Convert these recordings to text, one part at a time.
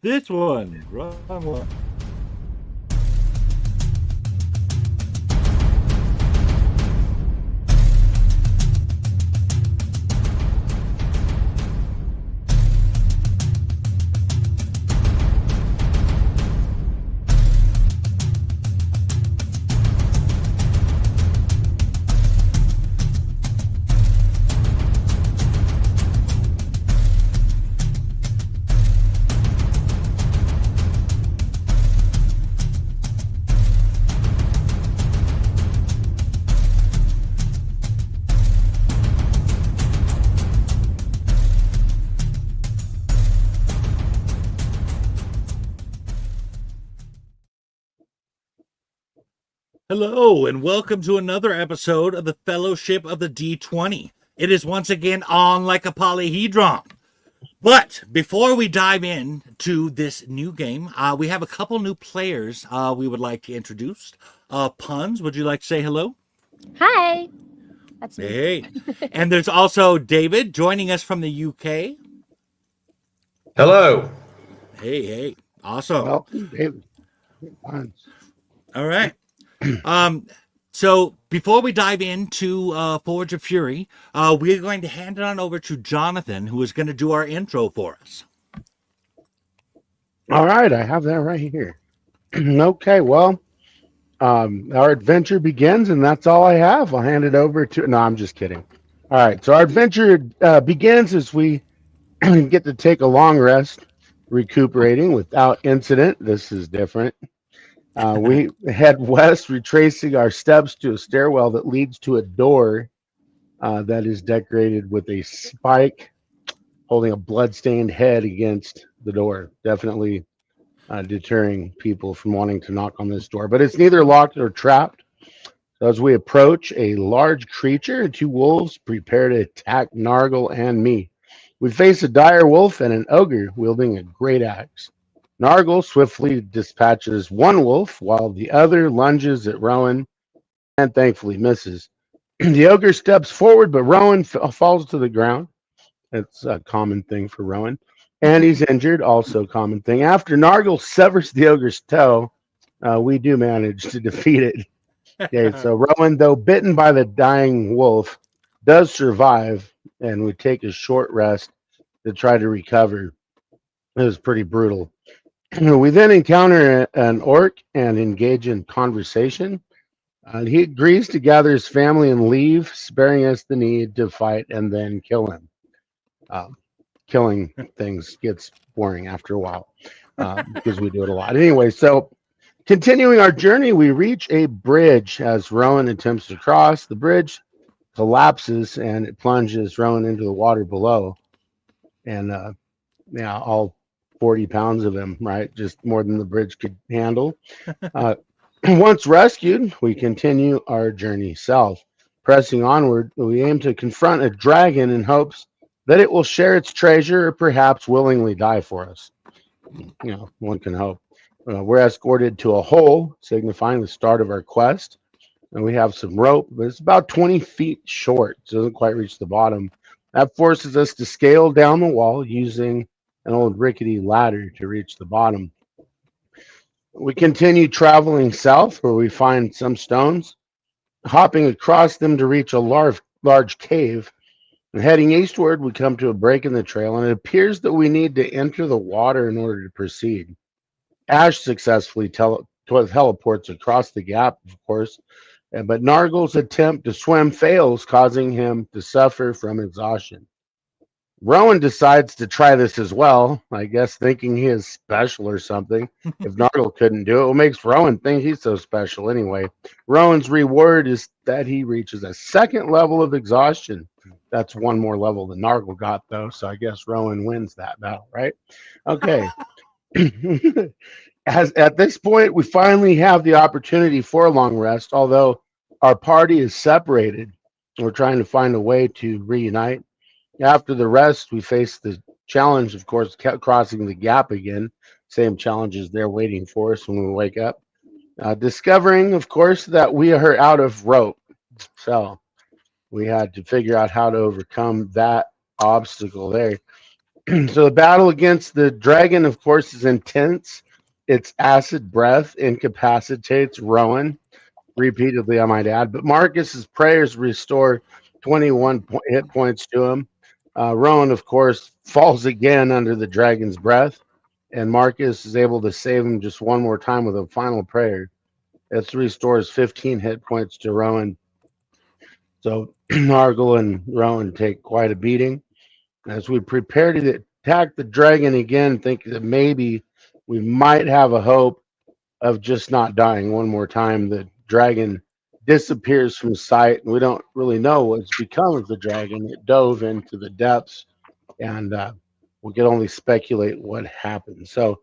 This one. Wrong one. Hello, and welcome to another episode of the Fellowship of the D20. It is once again on like a polyhedron. But before we dive into this new game, we have a couple new players we would like to introduce. Puns, would you like to say hello? Hi. That's me. Hey. And there's also David joining us from the UK. Hello. Hey. Awesome. Well, David. Puns. All right. So before we dive into Forge of Fury, we're going to hand it on over to Jonathan, who is going to do our intro for us. All right, I have that right here. Okay, well, our adventure begins, and that's all I have. I'll hand it over to... No, I'm just kidding. All right, so our adventure begins as we get to take a long rest, recuperating without incident. This is different. We head west, retracing our steps to a stairwell that leads to a door that is decorated with a spike holding a bloodstained head against the door. Definitely deterring people from wanting to knock on this door. But it's neither locked or trapped. So as we approach, a large creature and two wolves prepare to attack Nargle and me. We face a dire wolf and an ogre wielding a great axe. Nargle swiftly dispatches one wolf while the other lunges at Rowan and thankfully misses. The ogre steps forward, but Rowan falls to the ground. It's a common thing for Rowan. And he's injured, also a common thing. After Nargle severs the ogre's toe, we do manage to defeat it. Okay, so Rowan, though bitten by the dying wolf, does survive, and we take a short rest to try to recover. It was pretty brutal. We then encounter an orc and engage in conversation. He agrees to gather his family and leave, sparing us the need to fight and then kill him. Killing things gets boring after a while because we do it a lot. Anyway, so continuing our journey, we reach a bridge as Rowan attempts to cross. The bridge collapses and it plunges Rowan into the water below. And all 40 pounds of him, right? Just more than the bridge could handle. Once rescued, we continue our journey south. Pressing onward, we aim to confront a dragon in hopes that it will share its treasure or perhaps willingly die for us. One can hope. We're escorted to a hole, signifying the start of our quest. And we have some rope, but it's about 20 feet short. So it doesn't quite reach the bottom. That forces us to scale down the wall using an old rickety ladder to reach the bottom. We continue traveling south where we find some stones, hopping across them to reach a large cave. And heading eastward, we come to a break in the trail, and it appears that we need to enter the water in order to proceed. Ash successfully teleports across the gap, of course, but Nargle's attempt to swim fails, causing him to suffer from exhaustion. Rowan decides to try this as well, I guess thinking he is special or something. If Nargle couldn't do it, what makes Rowan think he's so special anyway? Rowan's reward is that he reaches a second level of exhaustion. That's one more level than Nargle got, though, so I guess Rowan wins that battle, right? Okay. At this point, we finally have the opportunity for a long rest, although our party is separated. We're trying to find a way to reunite. After the rest, we face the challenge, of course, crossing the gap again. Same challenges there waiting for us when we wake up. Discovering, of course, that we are out of rope. So we had to figure out how to overcome that obstacle there. So the battle against the dragon, of course, is intense. Its acid breath incapacitates Rowan repeatedly, I might add. But Marcus's prayers restore 21 hit points to him. Rowan, of course, falls again under the dragon's breath, and Marcus is able to save him just one more time with a final prayer. It restores 15 hit points to Rowan. So Nargle and Rowan take quite a beating. As we prepare to attack the dragon again, think that maybe we might have a hope of just not dying one more time. The dragon disappears from sight, and we don't really know what's become of the dragon. It dove into the depths, and we can only speculate what happened. So,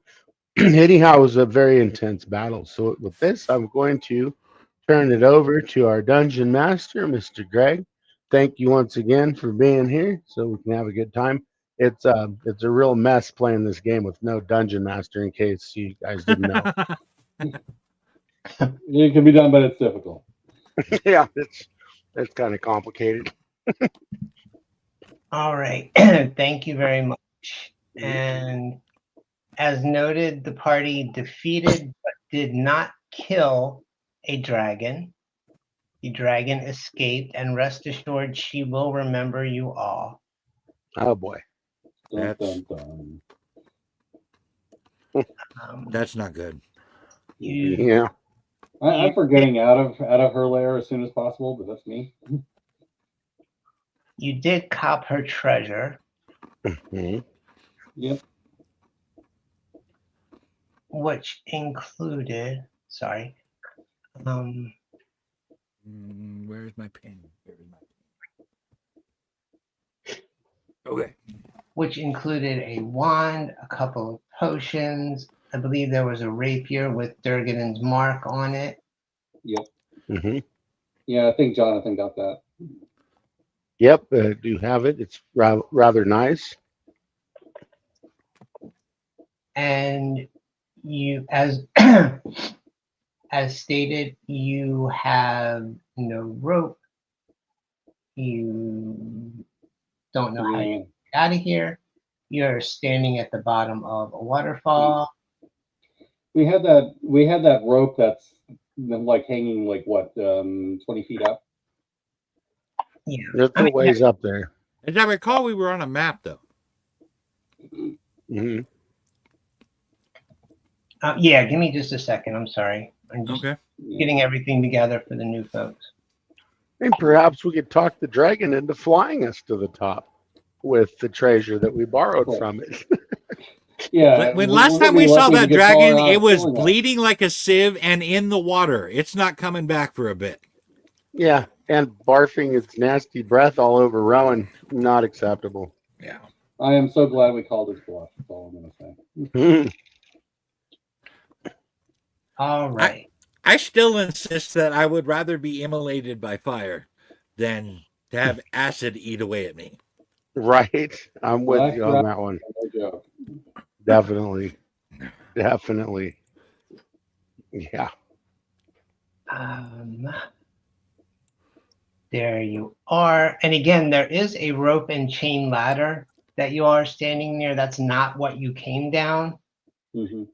anyhow, it was a very intense battle. So, with this, I'm going to turn it over to our dungeon master, Mr. Greg. Thank you once again for being here, so we can have a good time. It's a real mess playing this game with no dungeon master. In case you guys didn't know. It can be done, but it's difficult. Yeah, it's kind of complicated. All right. Thank you very much. And as noted, the party defeated but did not kill a dragon. The dragon escaped, and rest assured, she will remember you all. Oh boy, Dun, dun, dun. That's not good. You, yeah. I'm for getting out of her lair as soon as possible, but that's me. you did cop her treasure, Mhm. Yep. which included, sorry, Where's my pen? Okay. which included a wand, a couple of potions. I believe there was a rapier with Durgan's mark on it. Yep. Mhm. Yeah, I think Jonathan got that. Yep, do have it. It's rather nice. And you, as as stated, you have no rope. You don't know how to Yeah. get out of here. You're standing at the bottom of a waterfall. We had that rope that's like hanging like what 20 feet up. Yeah. It's I a mean, ways up there. As I recall, we were on a map, though. Hmm. yeah, give me just a second. I'm sorry. I'm just Okay. getting everything together for the new folks. And perhaps we could talk the dragon into flying us to the top with the treasure that we borrowed Cool. from it. Yeah. When we're last time gonna we be saw lucky to that get taller dragon, out it of was killing us. bleeding like a sieve and in the water. It's not coming back for a bit. Yeah, and barfing its nasty breath all over Rowan. Not acceptable. Yeah. I am so glad we called his bluff. That's all I'm gonna say. All right. I still insist that I would rather be immolated by fire than to have acid eat away at me. Right. I'm with Black you on that one. No joke. Definitely. Definitely. Yeah. There you are. And again, there is a rope and chain ladder that you are standing near. That's not what you came down. Mhm.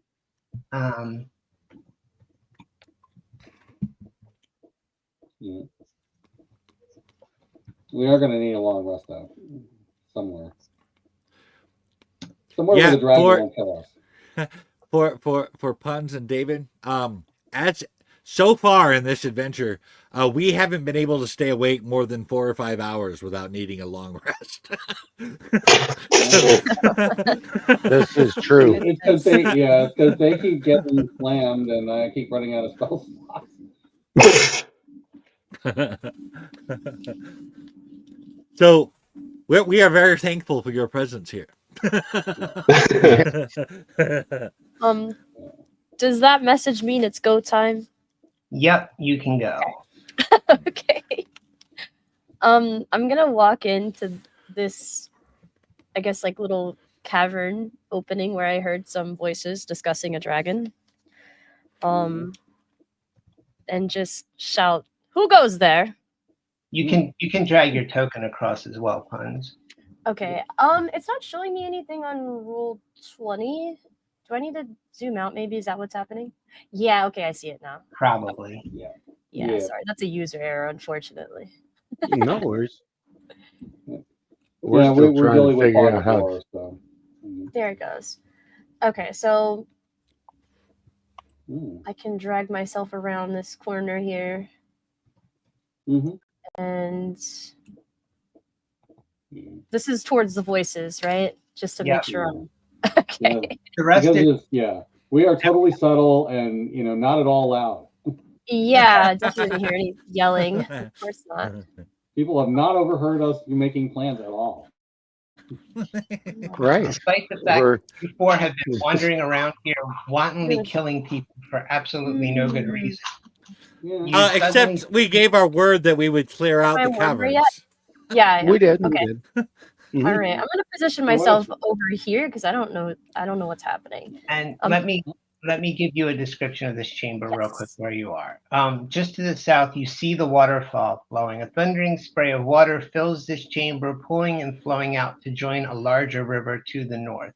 Yeah. We are gonna need a long rest out somewhere. Somewhere Yeah, where the dragon for- won't kill us. For Puns and David, as so far in this adventure, we haven't been able to stay awake more than 4 or 5 hours without needing a long rest. This is true. It's because they keep getting slammed and I keep running out of spell slots. So we are very thankful for your presence here. Does that message mean it's go time? Yep, you can go. Okay. I'm gonna walk into this, I guess, like little cavern opening where I heard some voices discussing a dragon. And just shout, "Who goes there?" You can drag your token across as well, Puns. Okay. It's not showing me anything on rule 20. Do I need to zoom out? Maybe is that what's happening? Yeah. Okay, I see it now. Probably. Yeah. Yeah. Sorry, that's a user error, unfortunately. No worries. Yeah. We're Yeah, still we're trying to dealing with figure fog out of how. war, so. There it goes. Okay, so Mm. I can drag myself around this corner here, Mm-hmm. and Yeah. this is towards the voices, right? Just to Yeah. make sure I'm Yeah. okay. The rest Because is we are totally subtle and not at all loud. Yeah, definitely didn't hear any yelling. Of course not. People have not overheard us making plans at all. Right. despite the fact We're you four have been wandering around here wantonly killing people for absolutely no good reason. Yeah. You suddenly- Except we gave our word that we would clear out Am I the a warmer caverns. yet? Yeah. we did. Okay. We did. Mhm. All right. I'm gonna position Well, myself over here because I don't know what's happening. And Um, let me give you a description of this chamber real Yes. quick where you are. Just to the south, you see the waterfall flowing. A thundering spray of water fills this chamber, pulling and flowing out to join a larger river to the north.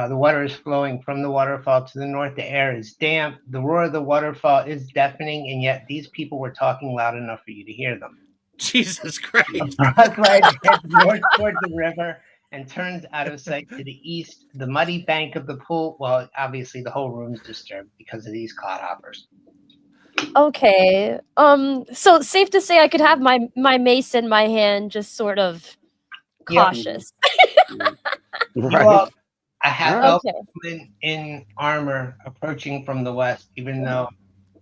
The water is flowing from the waterfall to the north. The air is damp. The roar of the waterfall is deafening, and yet these people were talking loud enough for you to hear them. Jesus Christ. Broadway heads north toward the river and turns out of sight to the east. The muddy bank of the pool, well, obviously the whole room's disturbed because of these clodhoppers. Okay. So safe to say I could have my mace in my hand, just sort of Yep. cautious. You Right. all, a half-elf Okay. woman in armor approaching from the west, even though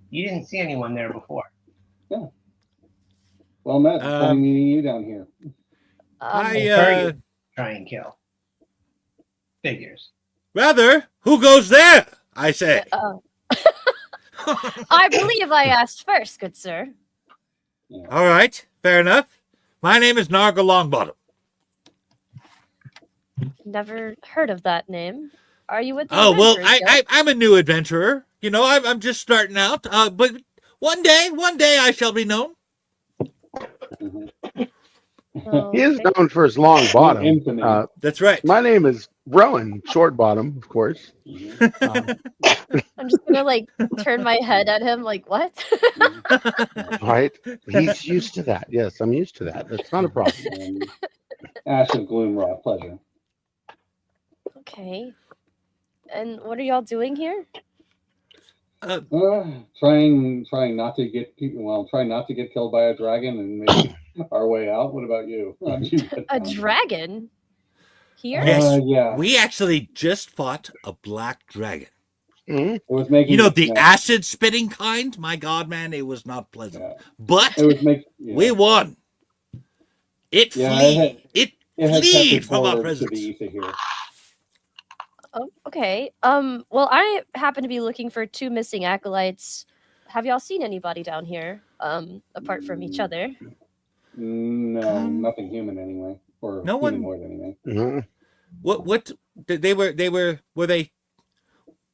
you didn't see anyone there before. Well met. Funny Um, meeting you down here. I Try and kill. Figures. rather, who goes there? I say. I believe I asked first, good sir. All right, fair enough. My name is Narga Longbottom. Never heard of that name. Are you with the Oh well, Adventurers Guild? I'm a new adventurer. I'm just starting out. But one day I shall be known. Mhm. Oh, He is okay. known for his long bottom. Infamy. That's right. My name is Rowan Short Bottom, of course. Mhm. I'm just gonna turn my head at him, like what? Right? He's used to that. Yes, I'm used to that. That's not a problem. Ash of Gloomrod, pleasure. Okay. And what are y'all doing here? Trying not to get people. Well, trying not to get killed by a dragon and make our way out. What about you? A dragon? Here? Yes. Yeah. We actually just fought a black dragon. Mhm. It was making. The yeah, acid spitting kind. My God, man, it was not pleasant. Yeah. But It was making. Yeah. we won. It Yeah, fleed. It It had fleed tested from our forward to the presence. east of here. Oh, okay. Well, I happen to be looking for two missing acolytes. Have y'all seen anybody down here? Apart from each other? No, nothing human anyway, or No one- humanoid anyway. Mhm. What they were they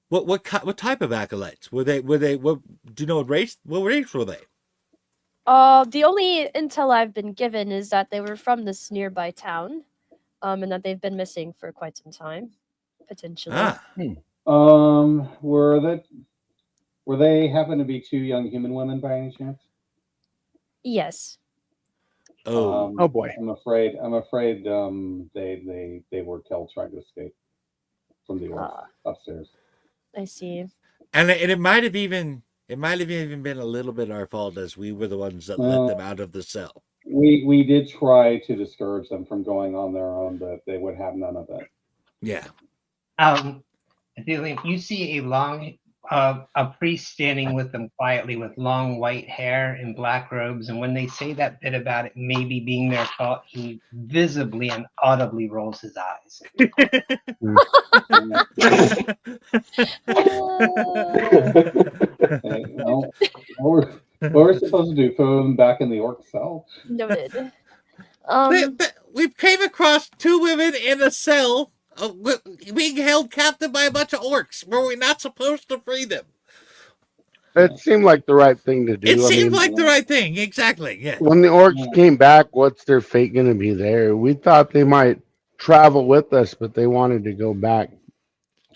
what type of acolytes were they what do you know what race were they? The only intel I've been given is that they were from this nearby town, and that they've been missing for quite some time, potentially. Were they happen to be two young human women by any chance? Yes. Oh, Oh boy. I'm afraid they were killed trying to escape from the orcs upstairs. I see. and it might have even been a little bit our fault as we were the ones that let them out of the cell. We did try to discourage them from going on their own, but they would have none of it. Yeah. Adelia, you see a priest standing with them quietly with long white hair and black robes, and when they say that bit about it maybe being their fault, he visibly and audibly rolls his eyes. Hey, well, what we're supposed to do? Throw them back in the orc cell? Noted. We came across two women in a cell being held captive by a bunch of orcs. Were we not supposed to free them? It seemed like the right thing to do. It I seemed mean, like the right thing. Exactly. Yeah. when the orcs Yeah. came back, what's their fate going to be there? We thought they might travel with us, but they wanted to go back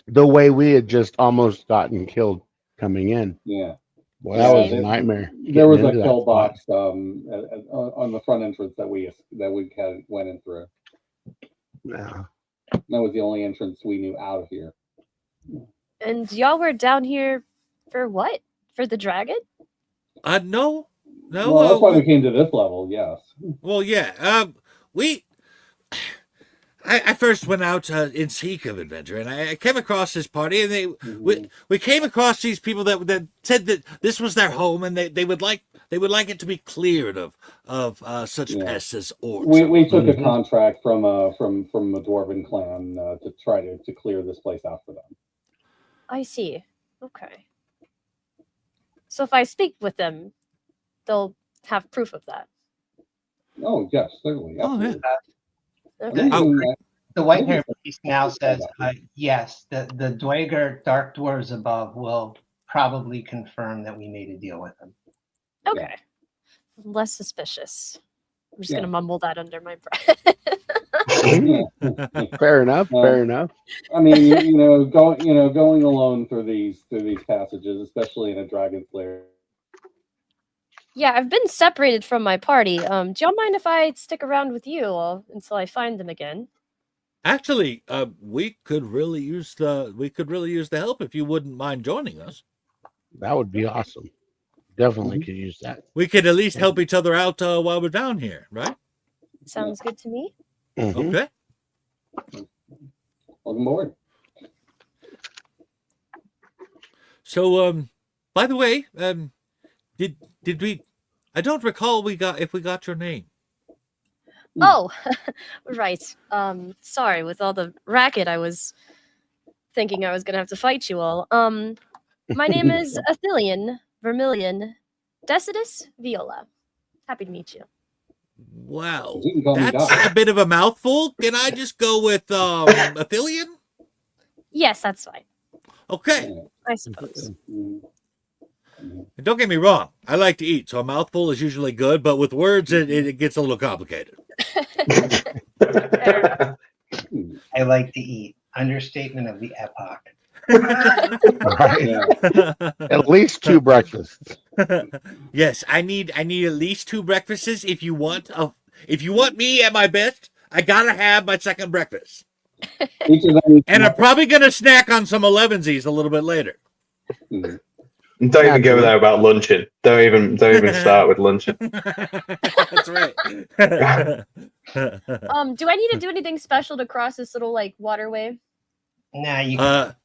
the way we had just almost gotten killed coming in. Yeah. Well, that was a Same. nightmare. There was getting a into that kill spot. box on the front entrance that we went in through. Yeah. That was the only entrance we knew out of here. And y'all were down here for what? For the dragon? No. No. Well, that's why we came to this level. Yes. Well, yeah. I first went out in seek of adventure, and I came across this party, and we came across these people that said that this was their home, and they would like it to be cleared of such Yeah. pests as orcs. We took a Mhm. contract from a dwarven clan to try to clear this place out for them. I see. Okay. So if I speak with them, they'll have proof of that. Oh yes, certainly. Oh, yeah. Absolutely. Okay. Oh. The white hair priest now says, yes, the Dwager Dark Dwarves above will probably confirm that we made a deal with them. Okay. Less suspicious. I'm just Yeah. gonna mumble that under my breath. Yeah. Fair enough. Fair enough. I mean, going alone through these passages, especially in a dragon's lair. Yeah, I've been separated from my party. Do y'all mind if I stick around with you all until I find them again? Actually, we could really use the help if you wouldn't mind joining us. That would be awesome. Definitely could use that. We could at least help each other out while we're down here, right? Sounds good to me. Mhm. Okay. Welcome aboard. So, by the way, did we? I don't recall if we got your name. Oh, right. Sorry, with all the racket, I was thinking I was gonna have to fight you all. My name is Athelion Vermilion Decidus Viola. Happy to meet you. Wow, You can call me that's Doc. a bit of a mouthful. Can I just go with Athelion? Yes, that's fine. Okay. I suppose. Mm. And don't get me wrong, I like to eat, so a mouthful is usually good, but with words, it gets a little complicated. Fair enough. I like to eat. Understatement of the epoch. Right. Yeah. At least 2 breakfasts. Yes, I need at least 2 breakfasts. If you want me at my best, I gotta have my second breakfast. Each of them. And I'm probably gonna snack on some 11sies a little bit later. Mm. And don't even go there about luncheon. Don't even start with luncheon. That's right. Do I need to do anything special to cross this little like waterway? Nah, you can.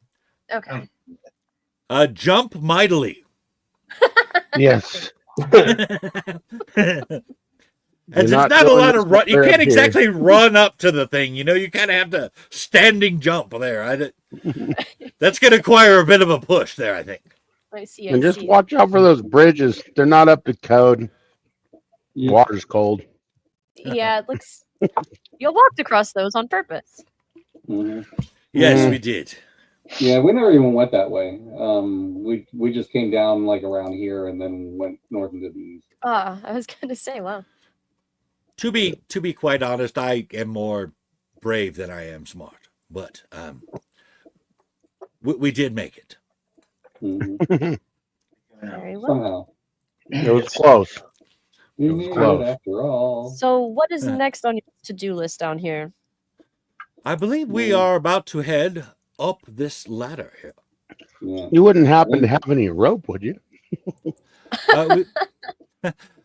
Okay. Jump mightily. Yes. As You're it's not not a doing lot this of run. You fair can't up here. exactly run up to the thing. You kind of have to standing jump there. That's going to require a bit of a push there, I think. I see. And I just see. watch out for those bridges. They're not up to code. Yeah. Water's cold. Yeah, it looks. You walked across those on purpose. Mhm. Yes, Mm. we did. Yeah, we never even went that way. We just came down like around here and then went north into the east. Ah, I was gonna say, wow. To be quite honest, I am more brave than I am smart. But we did make it. Mhm. Very well. Somehow. It was close. We was made close. it after all. So, what is Yeah. next on your to-do list down here? I believe we Mm. are about to head up this ladder here. Yeah. You wouldn't happen to have any rope, would you?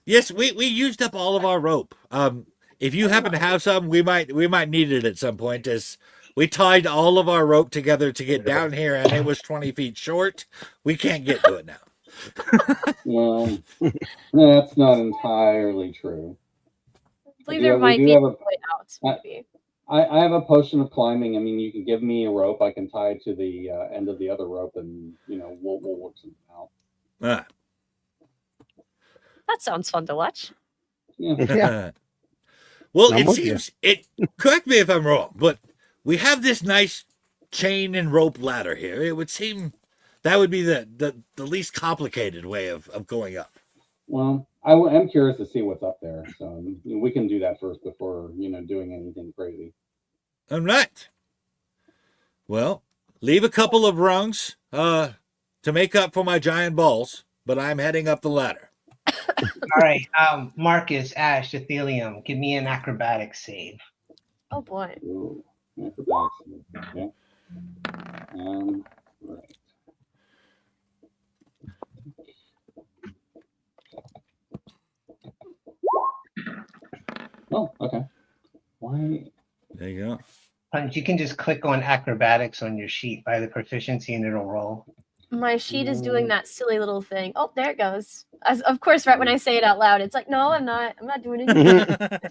Yes, we used up all of our rope. If you happen to have some, we might need it at some point. As we tied all of our rope together to get down here, and it was 20 feet short. We can't get to it now. Well, that's not entirely true. I believe Yeah, there we might do be a have a- way out. Maybe. I have a potion of climbing. I mean, you can give me a rope. I can tie it to the end of the other rope, and we'll work something out. Ah. That sounds fun to watch. Yeah. Yeah. Well, I'm it with you. seems it. Correct me if I'm wrong, but we have this nice chain and rope ladder here. It would seem That would be the least complicated way of going up. Well, I am curious to see what's up there, so we can do that first before doing anything crazy. All right. Well, leave a couple of rungs to make up for my giant balls, but I'm heading up the ladder. All right, Marcus, Ash, Athelium, give me an acrobatics save. Oh boy. Ooh, acrobatics. Okay. Right. Oh, okay. Why? There you go. Punch, you can just click on acrobatics on your sheet by the proficiency and it'll roll. My sheet is doing that silly little thing. Oh, there it goes. Of course, right when I say it out loud, it's like, no, I'm not doing it.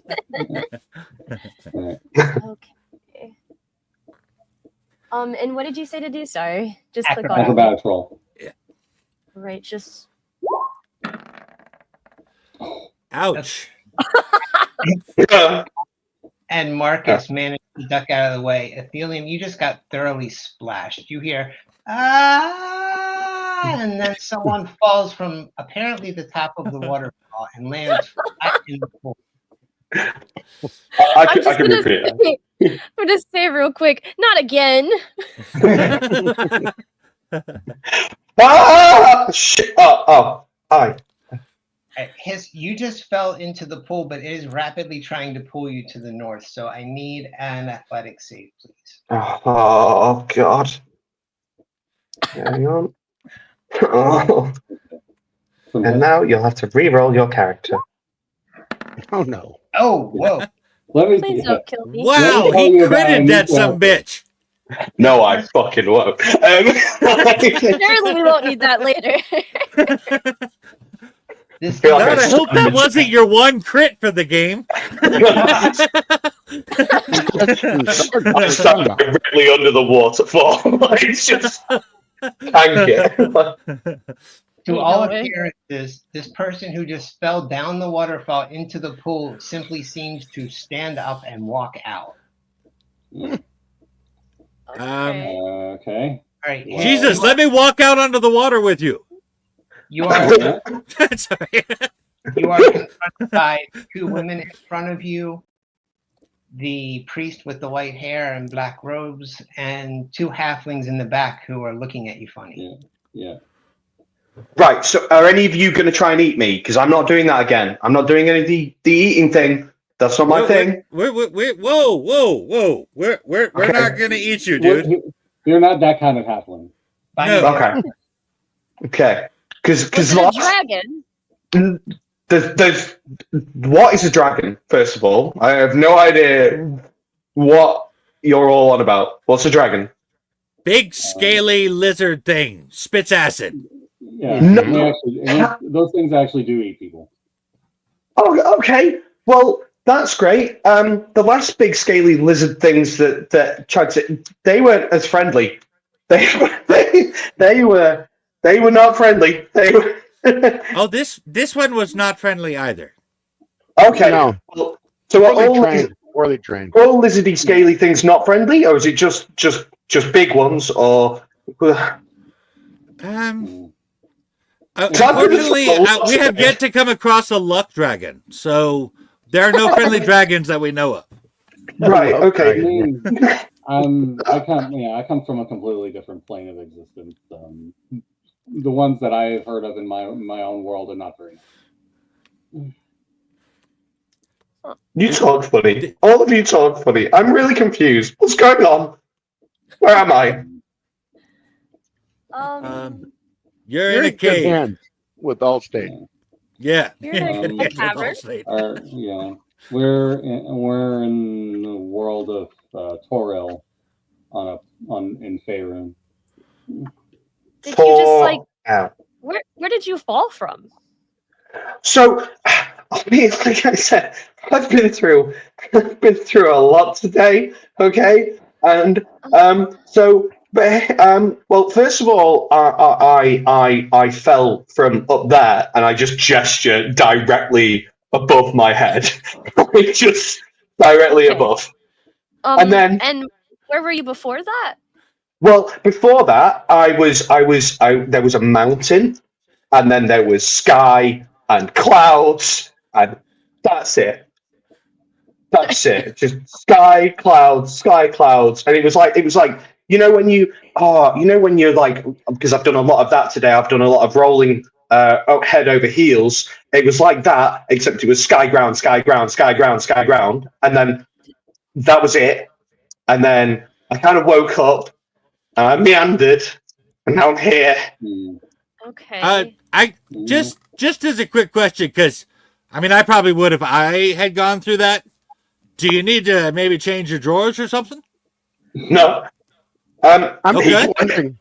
Right. Okay. And what did you say to do? Sorry. Just click on it. Acrobatics roll. Right, just Ouch. And Marcus managed to duck out of the way. Athelium, you just got thoroughly splashed. You hear, ah, and then someone falls from apparently the top of the waterfall and lands flat in the pool. I can repeat that. I'm just say real quick, not again. Ah! Shit! Oh, hi. You just fell into the pool, but it is rapidly trying to pull you to the north. So I need an athletics save, please. Oh God. Hang on. Oh. And now you'll have to re-roll your character. Oh no. Oh, whoa. Let me Please don't kill me. Wow, Let me he tell you about critted a that new some bitch. No, I fucking won't. Surely we won't need that later. This Feel like God, I hope that wasn't your one crit for the game. I'm stuck directly under the waterfall. It's just thank you. To all No way. appearances, this person who just fell down the waterfall into the pool simply seems to stand up and walk out. Okay. Okay. All right. Wow. Jesus, let me walk out onto the water with you. You are Sorry. you are confronted by two women in front of you, the priest with the white hair and black robes, and two halflings in the back who are looking at you funny. Yeah. Right, so are any of you going to try and eat me? Because I'm not doing that again. I'm not doing any of the eating thing. That's not my thing. Whoa. We're Okay. not gonna eat you, dude. You're not that kind of halfling. By No. the way, Okay. Was Because it a last dragon? there's what is a dragon? First of all, I have no idea what you're all on about. What's a dragon? Big scaly lizard thing. Spits acid. Yeah. No. Those things actually do eat people. Oh, okay. Well, that's great. The last big scaly lizard things that tried to, they weren't as friendly. They were not friendly. They were. Oh, this one was not friendly either. Okay. No. Well, so are Poorly trained. all lizardy scaly things not friendly, or is it just big ones? Or Unfortunately, we have yet to come across a luck dragon, so there are no friendly dragons that we know of. right? I Okay. mean, I come from a completely different plane of existence. The ones that I have heard of in my own world are not very nice. You talk funny. All of you talk funny. I'm really confused. What's going on? Where am I? You're You're in a in good cave. hands with Allstate. Yeah. You're in a cavern. We're in the world of Toril in Faerun. Did you just like Ow. where did you fall from? So, I mean, like I said, I've been through a lot today. Okay, and well, first of all, I fell from up there, and I just gestured directly above my head, just directly Okay. above. And then- and where were you before that? Well, before that, there was a mountain, and then there was sky and clouds, and that's it. That's it. Just sky, clouds, and it was like when you're like, because I've done a lot of that today. I've done a lot of rolling head over heels. It was like that, except it was sky ground, and then that was it. And then I kind of woke up, and I meandered, and now I'm here. Okay. I just as a quick question, because I mean, I probably would if I had gone through that. Do you need to maybe change your drawers or something? No. I'm Okay. just wondering,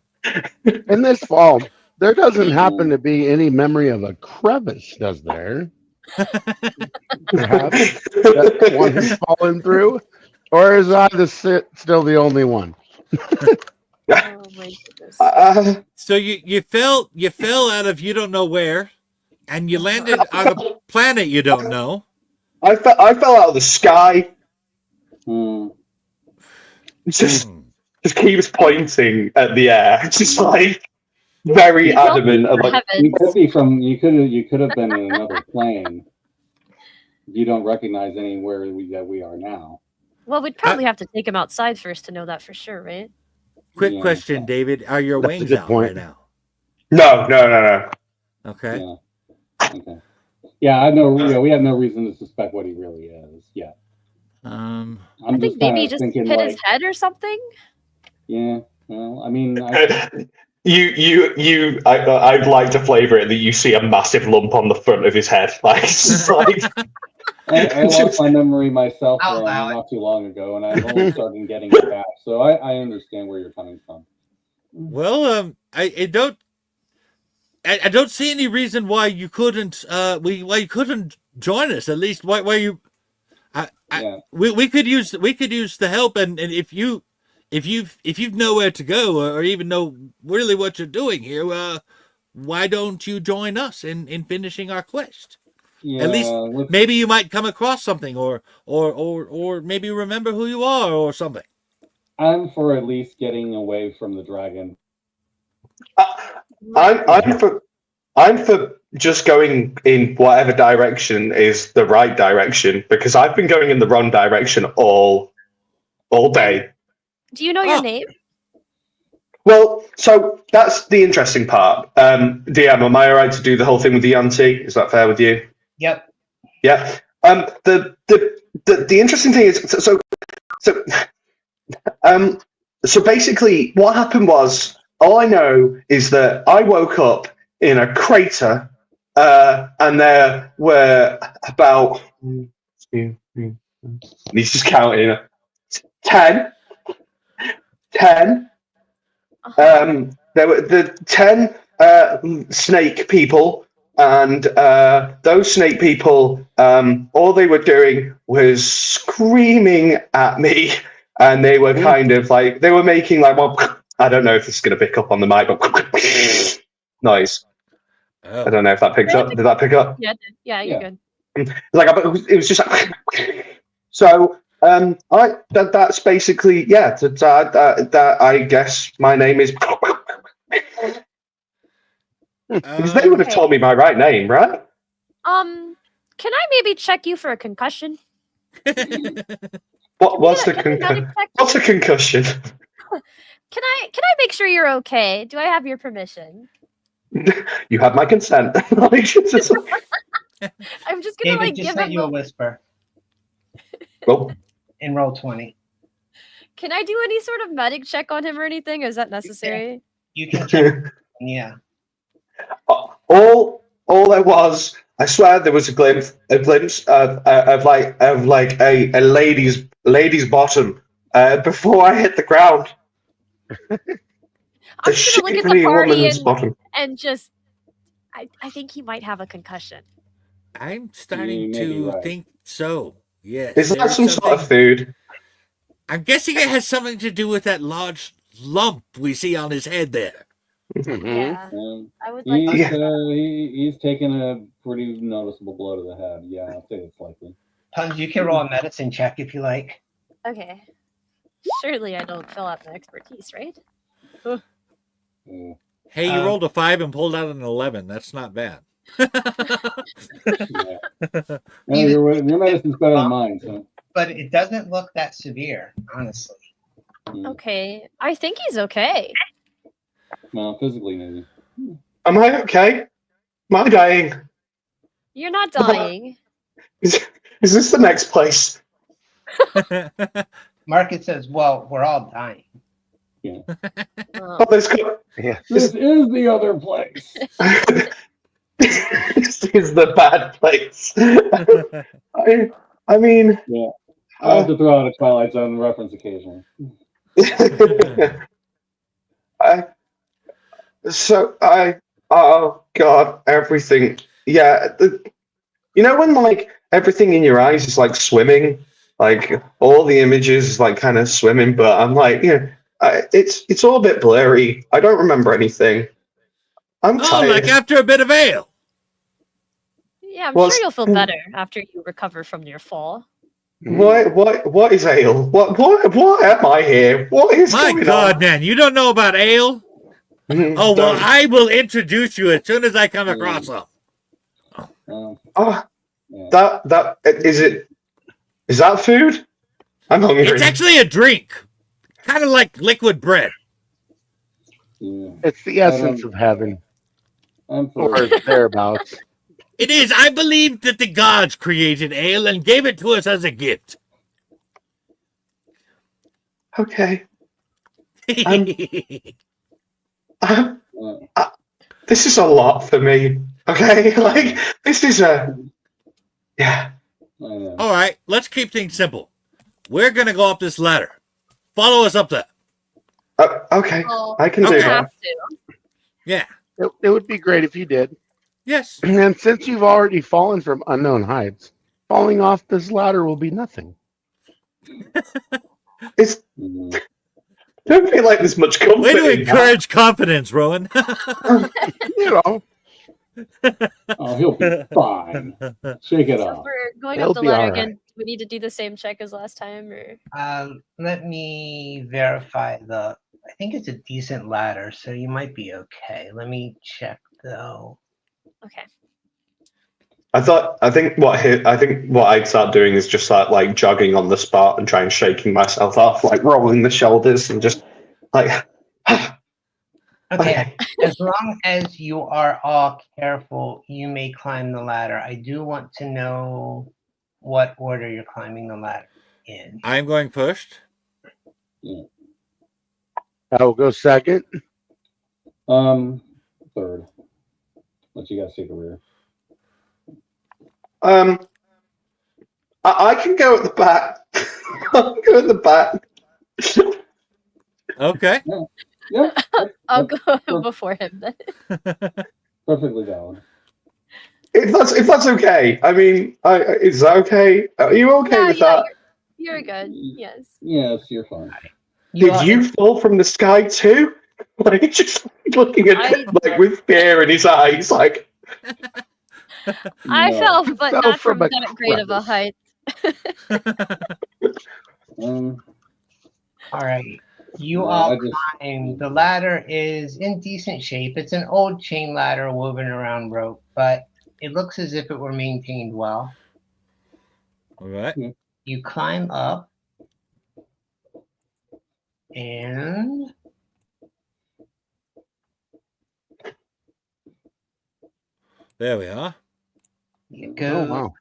in this fall, there doesn't happen to be any memory of a crevice, does there? Perhaps that one has fallen through, or is I still the only one? Oh my goodness. So you fell out of you don't know where, and you landed on a planet you don't know. I fell out of the sky. Mm. Just Hmm. keeps pointing at the air. Just like very You fell adamant. from the Like, You could heavens. be you could have been in another plane. You don't recognize anywhere that we are now. Well, we'd probably have to take him outside first to know that for sure, right? Quick Yeah. question, David: are your That's a wings good out point. right now? no. Okay. Yeah. Okay. Yeah, I know. Yeah, we have no reason to suspect what he really is. Yeah. Um. I'm I think just maybe kind he of just thinking hit like, his head or something. yeah. Well, I mean, I'd like to flavour it that you see a massive lump on the front of his head. Like, it's just like I lost my memory myself I'll allow it. not too long ago, and I've only started getting it back. So I understand where you're coming from. Well, I don't see any reason why you couldn't why you couldn't join us. At least why you Yeah. we could use the help, and if you've nowhere to go or even know really what you're doing here, why don't you join us in finishing our quest? Yeah. At least let's- maybe you might come across something or maybe remember who you are or something. I'm for at least getting away from the dragon. I'm for just going in whatever direction is the right direction, because I've been going in the wrong direction all day. Do you know your Oh. name? Well, so that's the interesting part. DM, am I alright to do the whole thing with the Yanti? Is that fair with you? Yep. Yeah. The interesting thing is so basically what happened was, all I know is that I woke up in a crater, and there were about he's just counting 10. There were the 10 snake people, and those snake people, all they were doing was screaming at me, and they were kind of like, they were making like, well, I don't know if this is going to pick up on the mic, but noise. Oh. I don't know if that picks up. Did that pick up? Yeah, you're Yeah. good. Like, it was just like, so. That's basically, yeah. That I guess my name is because they would have Okay. told me my right name, right? Can I maybe check you for a concussion? What's the Can I medic check what's a concussion? Can I make sure you're okay? Do I have your permission? You have my consent. Like, just- I'm just gonna David like just give sent him you a a. whisper well, in roll 20. Can I do any sort of medic check on him or anything? Is that necessary? You can check. Yeah. all there was, I swear, there was a glimpse of like a lady's bottom before I hit the ground. I'm just gonna look at the shapely party woman's bottom. and just. I think he might have a concussion. I'm starting You may be to right. think so. Yes. Is that there's some sort of something- food? I'm guessing it has something to do with that large lump we see on his head there. Mhm. Yeah, Um, I would like. he's, to he's taken a pretty noticeable blow to the head. Yeah, I'll say it's likely. Tons, you can roll a medicine check if you like. Okay. Surely I don't fill out my expertise, right? Yeah. Hey, you Um, rolled a 5 and pulled out an 11. That's not bad. Yeah. No, your medicine's better than mine, so. But it doesn't look that severe, honestly. Okay, I think he's okay. No, physically maybe. Am I okay? Am I dying? You're not dying. Is this the next place? Market says, well, we're all dying. Oh, Oh, there's got, Yeah. This is the other place. this is the bad place. I mean, Yeah. I have to throw out a Twilight Zone reference occasionally. Oh God, everything. Yeah, you know when like everything in your eyes is like swimming, like all the images is like kind of swimming, but I'm like, it's all a bit blurry. I don't remember anything. I'm Oh, tired. like after a bit of ale. yeah, I'm Well, sure you'll feel better after you recover from your fall. What is ale? What am I here? What is My going God, on? man, you don't know about ale? Oh, well, Don't- I will introduce you as soon as I come across them. Um, Oh, yeah. that is it. Is that food? I'm hungry. It's actually a drink. Kind of like liquid bread. Yeah. It's the essence of heaven, I'm for or thereabouts. It is. I believe that the gods created ale and gave it to us as a gift. Okay. uh, This is a lot for me. Okay, like this is a. Yeah. I know. All right, let's keep things simple. We're going to go up this ladder. Follow us up there. Okay. Well, I can you do Okay. that. have to. Yeah. It would be great if you did. Yes. And since you've already fallen from unknown heights, falling off this ladder will be nothing. It's. Mhm. Don't feel like there's much comfort Way to in encourage confidence, Rowan. You know, Oh, he'll be fine. Shake it So off. we're going It'll up the be ladder all again. right. Do we need to do the same check as last time, or Let me verify I think it's a decent ladder, so you might be okay. Let me check though. okay? I think what I'd start doing is just like jogging on the spot and trying shaking myself off, like rolling the shoulders and just like. Okay, as long as you are all careful, you may climb the ladder. I do want to know what order you're climbing the ladder in. I'm going first. I will go second. Third. But you guys take a rear. I can go at the back. I'll go at the back. Okay. Yeah, I'll go before him then. perfectly valid. If that's okay. I mean, is that okay? Are you okay Yeah, with yeah, that? You're good. Yes. Yes, you're fine. Did you fall from the sky too? Like just looking at like with fear in his eyes, like. I No. fell, but Fell not from from a that great of a crevice. height. All right. You No, all I just- climb. The ladder is in decent shape. It's an old chain ladder woven around rope, but it looks as if it were maintained well. All right. You climb up, and There we are. you go. Oh, wow.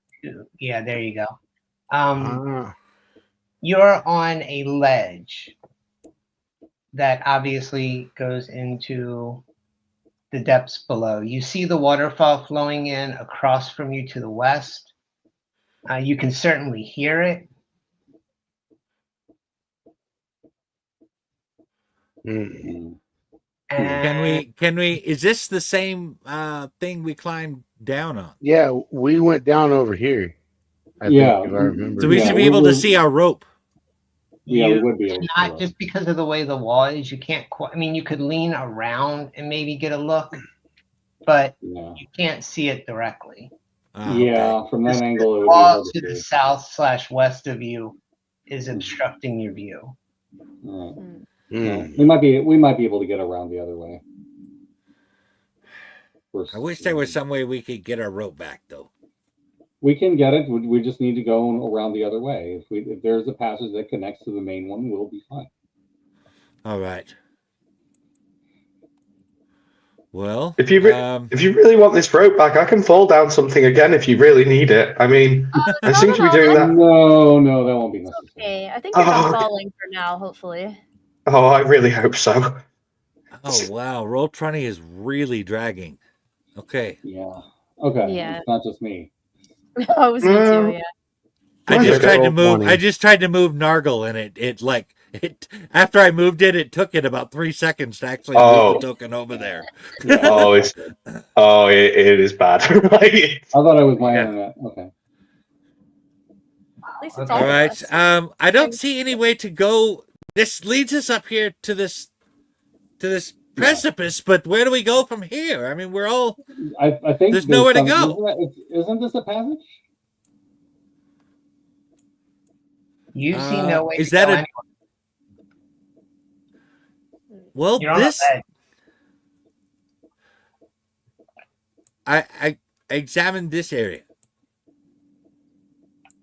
Yeah, there you go. Ah. You're on a ledge that obviously goes into the depths below. You see the waterfall flowing in across from you to the west. You can certainly hear it. Mm. And Can we is this the same thing we climbed down on? Yeah, we went down over here. I Yeah. think, if I remember. So we Yeah, should be we able to were- see our rope. Yeah, we you would be able to. not just because of the way the wall is, you can't quite, I mean, you could lean around and maybe get a look, but Yeah. you can't see it directly. Ah, Yeah, from that This angle, it would be wall hard to to the see. south/west of you is obstructing your view. Right. Hmm. We might be able to get around the other way. I wish there was some way we could get our rope back, though. We can get it. We just need to go around the other way. If there's a passage that connects to the main one, we'll be fine. All right. Well, If you really want this rope back, I can fall down something again if you really need it. I mean, I seem to be doing that. No, that won't be necessary. Okay, I think you're done Oh. falling for now, hopefully. Oh, I really hope so. oh wow, Roll20 is really dragging. Okay. Yeah. Okay. Yeah. It's not just me. Oh, it was me too, yeah. I Mine's just okay. tried to move. Roll20. I just tried to move Nargle, and it after I moved it, it took it about 3 seconds to actually Oh. move the token over there. Oh, it is bad. Like, I thought it was my Yeah. internet. Okay. At least it's All all All of right. us. I don't see any way to go. This leads us up here to this precipice, but where do we go from here? I mean, we're all. I think There's nowhere to some- go. Isn't this a passage? You see no way is to that go a- anywhere. Well, You're on this a bed. I examined this area.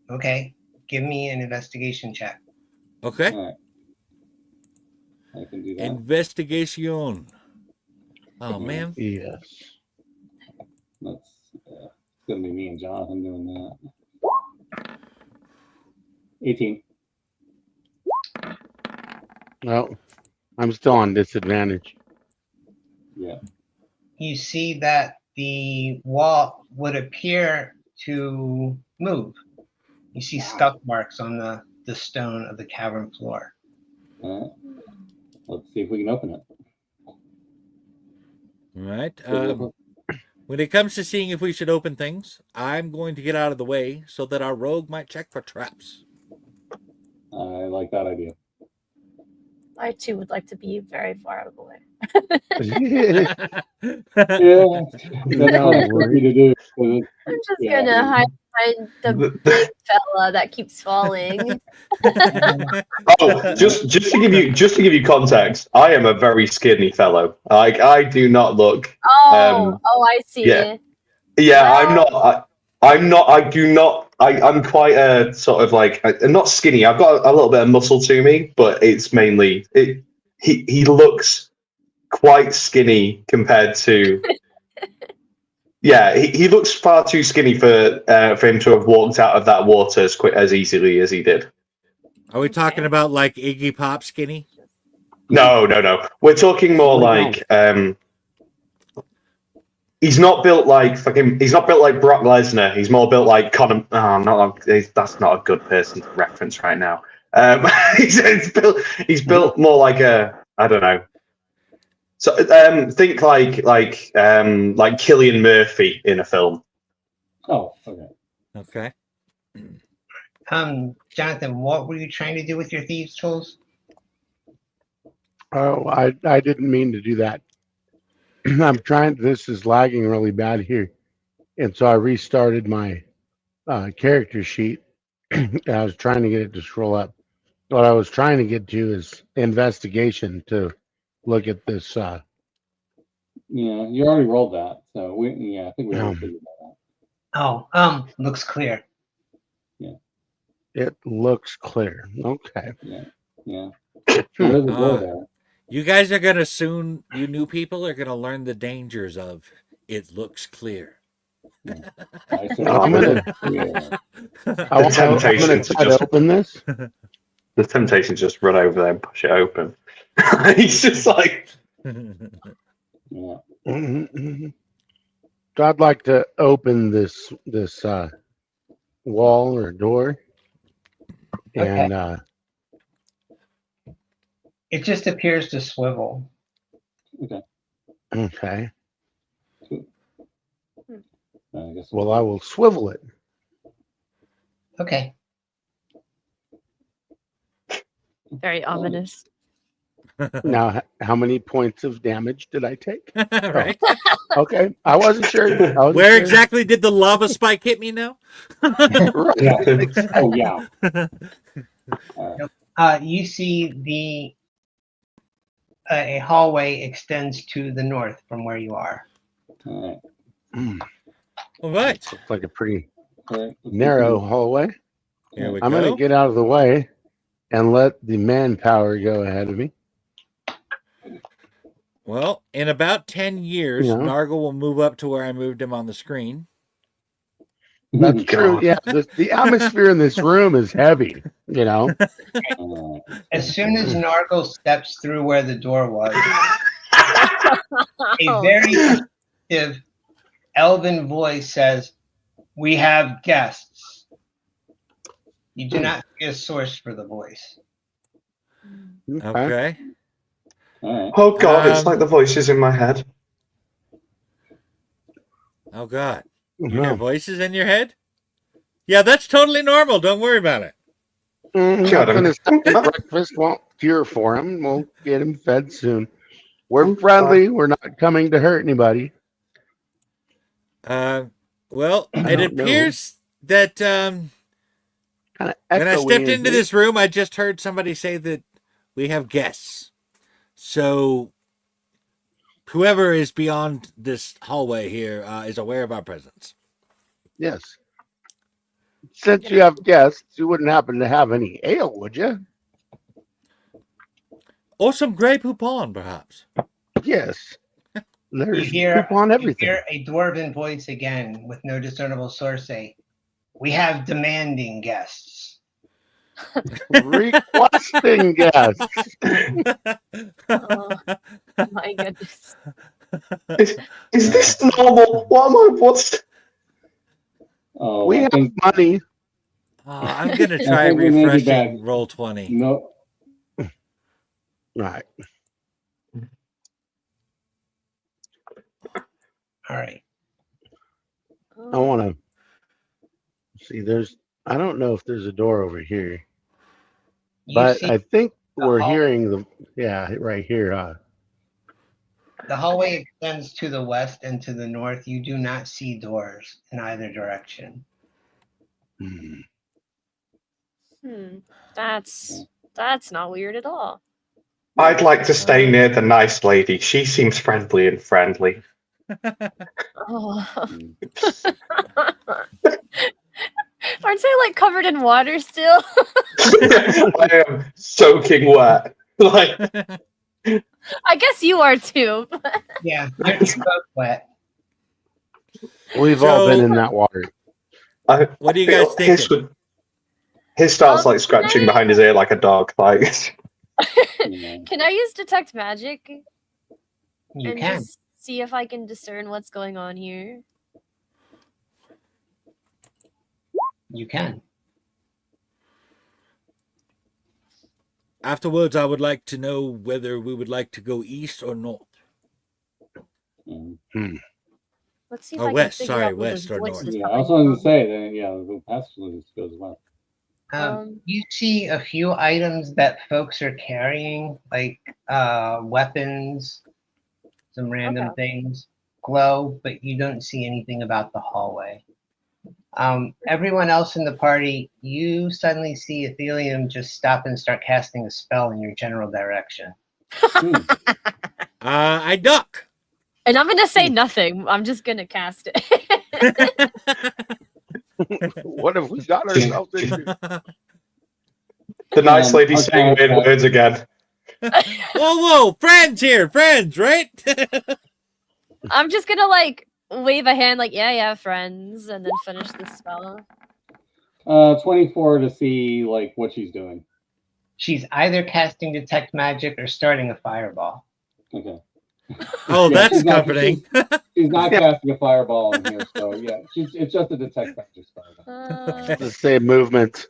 Okay, give me an investigation check. Okay. All right. I can do that. Investigation. Oh man. Yes. That's it's gonna be me and Jonathan doing that. 18. No, I'm still on disadvantage. Yeah. You see that the wall would appear to move. You see scuff marks on the stone of the cavern floor. All right. Let's see if we can open it. All right. When it comes to seeing if we should open things, I'm going to get out of the way so that our rogue might check for traps. I like that idea. I too would like to be very far out of the way. Yeah, that's kind of tricky to do. 'Cause I'm just Yeah. gonna hide behind the big fella that keeps falling. oh, just to give you context, I am a very skinny fellow. Like, I do not look. Oh, I see. yeah. Yeah, I'm quite a sort of like, I'm not skinny. I've got a little bit of muscle to me, but it's mainly he looks quite skinny compared to. Yeah, he looks far too skinny for him to have walked out of that water as easily as he did. Are we talking about like Iggy Pop skinny? No. We're talking more like he's not built like he's not built like Brock Lesnar. He's more built like Conor. That's not a good person to reference right now. He's built more like a, I don't know. So think like Cillian Murphy in a film. Oh, okay. Okay. Jonathan, what were you trying to do with your thieves' tools? Oh, I didn't mean to do that. I'm trying. This is lagging really bad here, and so I restarted my character sheet. I was trying to get it to scroll up. What I was trying to get to is investigation to look at this. Yeah, you already rolled that, so I think we already figured that out. Oh, looks clear. It looks clear. Okay. Yeah. There is a door Uh, there. You guys are gonna soon. You new people are gonna learn the dangers of it looks clear. I said I'm gonna- yeah. I'm gonna temptation to try to just- open this. The temptation to just run over there and push it open. He's just like, Yeah. Mhm. So I'd like to open this wall or door, and It just appears to swivel. okay. I guess. Well, I will swivel it. Okay. Very ominous. Now, how many points of damage did I take? Right. Okay, I wasn't sure. Where exactly did the lava spike hit me now? Right. Yeah. Oh yeah. You see a hallway extends to the north from where you are. All All right. Looks like a pretty right. narrow hallway. Here we I'm go. going to get out of the way and let the manpower go ahead of me. Well, in about 10 years, Yeah. Nargle will move up to where I moved him on the screen. That's true. God. Yeah, the atmosphere in this room is heavy. You know, All As soon as Nargle steps through where the door was, a Oh, very distinctive elven voice says, "We have guests." You do not see a source for the voice. okay. Okay. right. Oh God, it's like Um, the voices in my head. Oh, God. You hear No. voices in your head? Yeah, that's totally normal. Don't worry about it. I'm Got him. going to say breakfast won't cure for him. We'll get him fed soon. We're I'm friendly. We're not coming to hurt anybody. Well, I it don't know. appears that Kind of when I stepped into this room, I just heard somebody say that we have guests. So whoever is beyond this hallway here is aware of our presence. Yes. Since you have guests, you wouldn't happen to have any ale, would you? Or some Grey Poupon, perhaps. Yes. You There's hear, poop on you everything. hear a dwarven voice again with no discernible source say, "We have demanding guests." Requesting guests. oh, my goodness. Is this normal? What am I? What's? Oh, We I have think money. I'm going to try think we may be refreshing back. roll 20. no. Right. All right. I want to see. I don't know if there's a door over here, You but see I think the we're hallway. hearing right here. The hallway extends to the west and to the north. You do not see doors in either direction. Hmm. That's not weird at all. I'd like to stay near the nice lady. She seems friendly and friendly. Oh. Mm. Aren't they like covered in water still? I am soaking wet. Like, I guess you are too. Yeah, you're both wet. We've all been So- in that water. What do you guys think? His starts like Can scratching I- behind his ear like a dog. Like, Yeah. Can I use detect magic You and can. just see if I can discern what's going on here? You can. Afterwards, I would like to know whether we would like to go east or north. Mm. Let's see if Or I west, can figure sorry, out where west those or north. voices Yeah, coming I was going from. to say that. Yeah, the passage goes well. You see a few items that folks are carrying, like weapons, some random things glow, but you don't see anything about the hallway. Everyone else in the party, you suddenly see Athelium just stop and start casting a spell in your general direction. I duck. And I'm gonna say nothing. I'm just gonna cast it. What have we got ourselves into? the nice lady okay, saying weird okay. words again. Whoa, friends here, friends, right? I'm just gonna like wave a hand, like yeah, friends, and then finish the spell. 24 to see like what she's doing. She's either casting detect magic or starting a fireball. Okay. Oh, Yeah, that's she's not- comforting. She's not casting a fireball in here, so yeah, it's just a detect magic spell. The same movement.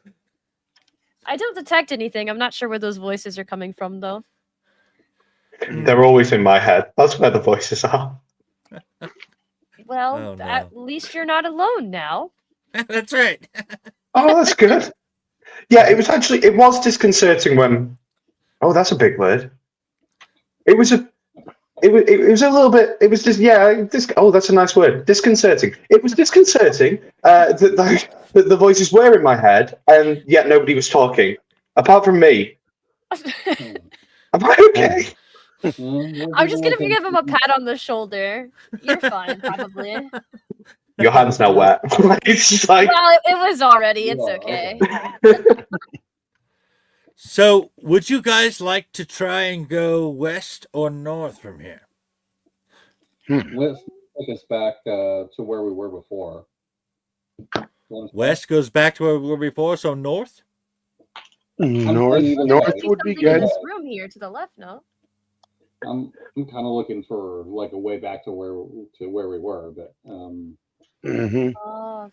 I don't detect anything. I'm not sure where those voices are coming from, though. They're always in my head. That's where the voices are. Well, Oh, no. at least you're not alone now. That's right. Oh, that's good. Yeah, it was disconcerting when. Oh, that's a big word. It was a little bit. It was just oh, that's a nice word. Disconcerting. It was disconcerting that the voices were in my head, and yet nobody was talking apart from me. Am I okay? I'm just gonna give him a pat on the shoulder. You're fine, probably. Your hand's now wet. It's just like Well, it was already. It's Yeah, okay. So, would you guys like to try and go west or north from here? Let's take us back to where we were before. West goes back to where we were before, so north? North even north like- would be Something in good. this room here to the left, no? I'm kind of looking for like a way back to where we were, but hmm Oh,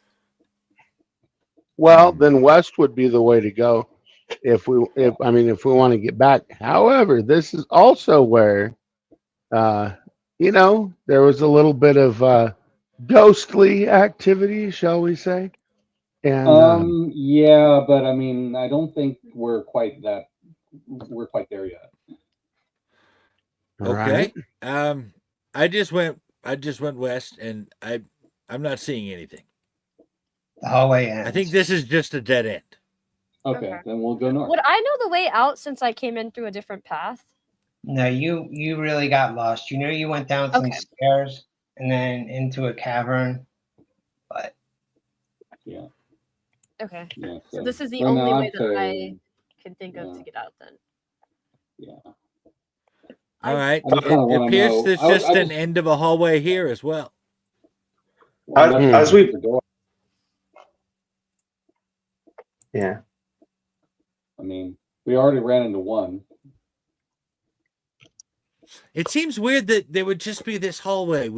Well, then west would be the way to go if we want to get back. However, this is also where there was a little bit of ghostly activity, shall we say? And yeah, but I mean, I don't think we're quite there yet. Okay. I just went west and I'm not seeing anything. The hallway ends. I think this is just a dead end. Okay, Okay. then we'll go north. would I know the way out since I came in through a different path? No, you really got lost. You know, you went down some Okay. stairs and then into a cavern. But Yeah, Okay. yeah. So this is the right only now way I'd that I say, can think of yeah. to get out then. yeah. All right. I just kinda It wanna appears know- there's I just an just- end of a hallway here as well. Well, As that's we- the door. yeah. I mean, we already ran into one. It seems weird that there would just be this hallway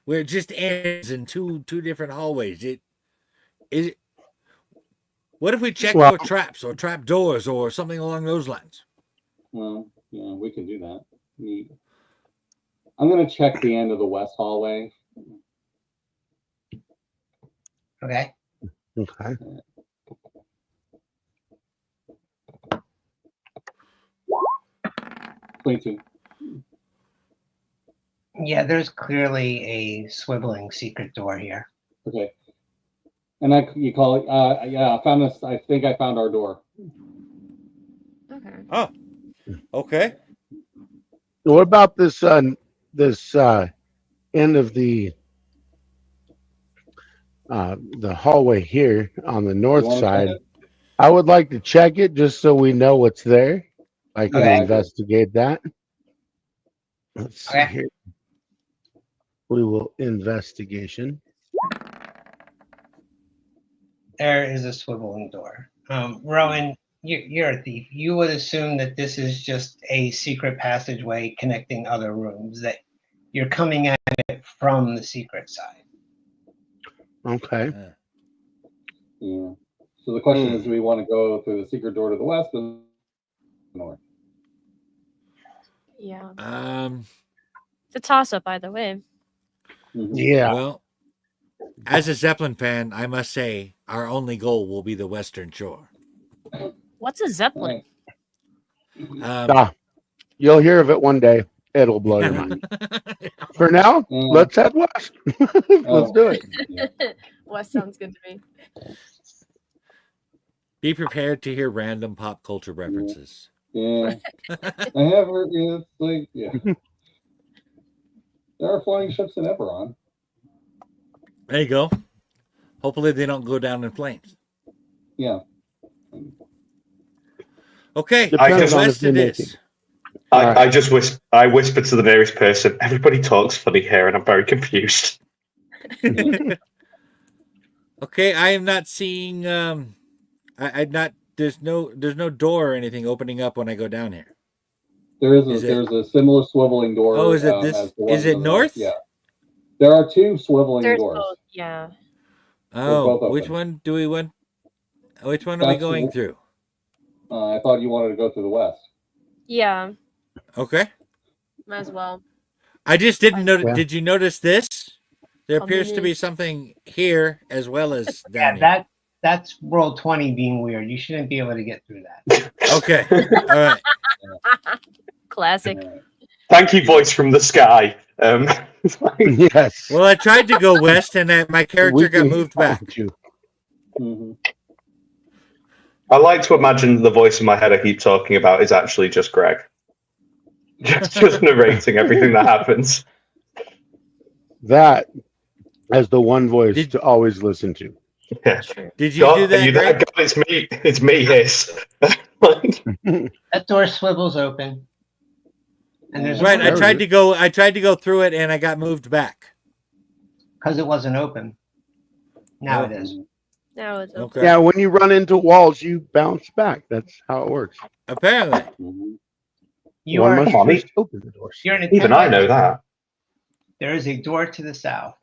where it just ends in two different hallways. What if we check Well- for traps or trap doors or something along those lines? Well, yeah, we can do that. I'm gonna check the end of the west hallway. okay. okay. 22. Yeah, there's clearly a swiveling secret door here. Okay. And you call it? Yeah, I found this. I think I found our door. Okay. Okay. What about this end of the hallway here on the north You wanna side? check it? I would like to check it just so we know what's there. I can Okay. investigate that. Let's see Okay. here. We will investigation. There is a swiveling door. Rowan, you're a thief. You would assume that this is just a secret passageway connecting other rooms, that you're coming at it from the secret side. Okay. Yeah. So the question is, do we want to go through the secret door to the west or the north? Yeah. Um. It's a toss up either way. Mhm. Yeah. Well, as a Zeppelin fan, I must say our only goal will be the Western Shore. What's a zeppelin? Ah, you'll hear of it one day. It'll blow your mind. For now, Yeah. let's head west. Let's do it. Yeah. West sounds good to me. Be prepared to hear random pop culture references. Yeah. I have heard, yeah, it's like, yeah. There are flying ships in Eberron. There you go. Hopefully they don't go down in flames. Yeah. Okay, Depends on west if you're it is. making- I whispered to the nearest person, everybody talks funny here, and I'm very confused. Okay, I am not seeing I'm not there's no door or anything opening up when I go down here. Is it- There's a similar swiveling door. Oh, is it this- as the is one it on the north? left. Yeah. There are two swiveling There's doors. both. Yeah. Oh, both which open. one do we want? Which one are we That's going the- through? I thought you wanted to go to the west. Yeah. Okay. Might as well. I just didn't notice. Yeah. Did you notice this? There appears to be Communist. something here as well as Yeah, down here. that's roll 20 being weird. You shouldn't be able to get through that. Okay. All right. Classic. Thank you, voice from the sky. It's like- Yes. Well, I tried to go west, and my character We got can moved back. find you. Mhm. I like to imagine the voice in my head I keep talking about is actually just Greg. just narrating everything that happens. That as the one voice Did- to always listen to. Yeah. True. Did you God, do are that, you there? Greg? God, it's me. It's me, Hiss. Like, That door swivels open. And there's Right, I There tried it to go through it and I got moved back. because it wasn't open. Now Oh. it is. Now it's open. Okay. Yeah, when you run into walls, you bounce back. That's how it works. Apparently. Mhm. You One are must Come on, first open the doors. you're in a even 10 I by know that. There is a door to the south.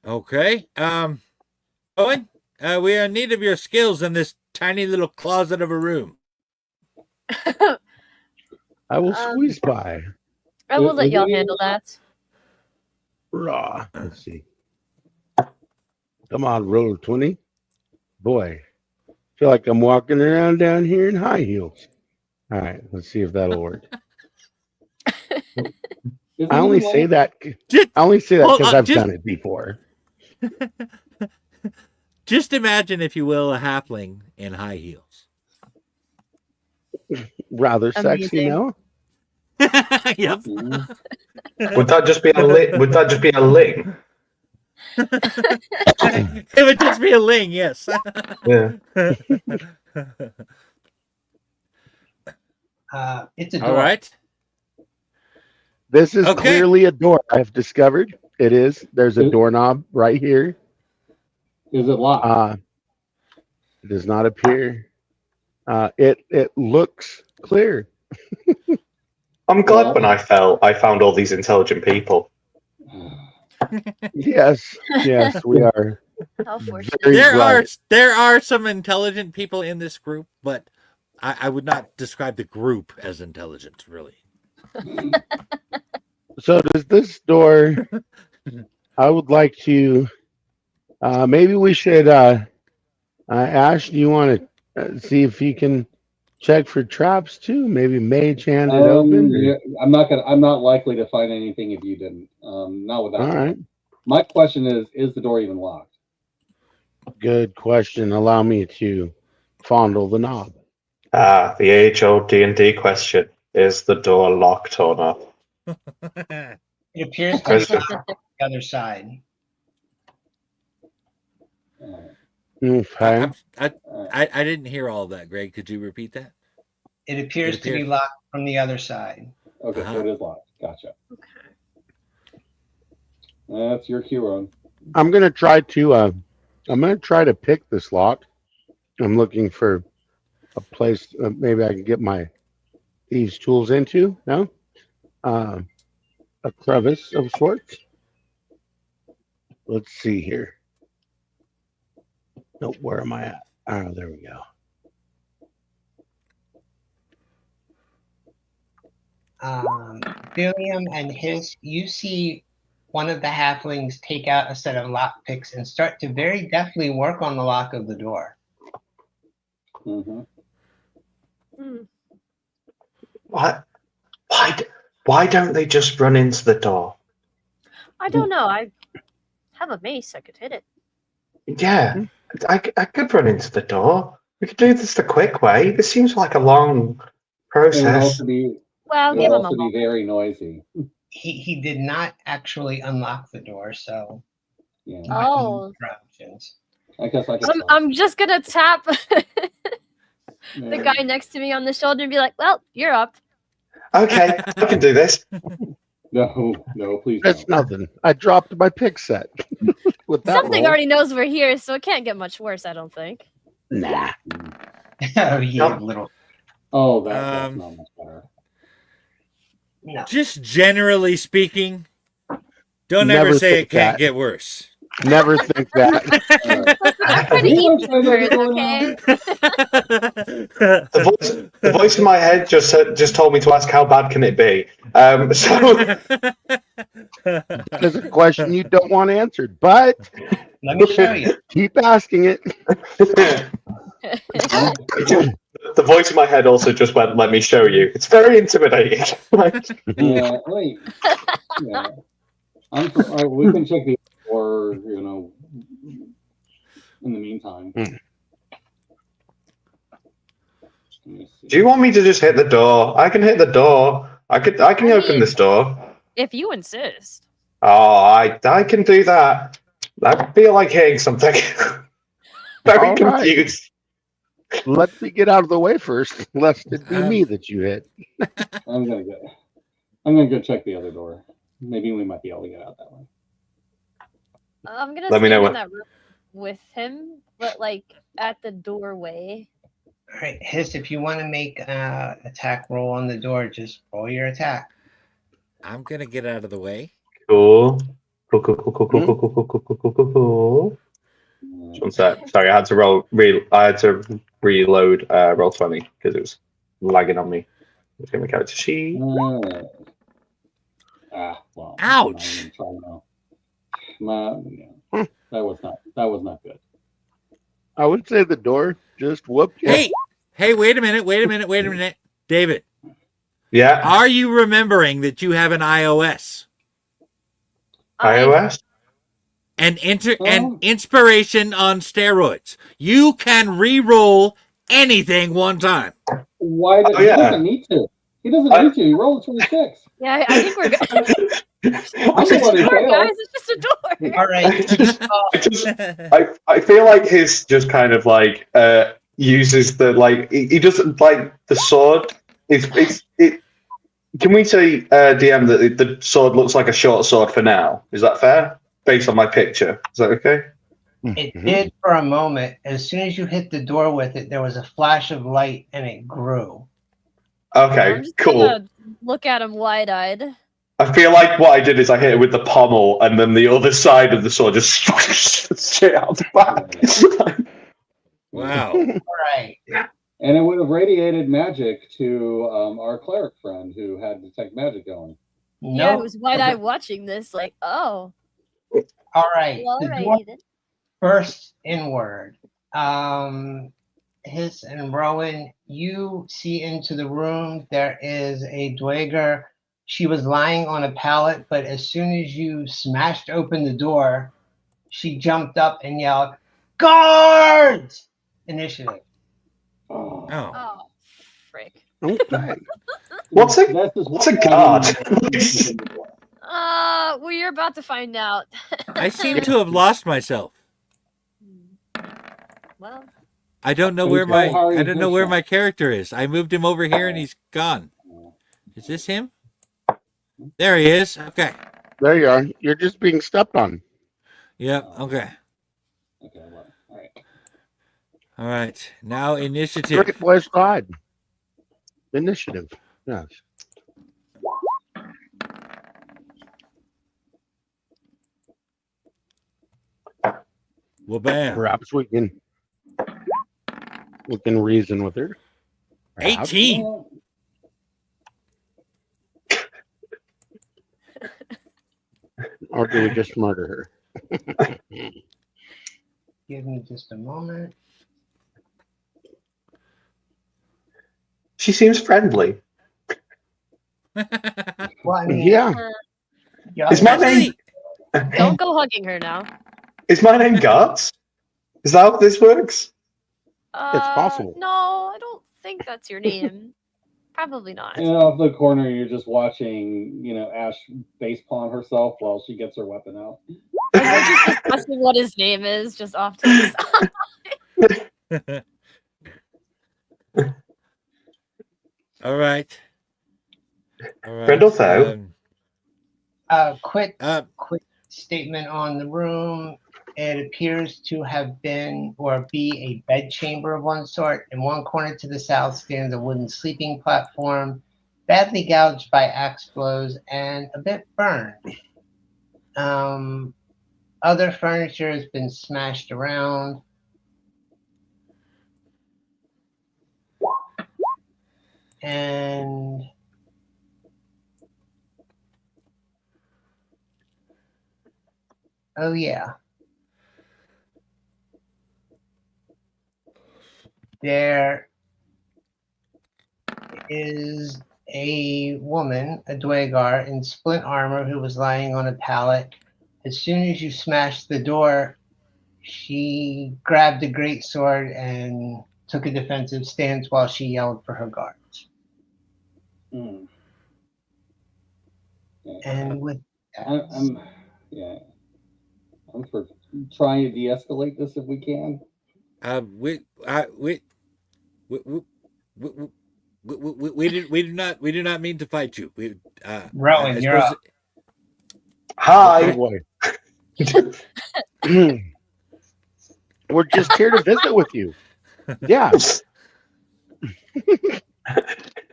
Okay. Owen, we are in need of your skills in this tiny little closet of a room. I will Um, squeeze by. I will let Is y'all it- handle that. Raw. Let's see. Come on, roll 20. Boy, feel like I'm walking around down here in high heels. All right, let's see if that'll work. Is I it only even say like- that. Just, I only say that Hold because on, I've just- done it before. just imagine, if you will, a halfling in high heels. Rather sexy, Amazing. no? Yep. Mhm. Would that just be a ling? Would that just be a ling? It would just be a ling, yes. Yeah. It's a door. All right. This is Okay. clearly a door I've discovered. It is. There's a It- doorknob right here. Is it locked? It does not appear. It looks clear. I'm glad Well- when I fell, I found all these intelligent people. Yes, yes, we are. How fortunate. Very bright. There are some intelligent people in this group, but I would not describe the group as intelligent, really. So does this door? I would like to. Maybe we should. Ash, do you want to see if you can check for traps too? Maybe mage hand it open. Yeah, I'm not likely to find anything if you didn't. Not with that. All right. My question is the door even locked? Good question. Allow me to fondle the knob. Ah, the age-old D&D question: is the door locked or not? It appears to be Question. locked on the other side. Okay. I didn't hear all of that, Greg. Could you repeat that? It appears to be appears- locked from the other side. Okay, Uh-huh. so it is locked. Gotcha. Okay. That's your cue, Ron. I'm gonna try to. I'm gonna try to pick this lock. I'm looking for a place. Maybe I can get my thieves' tools into. No. A crevice of sorts. Let's see here. Nope, where am I at? Oh, there we go. Billiam and his, you see one of the halflings take out a set of lock picks and start to very deftly work on the lock of the door. Mm-hmm. Hmm. Why don't they just run into the door? I don't know. I have a mace. I could hit it. Yeah, I could run into the door. We could do this the quick way. This seems like a long It would process. also be, Well, it would give him a also be moment. very noisy. He did not actually unlock the door, so Yeah. Oh. options. I guess I could. I'm just gonna tap the Yeah. guy next to me on the shoulder and be like, "Well, you're up." Okay, I can do this. No, please. That's don't. nothing. I dropped my pick set. With that Something roll. already knows we're here, so it can't get much worse. I don't think. Nah. Oh, yeah, little. Oh, that's Um, not much better. No. Just generally speaking, don't Never ever say think it can't that. get worse. Never think that. I'm pretty You easy don't say bird, that going okay? The voice in my head just told me to ask how bad can it be. So That is a question you don't want answered, but Let me show you. keep asking it. the voice in my head also just went, "Let me show you." It's very intimidating. Like, Yeah, wait. Yeah. We can check the or in the meantime. me see. Do you want me to just hit the door? I can hit the door. I can I open mean- this door. If you insist. Oh, I can do that. I feel like hitting something. Very All right. confused. Let me get out of the way first, lest it be Um, me that you hit. I'm gonna go check the other door. Maybe we might be able to get out that way. I'm gonna Let me stand know in what- that room with him, but like at the doorway. All right, Hiss, if you want to make attack roll on the door, just roll your attack. I'm gonna get out of the way. Cool. Cool. One sec. Sorry, I had to reload roll 20 because it was lagging on me. Let's get my character sheet. Well. Ouch. I'm not even trying now. That was not good. I would say the door just whooped you. Hey, wait a minute. David, Yeah, are you remembering that you have an iOS? iOS. An Oh. inspiration on steroids. You can re-roll anything one time. Why? Oh, He yeah. doesn't need to. He doesn't need to. He rolled a 26. Yeah, I think we're good. I'm the one who Door, guys, failed. it's just a door. All right. I feel like his just kind of like uses the like he doesn't like the sword. It. Can we say DM that the sword looks like a short sword for now? Is that fair? Based on my picture, is that okay? It Mhm. did for a moment. As soon as you hit the door with it, there was a flash of light and it grew. Okay, I'm just cool. gonna look at him wide-eyed. I feel like what I did is I hit it with the pommel, and then the other side of the sword just straight out the back. Wow. All right. And it would have radiated magic to our cleric friend who had detect magic going. Yeah, No. who's wide-eyed watching this? Like, oh, All right. well, The door alrighty then. burst inward. Hiss and Rowan, you see into the room. There is a Dweger. She was lying on a pallet, but as soon as you smashed open the door, she jumped up and yelled, "Guards!" Initiative. Oh. Oh. Oh, frick. Okay. What's a- That's just what's a one guard? item. Well, you're about to find out. I seem to have lost myself. Well, I don't know Can where you tell my Harry I don't know where Hirschman? my character is. I moved him over here and he's gone. Is this him? There he is. Okay. There you are. You're just being stepped on. Yep. Okay. Okay, well, all right. All right. Now initiative. Great place to hide. Initiative. Yes. Well, bam. Perhaps we can reason with her. Perhaps. 18. Or do we just murder her? Give me just a moment. She seems friendly. Well, I mean, Yeah. yeah, Is my name Actually, don't go hugging her now. is my name Guards? Is that how this works? possible. No, I don't think that's your name. Probably not. And off the corner, you're just watching, Ash face palm herself while she gets her weapon out. And we're just discussing what his name is, just off to the side. all right. All right. Brindletho. quick Uh, statement on the room. It appears to have been or be a bed chamber of one sort. In one corner to the south stands a wooden sleeping platform, badly gouged by axe blows and a bit burned. Other furniture has been smashed around. And oh yeah. There is a woman, a Dwegar, in splint armor who was lying on a pallet. As soon as you smashed the door, she grabbed a great sword and took a defensive stance while she yelled for her guards. Hmm. Yeah. And with that, I'm for trying to de-escalate this if we can. We do not mean to fight you. Rowan, I you're suppose- up. Hi. Oh boy. We're just here to visit with you. Yeah.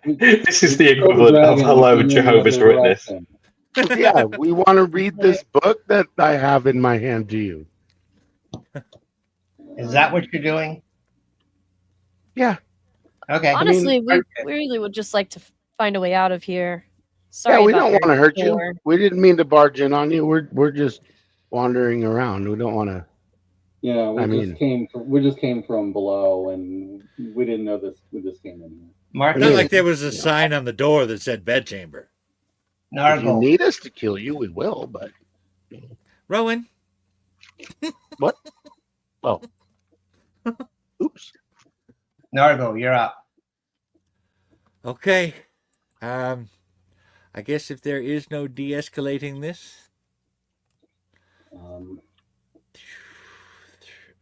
This is the equivalent of hello, Jehovah's Witness. Yeah. We want to read this book that I have in my hand to you. Is that what you're doing? Yeah. Okay. Honestly, I- we really would just like to find a way out of here. Sorry, Yeah, we about don't your want to hurt you. door. We didn't mean to barge in on you. We're just wandering around. We don't want to. Yeah, I mean- we just came from below, and we didn't know this. We just came in here. Mark, Not like there was a sign on the door that said bedchamber. If you Nargle. need us to kill you, we will. But Rowan, oops. Nargle, you're up. okay. I guess if there is no de-escalating this,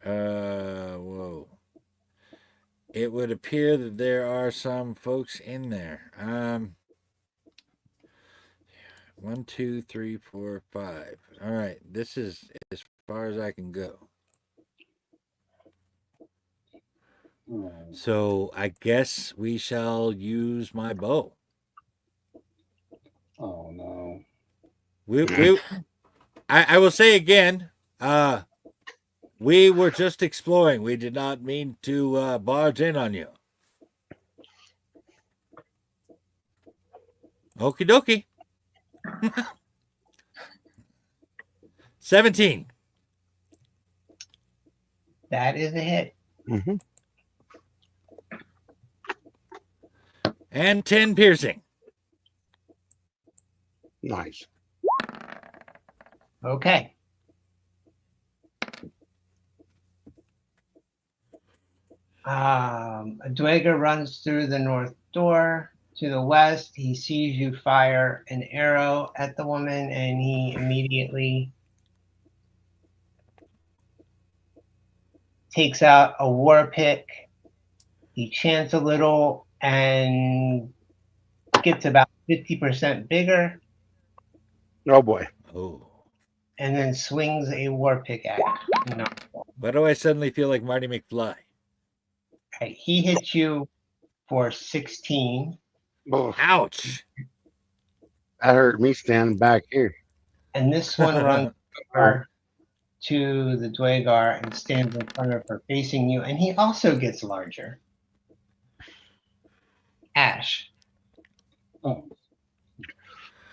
whoa. It would appear that there are some folks in there. 1, 2, 3, 4, 5. All right, this is as far as I can go. So I guess we shall use my bow. Oh no. I will say again, we were just exploring. We did not mean to barge in on you. Okie dokie. 17 That is a hit. Mm-hmm. and 10 piercing. Nice. Okay. Dweger runs through the north door to the west. He sees you fire an arrow at the woman, and he immediately takes out a war pick. He chants a little and gets about 50% bigger, Oh boy. Oh, and then swings a war pick at you. No. why do I suddenly feel like Marty McFly? Okay, he hits you for 16, Oh, Ouch. that hurt me standing back here. and this one runs over to the Dwegar and stands in front of her, facing you, and he also gets larger. Ash. Oh.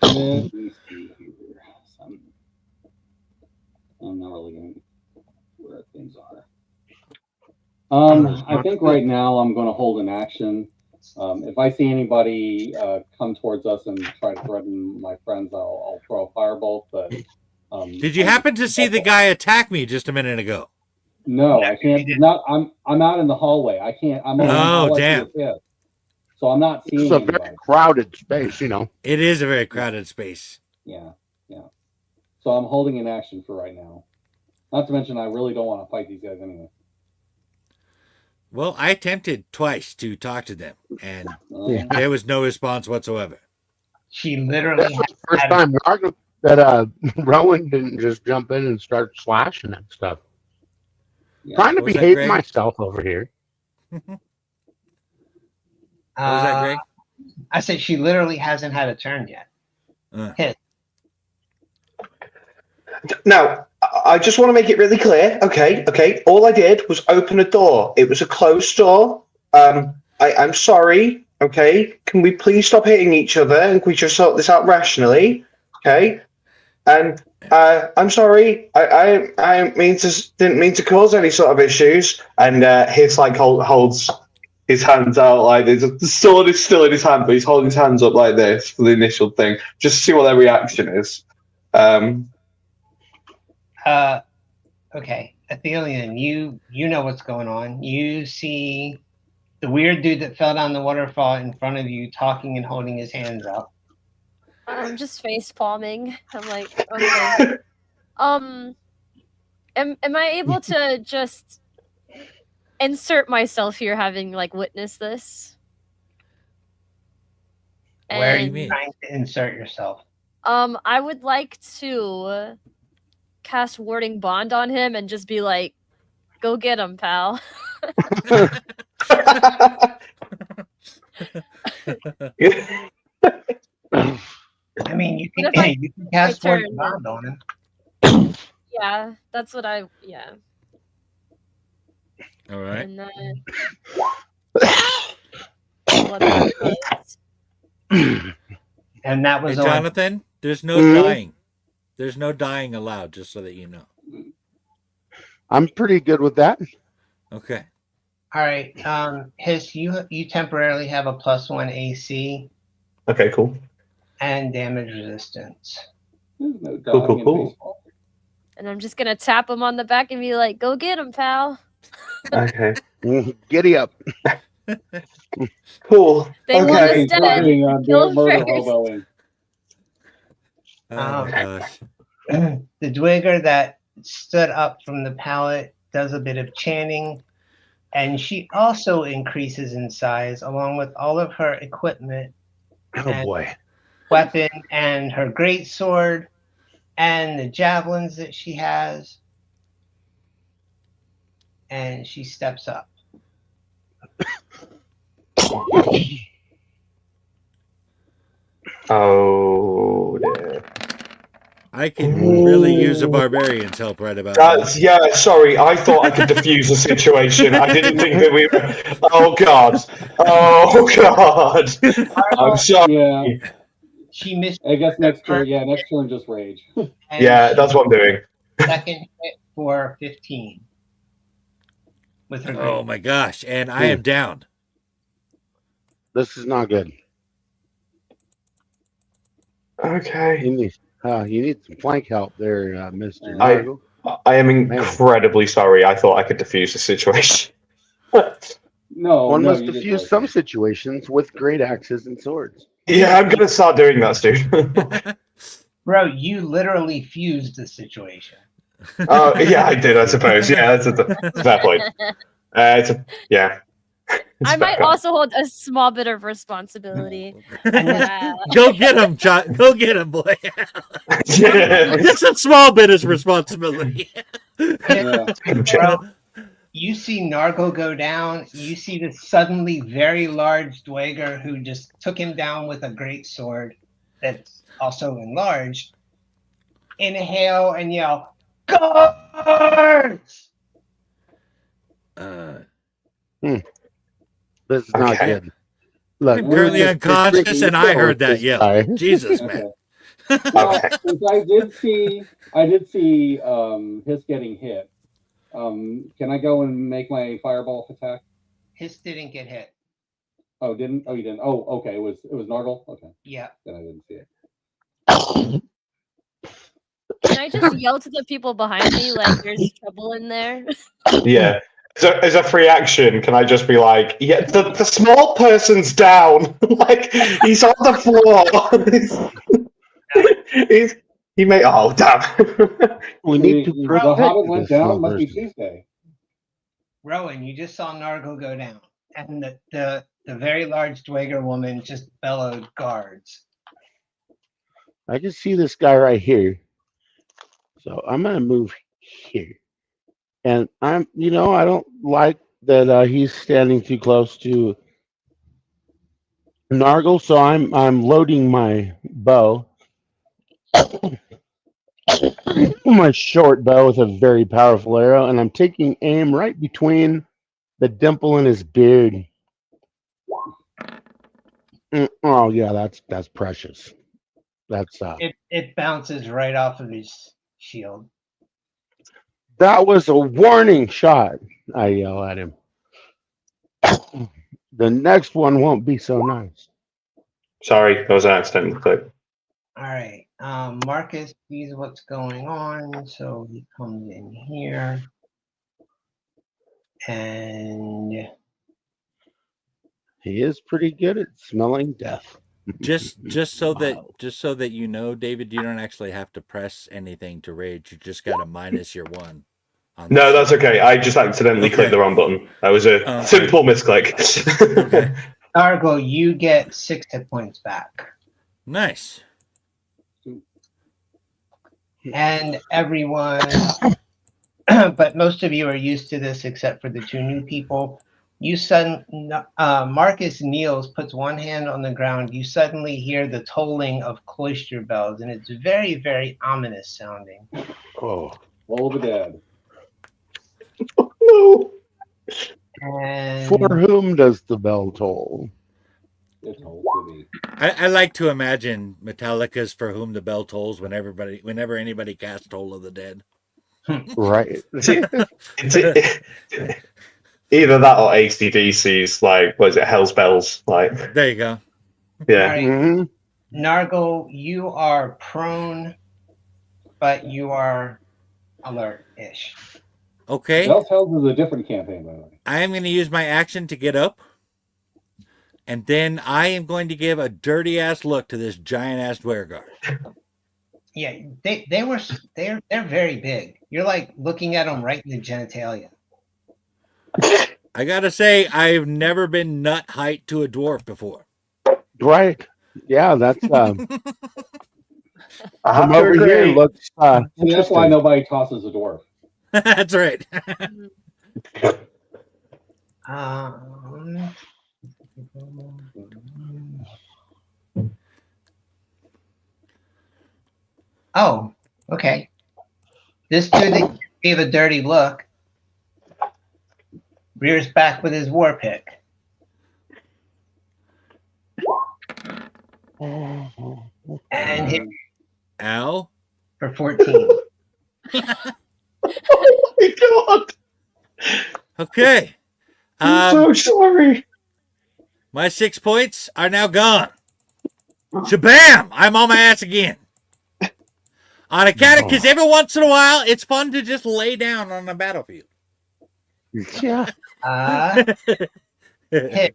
Let me see here. I'm not really going where things are. I think right now I'm going to hold an action. If I see anybody come towards us and try to threaten my friends, I'll throw a firebolt. But Did you happen to see the guy attack me just a minute ago? No, I can't. Not. I'm out in the hallway. I can't. I'm. Oh, all I see damn. is him. So I'm not seeing It's a anybody. very crowded space, you know. It is a very crowded space. Yeah, yeah. So I'm holding an action for right now. Not to mention, I really don't want to fight these guys anyway. Well, I attempted twice to talk to them, and Yeah. there was no response whatsoever. She literally That's the first time that Rowan didn't just jump in and start slashing and stuff. Yeah. Trying to What was that, behave Greg? myself over here. What was that, Greg? I said she literally hasn't had a turn yet. Now, I just want to make it really clear. Okay. All I did was open a door. It was a closed door. I'm sorry. Okay. Can we please stop hitting each other and can we just sort this out rationally? Okay. And I'm sorry. I didn't mean to cause any sort of issues. And his like holds his hands out like this. The sword is still in his hand, but he's holding his hands up like this for the initial thing, just to see what their reaction is. Okay, Athelian, you know what's going on. You see the weird dude that fell down the waterfall in front of you, talking and holding his hands up. I'm just face palming. I'm like, okay. Am I able to just insert myself here, having like witnessed this? Where are do you you mean? trying to insert yourself? I would like to cast warding bond on him and just be like, "Go get him, pal." I mean, you What can, if you can cast turn word bond on him. Yeah, that's what I. Yeah, All right. and then what that does. And that Hey, was on. Jonathan, there's no Mhm. dying. There's no dying allowed, just so that you know. I'm pretty good with that. Okay. All right. Hiss, you temporarily have a +1 AC Okay, cool. and damage resistance. There's no Cool, dying cool, in cool. baseball. And I'm just gonna tap him on the back and be like, "Go get him, pal." Okay, Giddy up. cool. They want Okay. us dead. Working on Kill murder first. hoboing. Oh Um, my gosh. The Dwigger that stood up from the pallet does a bit of chanting, and she also increases in size along with all of her equipment, Oh And- boy. weapon, and her great sword, and the javelins that she has. And she steps up. Oh dear. I could really use a barbarian's help right about That's, now. yeah, sorry. I thought I could diffuse the situation. I didn't think that we were. Oh God. Oh God. I'm sorry. Yeah, She missed. I guess next turn. Yeah, next turn just rage. And Yeah, that's what I'm doing. second hit for 15 with her Oh great. my gosh. And I am down. This is not good. Okay. You need some flank help there, Mr. I- Nargle. I am incredibly sorry. I thought I could diffuse the situation. No, One no, must you did diffuse okay. some situations with great axes and swords. Yeah, I'm gonna start doing that soon. Bro, you literally fused the situation. Oh, yeah, I did. I suppose. Yeah, that's a fair point. Yeah. It's I might fair. also hold a small bit of responsibility. Go get him, John. Go get him, boy. Yeah. Just a small bit is responsibility. Yeah. Bro, you see Nargo go down. You see this suddenly very large Dweger who just took him down with a great sword that's also enlarged. Inhale and yell, "Guards!" This is not Okay. good. Look, I'm we're currently just unconscious drinking and I beer heard with that this yell. guy. Jesus, man. Okay. Well, Okay. since I did see his getting hit. Can I go and make my fireball attack? His didn't get hit. Oh, didn't? Oh, you didn't. Oh, okay. It was Nargle. Okay, Yeah. then I didn't see it. Can I just yell to the people behind me like there's trouble in there? Yeah. So as a free action, can I just be like, yeah, the small person's down. Like he's on the floor. he may. Oh damn. We need to The protect Hobbit went this small down. Must be person. Tuesday. Rowan, you just saw Nargo go down. And the very large Dweger woman just bellowed, "Guards." I just see this guy right here. So I'm gonna move here. And I don't like that he's standing too close to Nargle, so I'm loading my bow. My short bow with a very powerful arrow, and I'm taking aim right between the dimple in his beard. Oh yeah, that's precious. That's It bounces right off of his shield. that was a warning shot. I yell at him. The next one won't be so nice. Sorry, that was an accidental clip. All right. Marcus sees what's going on, so he comes in here. And He is pretty good at smelling death. Just so Wow. that you know, David, you don't actually have to press anything to rage. You just got to minus your 1. On No, the that's okay. I just accidentally clicked the wrong button. That was a Okay. simple misclick. Okay. Nargle, you get 6 hit points back. Nice. And everyone, but most of you are used to this except for the 2 new people. Marcus kneels, puts one hand on the ground. You suddenly hear the tolling of cloister bells, and it's very, very ominous sounding. Oh, All the dead. No. And for whom does the bell toll? It's all to me. I like to imagine Metallica's "For Whom the Bell Tolls" whenever anybody casts "Toll of the Dead." Right. It's either that or AC/DC's, like, what is it, Hell's Bells? Like, There you go. yeah. All right. Mhm. Nargle, you are prone, but you are alert-ish. Okay. Belltales is a different campaign, by the way. I am going to use my action to get up, and then I am going to give a dirty ass look to this giant ass Dwergar. Yeah, they're very big. You're like looking at them right in the genitalia. I gotta say, I've never been nut height to a dwarf before. Right. Yeah, that's I have from to over here agree. looks And that's why interesting. nobody tosses a dwarf. That's right. Oh, okay. This dude that gave a dirty look rears back with his war pick. And hit Ow. for 14. Oh my god. Okay. I'm so sorry. My 6 points are now gone. Shabam! I'm on my ass again. On account of, because every once in a while, it's fun to just lay down on the battlefield. Yeah. Hit.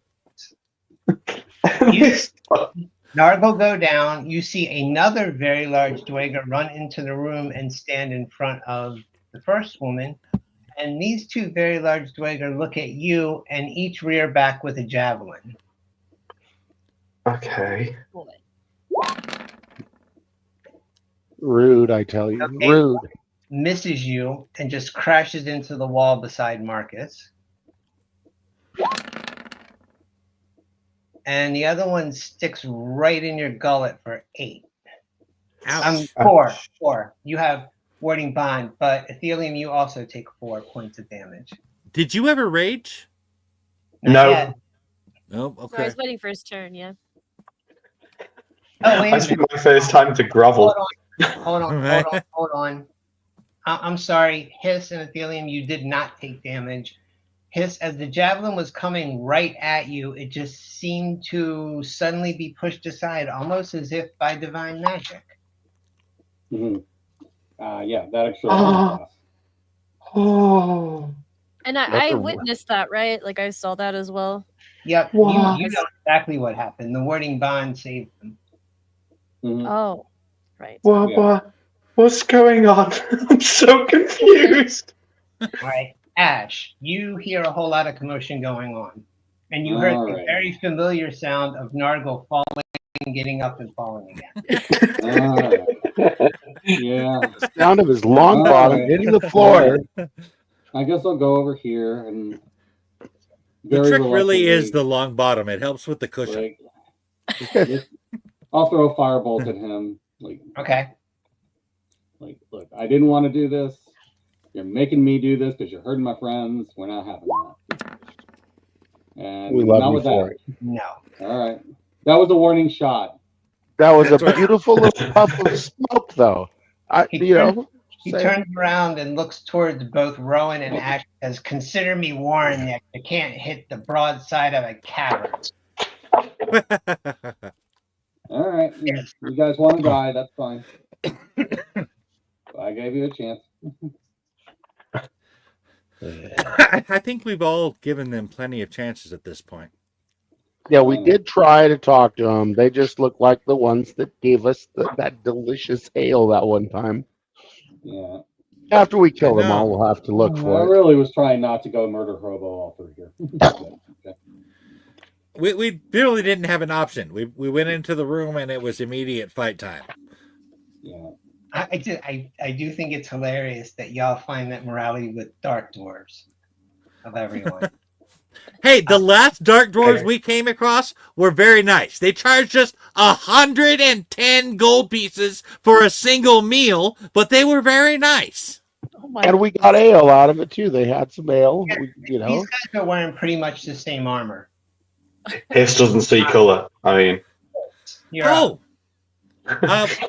Nargle go down. You see another very large Dweger run into the room and stand in front of the first woman. And these 2 very large Dweger look at you and each rear back with a javelin. Okay. Boy. Rude, I tell you. Okay. Rude. Misses you and just crashes into the wall beside Marcus. And the other one sticks right in your gullet for 8. Ouch. 4. You have warding bond, but Athelium, you also take 4 points of damage. Did you ever rage? Not No. yet. No. So I Okay. was waiting for his turn, yeah. Oh, wait I a spent minute. my first time to grovel. Hold on. I'm sorry. Hiss and Athelium, you did not take damage. Hiss, as the javelin was coming right at you, it just seemed to suddenly be pushed aside, almost as if by divine magic. Mm-hmm. Yeah, that extra. Oh. And That's I a- witnessed that, right? Like I saw that as well. Yep, Wow. you know exactly what happened. The warding bond saved them. Mhm. Oh, right. What's going on? I'm so confused. All right, Ash, you hear a whole lot of commotion going on. And you heard All the right. very familiar sound of Nargle falling, getting up and falling again. All right. Yeah, The sound of his long All bottom right. hitting the floor. I guess I'll go over here and. The very trick really is reluctantly, the long bottom. It helps with the cushion. like, I'll throw a firebolt at him. Okay. Look, I didn't want to do this. You're making me do this because you're hurting my friends. We're not having that. And We love not you with for that. it. No. All right. That was a warning shot. That was That's a right. beautiful little puff of smoke, though. He turns around and looks towards both Rowan and Ash as consider me warned that you can't hit the broad side of a cavern. All right. Yes. You guys want to die. That's fine. I gave you a chance. I think we've all given them plenty of chances at this point. Yeah, we did try to talk to them. They just look like the ones that gave us that delicious ale that one time. Yeah. After we kill them know. all, we'll have to look I for it. really was trying not to go murder hobo all through here. Okay. We really didn't have an option. We went into the room and it was immediate fight time. Yeah. I do think it's hilarious that y'all find that morality with dark dwarves of everyone. Hey, the last dark dwarves we came across were very nice. They charged us 110 gold pieces for a single meal, but they were very nice. Oh my And we got ale out of it too. They had some ale, you know. These guys are wearing pretty much the same armor. Hiss doesn't see color. I mean, You're up.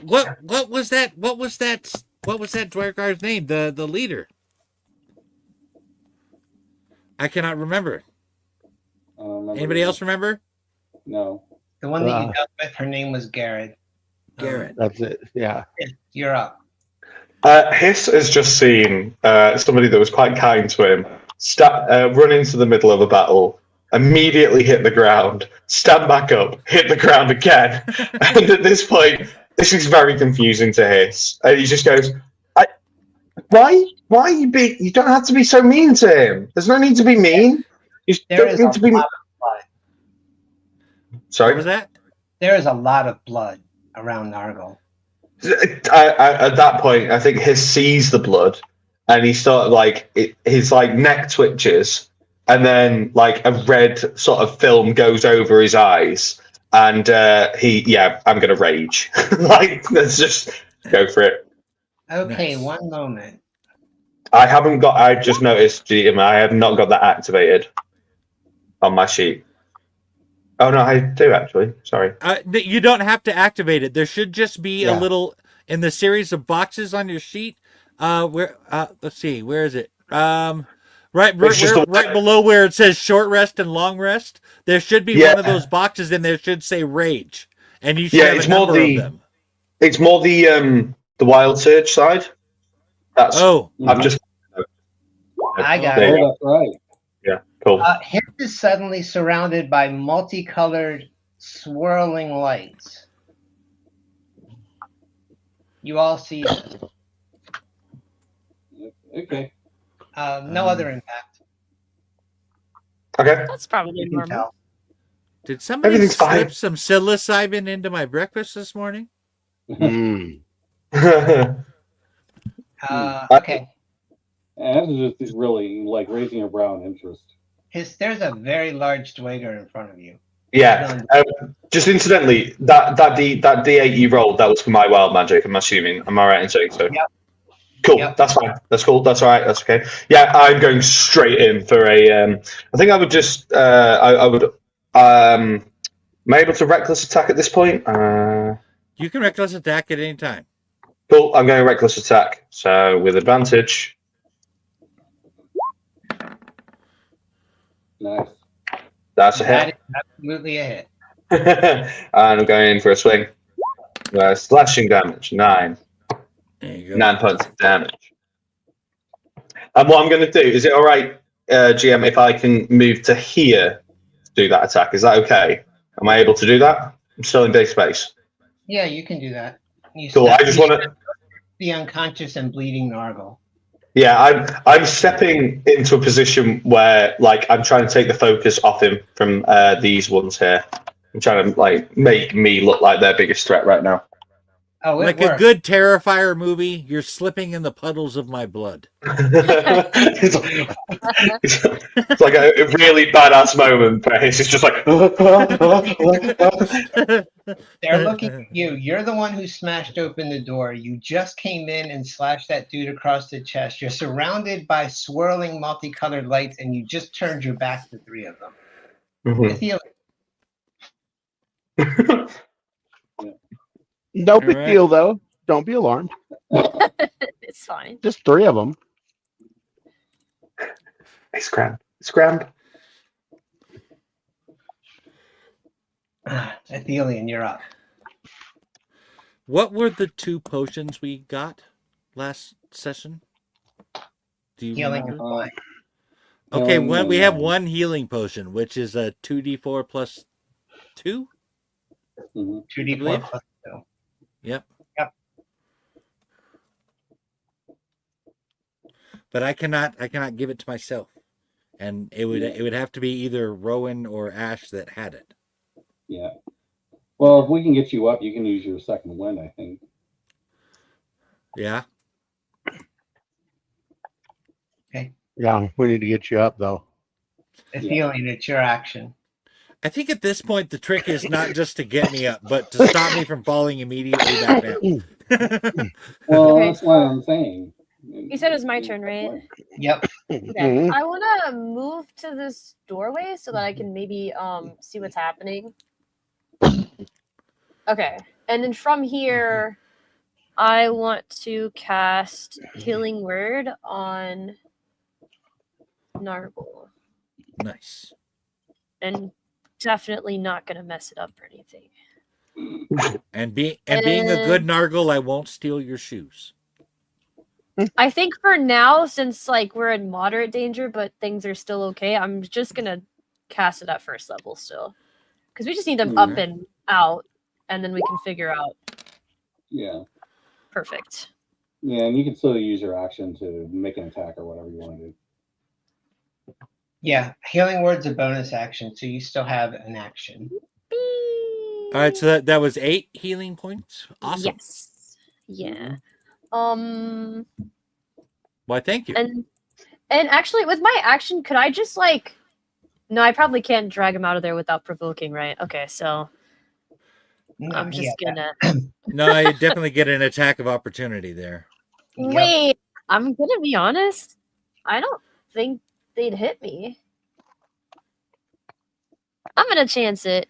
What was that? What was that Dwargar's name? The leader. I cannot remember. I don't remember. Anybody else remember? No. The one that you dealt with, her name was Garrett. Garrett. That's it. Yeah. You're up. Hiss has just seen somebody that was quite kind to him run into the middle of a battle, immediately hit the ground, stand back up, hit the ground again. And at this point, this is very confusing to Hiss. And he just goes, why are you being... You don't have to be so mean to him. There's no need to be mean. You There don't is need a to be... lot of blood. What Sorry? was that? There is a lot of blood around Nargle. At that point, I think Hiss sees the blood, and he his like neck twitches, and then like a red sort of film goes over his eyes, and I'm gonna rage. Like, let's just go for it. Okay, Nice. one moment. I just noticed, GM, I have not got that activated on my sheet. Oh no, I do actually. Sorry. You don't have to activate it. There should just be a Yeah. little in the series of boxes on your sheet. Let's see, where is it? Right below where it says short rest and long rest. There should be one of those boxes, and there should say rage, and you should have it's a more number the- of them. It's more the wild surge side. That's I've just I got There it. you Oh, that's right. yeah, cool. Hiss is suddenly surrounded by multicolored, swirling lights. You all see this. Okay. No other impact. Okay. That's probably You can normal. tell. Did somebody Everything's slip fine. some psilocybin into my breakfast this morning? Mm. Okay. And this is really like raising your brow in interest. There's a very large Dwager in front of you. Yeah. Just incidentally, that D8 you rolled, that was for my wild magic, I'm assuming. Am I right in saying so? Yep. Cool. Yep. That's fine. That's cool. That's all right. That's okay. Yeah, I'm going straight in for a. I think I would just. I would. Am I able to reckless attack at this point? You can reckless attack at any time. Cool. I'm going reckless attack. So with advantage. Nice. That's a That hit. is absolutely a hit. And I'm going in for a swing. Slashing damage 9. There you go. 9 points of damage. And what I'm going to do, is it all right, GM, if I can move to here to do that attack? Is that okay? Am I able to do that? I'm still in base space. Yeah, you can do that. You Cool. I step- just want to. the unconscious and bleeding Nargle. Yeah, I'm stepping into a position where like I'm trying to take the focus off him from these ones here. I'm trying to like make me look like their biggest threat right now. Oh, it Like worked. a good Terrifier movie, you're slipping in the puddles of my blood. it's like a really badass moment where it's just like. They're looking at you. You're the one who smashed open the door. You just came in and slashed that dude across the chest. You're surrounded by swirling multicolored lights, and you just turned your back to 3 of them. Mhm. Ithiel, No big Alright. deal, though. Don't be alarmed. It's fine. Just 3 of them. It's Scram. Scram. Athelian, you're up. What were the 2 potions we got last session? Do you Healing remember? and flying. Okay, Healing we have and- 1 healing potion, which is a 2d4 plus 2. Mhm. 2d4 believe. plus 2. Yep. Yep. But I cannot give it to myself. And it would have to be either Rowan or Ash that had it. Yeah. Well, if we can get you up, you can use your second wind, I think. Yeah. Yeah, we need to get you up though. Athelian, it's your action. I think at this point the trick is not just to get me up, but to stop me from falling immediately back down. Well, Okay, that's what I'm saying. You said it was my turn, right? Yep. Okay. Mhm. I want to move to this doorway so that I can maybe see what's happening. Okay. And then from here, I want to cast Healing Word on Nargle. Nice. And definitely not going to mess it up or anything. And being a good Nargle, I won't steal your shoes. I think for now, since like we're in moderate danger, but things are still okay, I'm just gonna cast it at first level still, because we just need them up Okay. and out, and then we can figure out. Yeah. Perfect. Yeah, and you can still use your action to make an attack or whatever you want to do. Yeah. Healing Word's a bonus action, so you still have an action. All right, so that was 8 healing points. Awesome. Yes. Yeah. Why, thank you. And actually, with my action, could I just like? No, I probably can't drag him out of there without provoking, right? Okay, so No, I'm just gonna No, I definitely get an attack of opportunity there. Yep. wait. I'm gonna be honest. I don't think they'd hit me. I'm gonna chance it.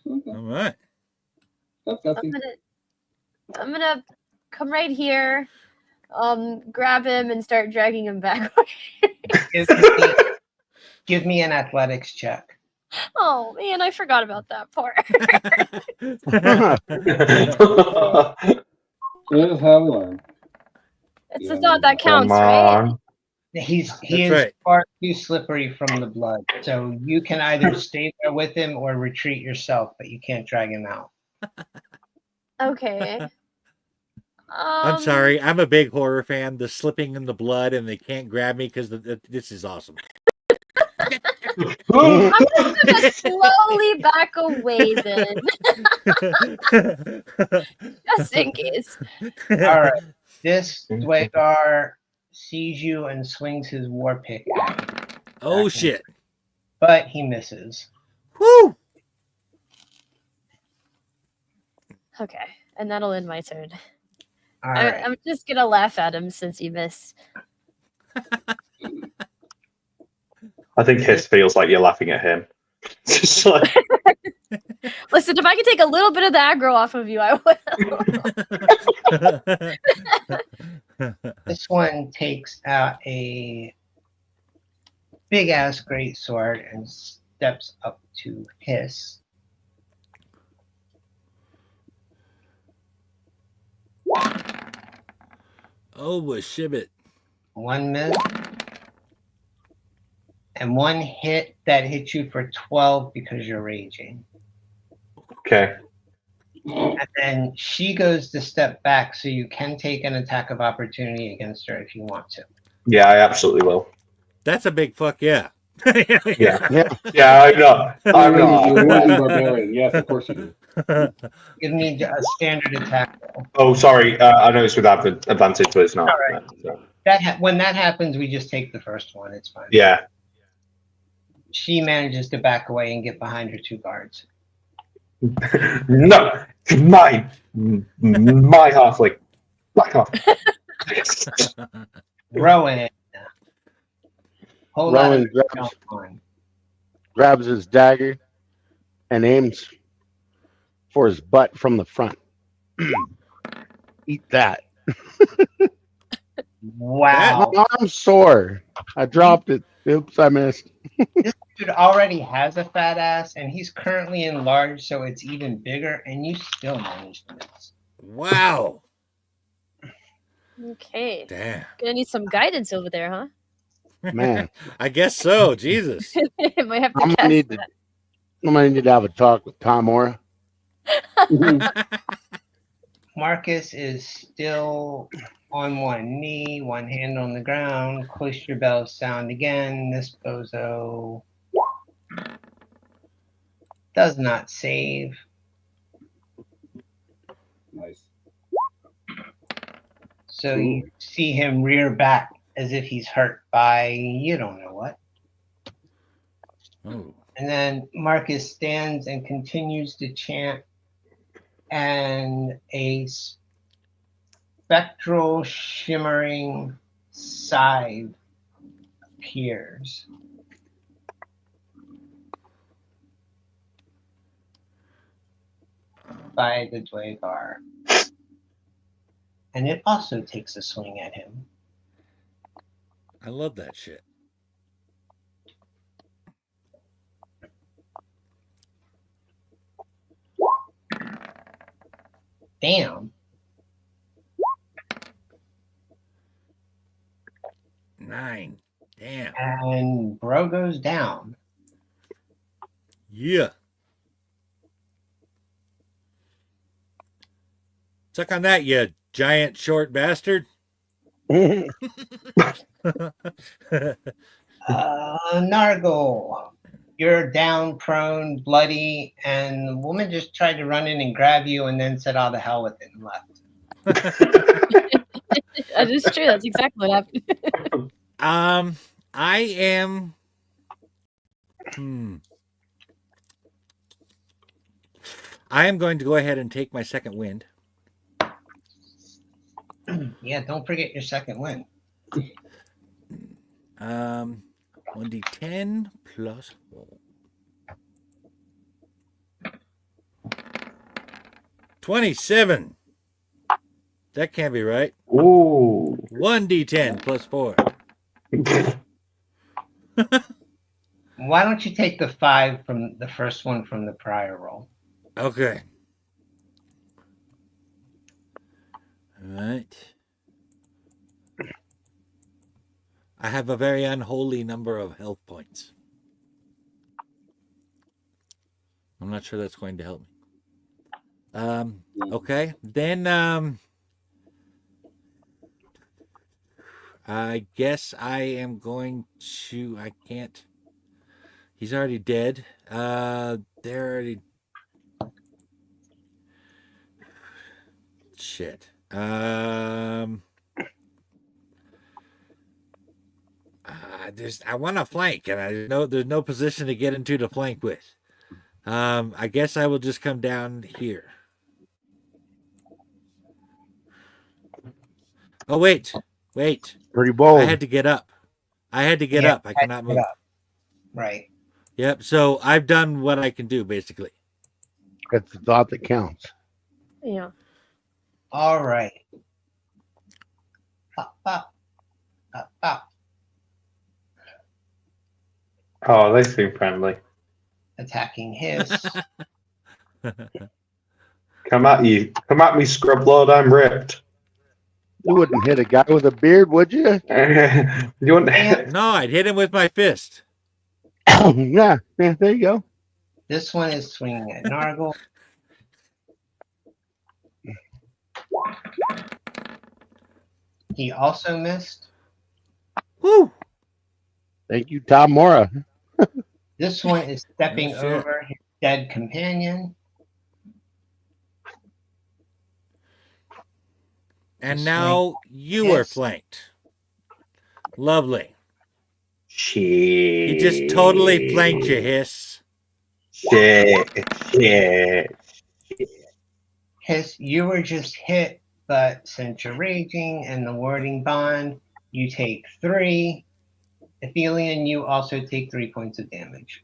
Okay. All right. That's I'm gutsy. gonna come right here, grab him and start dragging him back. Give me an athletics check. Oh man, I forgot about that part. This is how we learn. It's Yeah, the thought that Come counts, right? on. He That's is right. far too slippery from the blood, so you can either stay there with him or retreat yourself, but you can't drag him out. Okay. I'm sorry. I'm a big horror fan. The slipping in the blood and they can't grab me because this is awesome. I'm just gonna slowly back away then, just in case. All right. This Dwagar sees you and swings his war pick at you, Oh, shit. but he misses. Woo! Okay, and that'll end my turn. All right. I'm just gonna laugh at him since he missed. I think Hiss feels like you're laughing at him. Just like, Listen, if I can take a little bit of the aggro off of you, I will. This one takes out a big ass great sword and steps up to Hiss. Oh, a shibbit. One miss. And one hit that hits you for 12 because you're raging. okay. And then she goes to step back, so you can take an attack of opportunity against her if you want to. Yeah, I absolutely will. That's a big fuck yeah. Yeah. Yeah. Yeah, I'm not. I'm You're not. a Latin barbarian. Yes, of course you do. Give me a standard attack roll. Oh, sorry. I know it's with advantage, but it's not. All right. So, When that happens, we just take the first one. It's fine. yeah. She manages to back away and get behind her two guards. No, my halfling. Back off. Rowan. Whole lot of Rowan going on. grabs his dagger and aims for his butt from the front. Eat that. Wow. My arm's sore. I dropped it. Oops, I missed. Dude already has a fat ass, and he's currently enlarged, so it's even bigger, and you still managed to miss. Wow. Okay, Damn. gonna need some guidance over there, huh? Man, I guess so. Jesus. Might have to I'm cast gonna need to. that. I'm gonna need to have a talk with Tom Ora. Marcus is still on one knee, one hand on the ground. Cloister bells sound again. This bozo does not save. Nice. So you see him rear back as if he's hurt by you don't know what. Oh. And then Marcus stands and continues to chant, and a spectral shimmering scythe appears. By the Dwagar. And it also takes a swing at him. I love that shit. Damn. 9. Damn. And Bro goes down. Yeah. Suck on that, you giant short bastard. Nargle, you're down, prone, bloody, and the woman just tried to run in and grab you and then said, "Oh, the hell with it," and left. That is true. That's exactly what happened. I am. I am going to go ahead and take my second wind. Yeah, don't forget your second win. 1d10 plus 4. 27. That can't be right. Ooh. 1d10 plus 4. Why don't you take the 5 from the first one from the prior roll? Okay. All right. I have a very unholy number of health points. I'm not sure that's going to help me. Okay. Then I guess I am going to I can't. He's already dead. They're already shit. I want to flank, and I know there's no position to get into to flank with. I guess I will just come down here. Oh wait. Pretty bold. I had to get up. I cannot move. Right. Yep. So I've done what I can do, basically. It's the thought that counts. Yeah. All right. Pop, pop. Pop, pop. Oh, they seem friendly. Attacking his. Come at you. Come at me, scrub lord. I'm ripped. You wouldn't hit a guy with a beard, would you? You want No, I'd hit him with my fist. yeah, there you go. This one is swinging at Nargle. He also missed. Woo! Thank you, Tom Mora. This one is stepping Oh, shit. over his dead companion. And Swing. now you are Yes. flanked. Lovely. Shit. He just totally flanked you, Hiss. Shit. Hiss, you were just hit, but since you're raging and the warding bond, you take 3. Athelian, you also take 3 points of damage.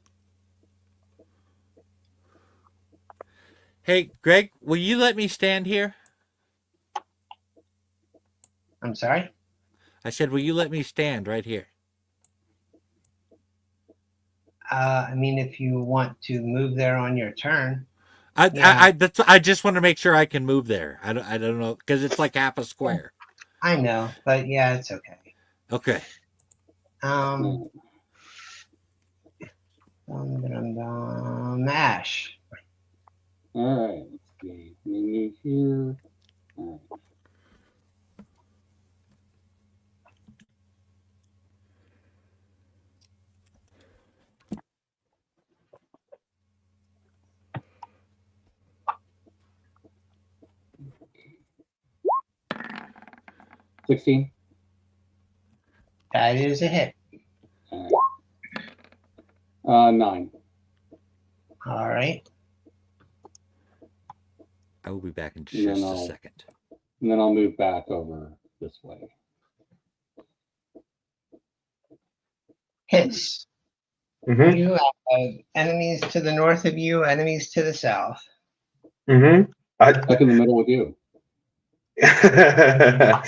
Hey, Greg, will you let me stand here? I'm sorry? I said, will you let me stand right here? I mean, if you want to move there on your turn. I just want to make sure I can move there. I don't know, because it's like half a square. I know, but yeah, it's okay. Okay. Ash. All right. Let's see. Let me move here. All right. $16. That is a hit. All right. 9. All right. I will be back in Yeah, just no. a second. And then I'll move back over this way. Hits. Mm-hmm. You have enemies to the north of you, enemies to the south. Mm-hmm. Stuck in the middle with you. Trying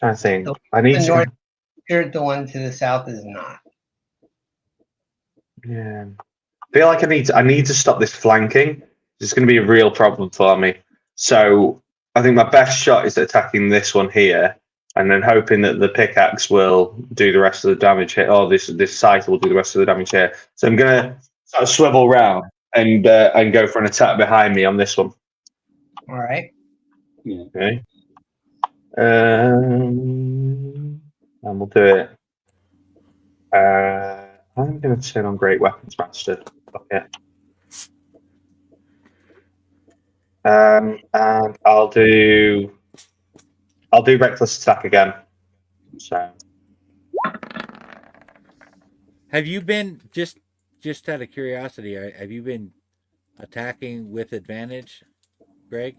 to think. The- I need The to. north, the one to the south is not. Yeah. I feel like I need to stop this flanking. It's going to be a real problem for me. So I think my best shot is attacking this one here, and then hoping that the pickaxe will do the rest of the damage here. Or this scythe will do the rest of the damage here. So I'm going to sort of swivel round and go for an attack behind me on this one. All right. Yeah. Okay. And we'll do it. I'm going to turn on Great Weapons Master. Okay. And I'll do Reckless Attack again. So Have you been just out of curiosity? Have you been attacking with advantage, Greg?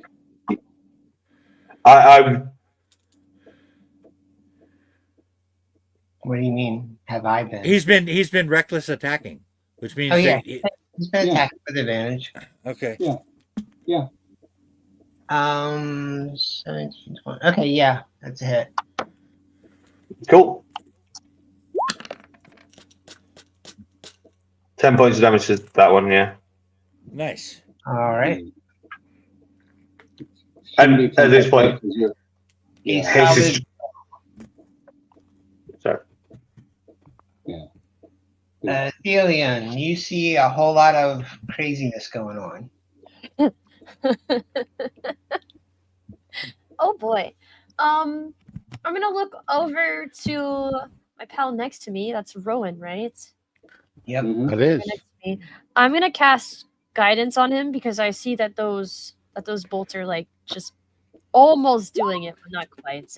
I'm What do you mean? Have I been? He's been reckless attacking, which means Oh, yeah. that He's been Yeah. attacking with advantage. okay. 17, 20. Okay, yeah, that's a hit. cool. 10 points of damage to that one, yeah. Nice. All right. And at this point, He Yeah. salvaged. sorry. Thelion, you see a whole lot of craziness going on. Oh boy. I'm gonna look over to my pal next to me. That's Rowan, right? Yep. Mhm. It is. Next to me. I'm gonna cast guidance on him because I see that those bolts are like just almost doing it, but not quite.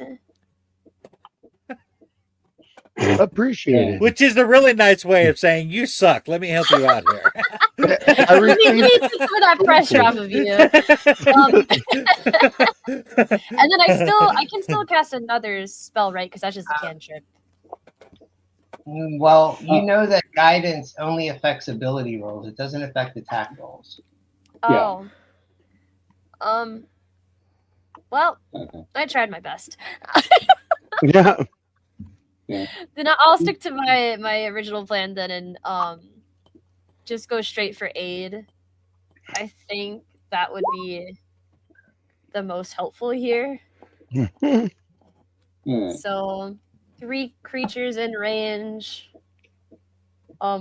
Appreciated. Which is a really nice way of saying you suck. Let me help you out here. I Let me received, take some of that pressure off of you. And then I can still cast another spell, right? Because that's just a cantrip. Well, you know that guidance only affects ability rolls. It doesn't affect attack rolls. Oh. Well, Okay. I tried my best. yeah. Then I'll stick to my original plan then and just go straight for aid. I think that would be the most helpful here. All right. So 3 creatures in range.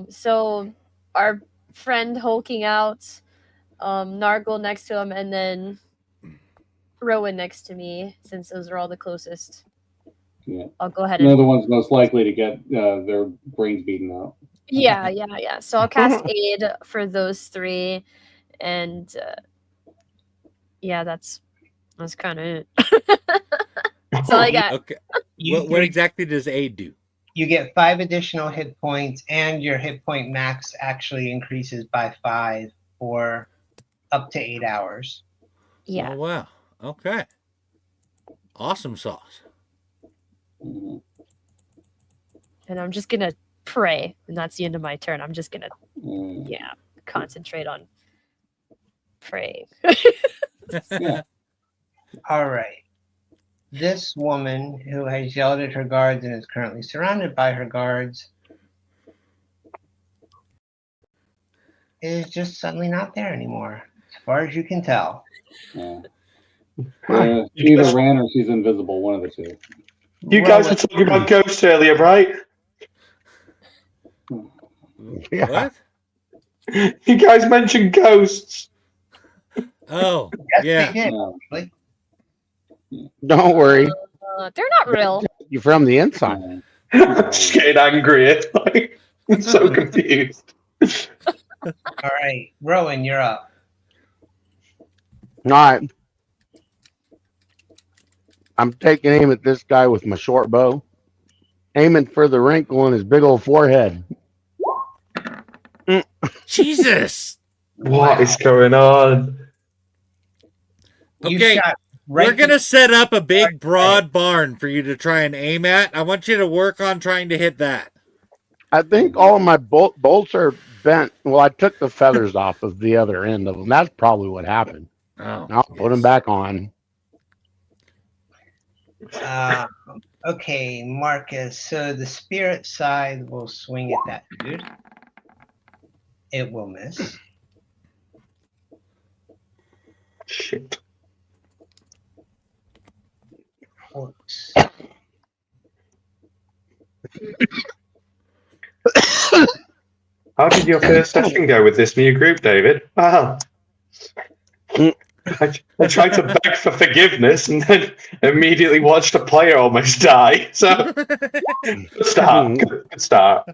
So our friend hulking out, Nargle next to him, and then Rowan next to me, since those are all the closest. Yeah. I'll go ahead They're and the ones most likely to get their brains beaten out. yeah. So I'll cast aid for those 3, and yeah, that's kind of it. That's all I got. Okay. You, What exactly does aid do? you get 5 additional hit points, and your hit point max actually increases by 5 for up to 8 hours. Yeah. Oh wow. Okay. Awesome sauce. Mhm. And I'm just gonna pray, and that's the end of my turn. I'm just gonna Mm. concentrate on praying. Yeah. All right. This woman who has yelled at her guards and is currently surrounded by her guards is just suddenly not there anymore, as far as you can tell. Yeah. She either ran or she's invisible. One of the two. You guys were talking about ghosts earlier, right? Yeah. What? You guys mentioned ghosts. Oh, Yes, yeah. they did. No, Really. Don't worry. They're not real. You're from the inside. no. I'm just getting angry. Like, I'm so confused. All right, Rowan, you're up. All right. I'm taking aim at this guy with my short bow, aiming for the wrinkle in his big old forehead. Jesus. What is going on? You Okay, shot right We're gonna set up a big broad barn for you to try and aim at. I want you to work on trying to hit that. I think all of my bolts are bent. Well, I took the feathers off of the other end of them. That's probably what happened. Oh, I'll put them back on. Okay, Marcus. So the spirit side will swing at that dude. It will miss. Shit. Orcs. How did your first session go with this new group, David? Wow. I tried to beg for forgiveness and then immediately watched a player almost die. So, good start. Good start.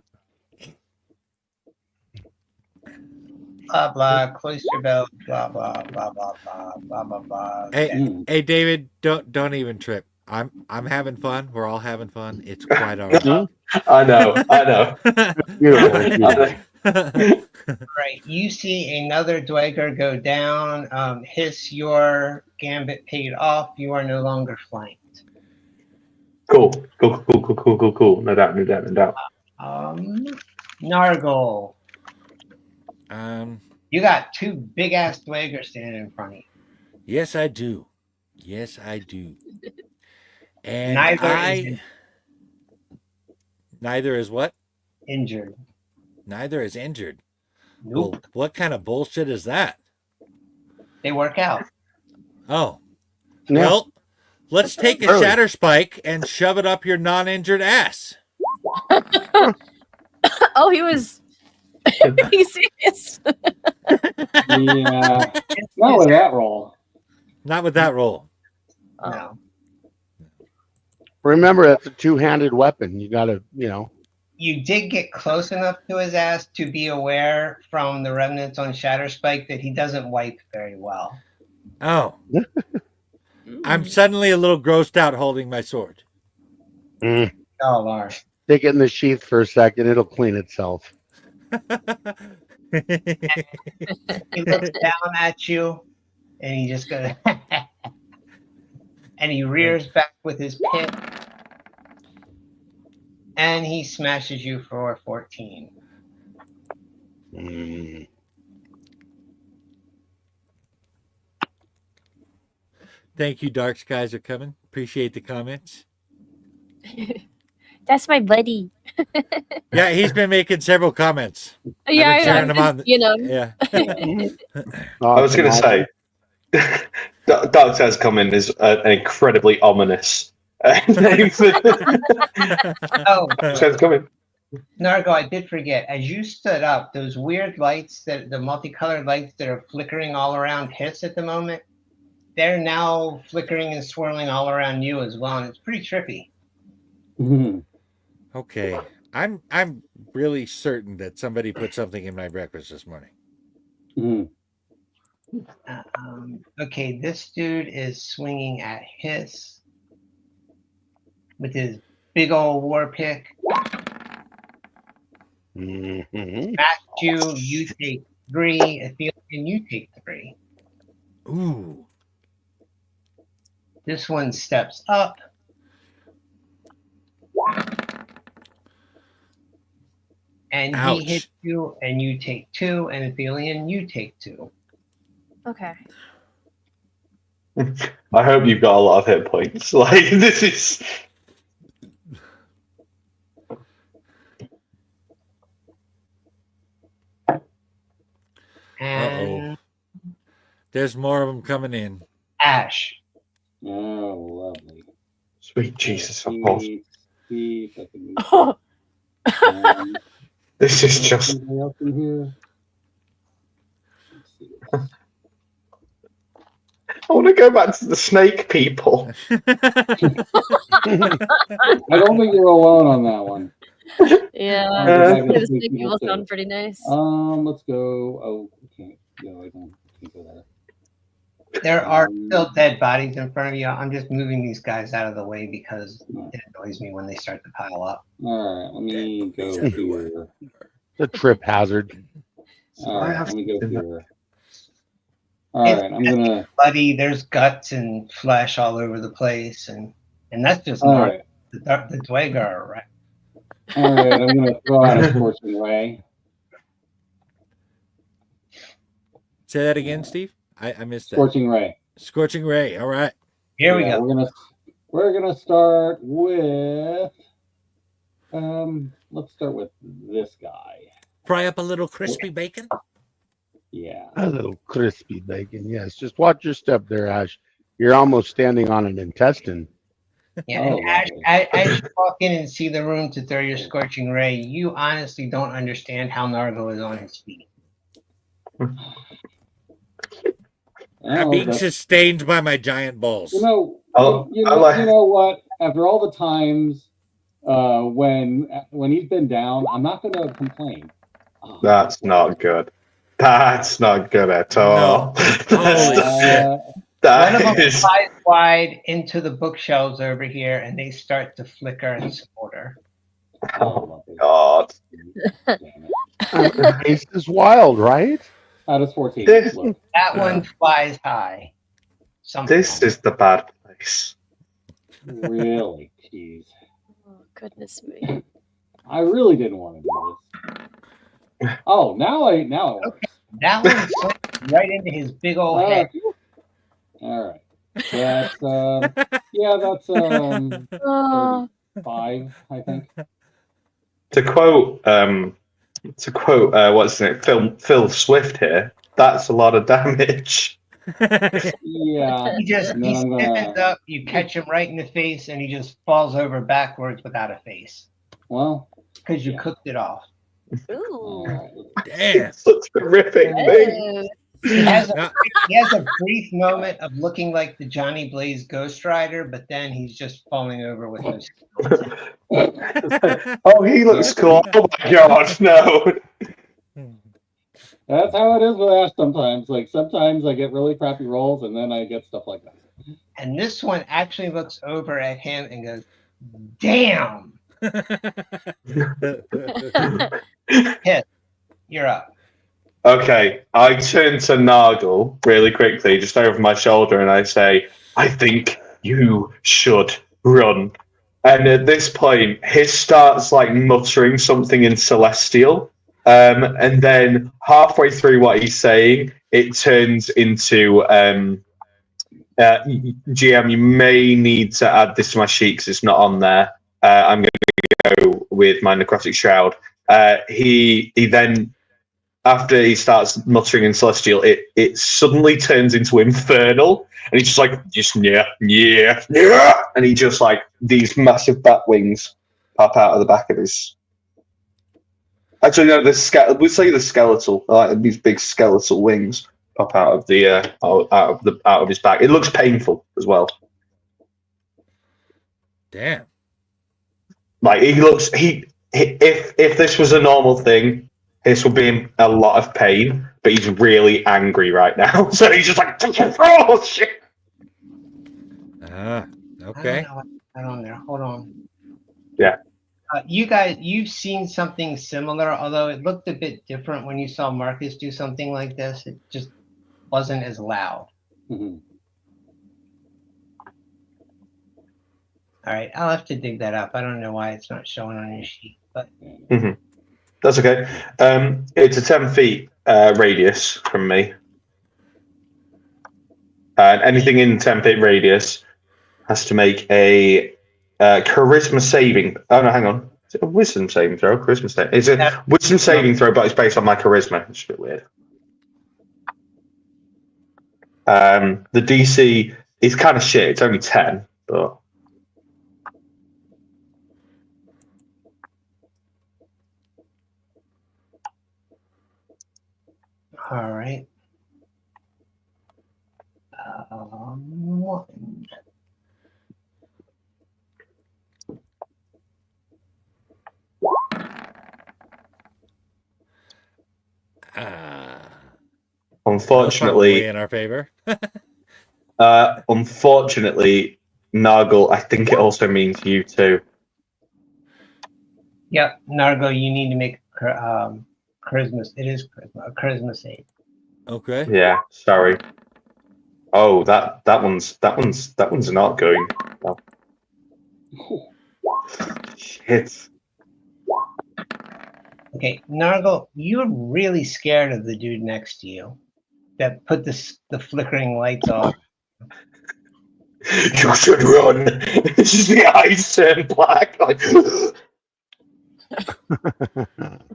Blah blah. Close your belt. Blah blah blah blah blah blah blah blah. Hey, Okay. hey, David, don't even trip. I'm having fun. We're all having fun. It's quite all right. I know. Beautiful. Right. You see another Dweger go down. Hiss, your gambit paid off. You are no longer flanked. Cool. No doubt. Nargle. Um, You got two big ass Dwagers standing in front of you. yes, I do. Yes, I do. And neither is what? Injured. Neither is injured. Nope. Well, what kind of bullshit is that? They work out. Oh, Yeah. well, let's take a Early. shatter spike and shove it up your non-injured ass. Oh, he was. He's serious. Yeah. Not with that roll. Not with that roll. No. Remember, that's a two-handed weapon. You got to, You did get close enough to his ass to be aware from the remnants on Shatterspike that he doesn't wipe very well. Oh, I'm suddenly a little grossed out holding my sword. Oh, Lord. Stick it in the sheath for a second. It'll clean itself. He looks down at you and he just goes, and he rears back with his pit and he smashes you for 14. Thank you, Dark Skies, are coming. Appreciate the comments. That's my buddy. Yeah, he's been making several comments. Yeah, I've been cheering him on. you know. Yeah. I was going to say, Dark Says Coming is an incredibly ominous name for Oh, Dark Says Coming. Nargo, I did forget. As you stood up, those weird lights, the multicolored lights that are flickering all around Hiss at the moment, they're now flickering and swirling all around you as well, and it's pretty trippy. Mhm. Okay. I'm really certain that somebody put something in my breakfast this morning. Mhm. Okay, this dude is swinging at Hiss with his big old war pick. Match you take 3. Athelian, you take 3. Ooh. This one steps up. And Ouch. he hits you, and you take 2, and Athelian, you take 2. Okay. I hope you've got a lot of hit points. Like, this is. And There's more of them coming in. Ash. Oh, lovely. Sweet Jesus, of course. See if I can move. Oh, Um, This is just. Anything else in here? want to go back to the snake people. I don't think you're alone on that one. Yeah, Uh, the snake people sound pretty nice. Let's go. Oh, we can't go. I can't go there. There are still dead bodies in front of you. I'm just moving these guys out of the way because it annoys me when they start to pile up. All right, let me go everywhere. here. The trip hazard. All right, let me go here. All right, I'm gonna. Bloody, there's guts and flesh all over the place, and that's just All not right, the Dwagar, right? all right, I'm gonna throw out a scorching ray. Say that again, Steve. I missed that. Scorching ray. Scorching ray. All right. Here we Yeah, go. We're gonna start with. Let's start with this guy. Fry up a little crispy bacon. Yeah. A little crispy bacon. Yes. Just watch your step there, Ash. You're almost standing on an intestine. Yeah, Oh, and Ash, lovely. as you walk in and see the room to throw your scorching ray, you honestly don't understand how Nargo is on his feet. My Oh, beak that's- is stained by my giant balls. You know, Oh, you I know, like- you know what? After all the times when he's been down, I'm not gonna complain. Oh, That's not good. That's not good at all. Holy shit. One of That them is. flies wide into the bookshelves over here, and they start to flicker and smolder. oh, lovely. God. Damn it. Ace is wild, right? Out of 14. This- Look. That one flies high. Something This is the bad place. Really? Jeez. Oh, goodness me. I really didn't want to do this. Oh, now it works. that one slipped right into his big old head. All right. That's that's Oh, 5, I think. To quote, what's it? Phil Swift here. That's a lot of damage. Yeah. He And then I'm gonna- stands up, you catch him right in the face, and he just falls over backwards without a face Well, because you Yeah. cooked it off. ooh. Damn. It's such a horrific thing. Oh, He has, Now- he has a brief moment of looking like the Johnny Blaze Ghost Rider, but then he's just falling over with no skin. Oh, he looks cool. Oh my god, no. that's how it is with Ash sometimes. Like sometimes I get really crappy rolls and then I get stuff like that. And this one actually looks over at him and goes, "Damn, you're up." Okay, I turn to Nargle really quickly, just over my shoulder, and I say, I think you should run. And at this point, he starts like muttering something in Celestial. And then halfway through what he's saying, it turns into GM, you may need to add this to my sheet because it's not on there. I'm going to go with my Necrotic Shroud. He then, after he starts muttering in Celestial, it suddenly turns into Infernal, and he's just like, yeah, and he just like these massive bat wings pop out of the back of his. Actually, no, we'll say the skeletal, like these big skeletal wings pop out of the out of his back. It looks painful as well. Damn. Like if this was a normal thing, this would be in a lot of pain, but he's really angry right now. So he's just like, oh shit. Ah, I okay. don't know what's going on there. Hold on. Yeah. You guys, you've seen something similar, although it looked a bit different when you saw Marcus do something like this. It just wasn't as loud. Mhm. All right, I'll have to dig that up. I don't know why it's not showing on your sheet, but That's okay. It's a 10 feet radius from me. And anything in 10 feet radius has to make a charisma saving. Oh, no, hang on. Is it a wisdom saving throw? Charisma saving. It's a wisdom saving throw, but it's based on my charisma. It's a bit weird. The DC is kind of shit. It's only 10, but. all right. 1. That was probably Unfortunately, in our favor. unfortunately, Nargle, I think it also means you too. Yep, Nargo, you need to make charisma. It is charisma. A charisma save. Okay. Yeah, sorry. Oh, that one's not going. Oh. Shit. Okay, Nargo, you're really scared of the dude next to you that put the flickering lights off. You should run. Just the eyes turn black. Like,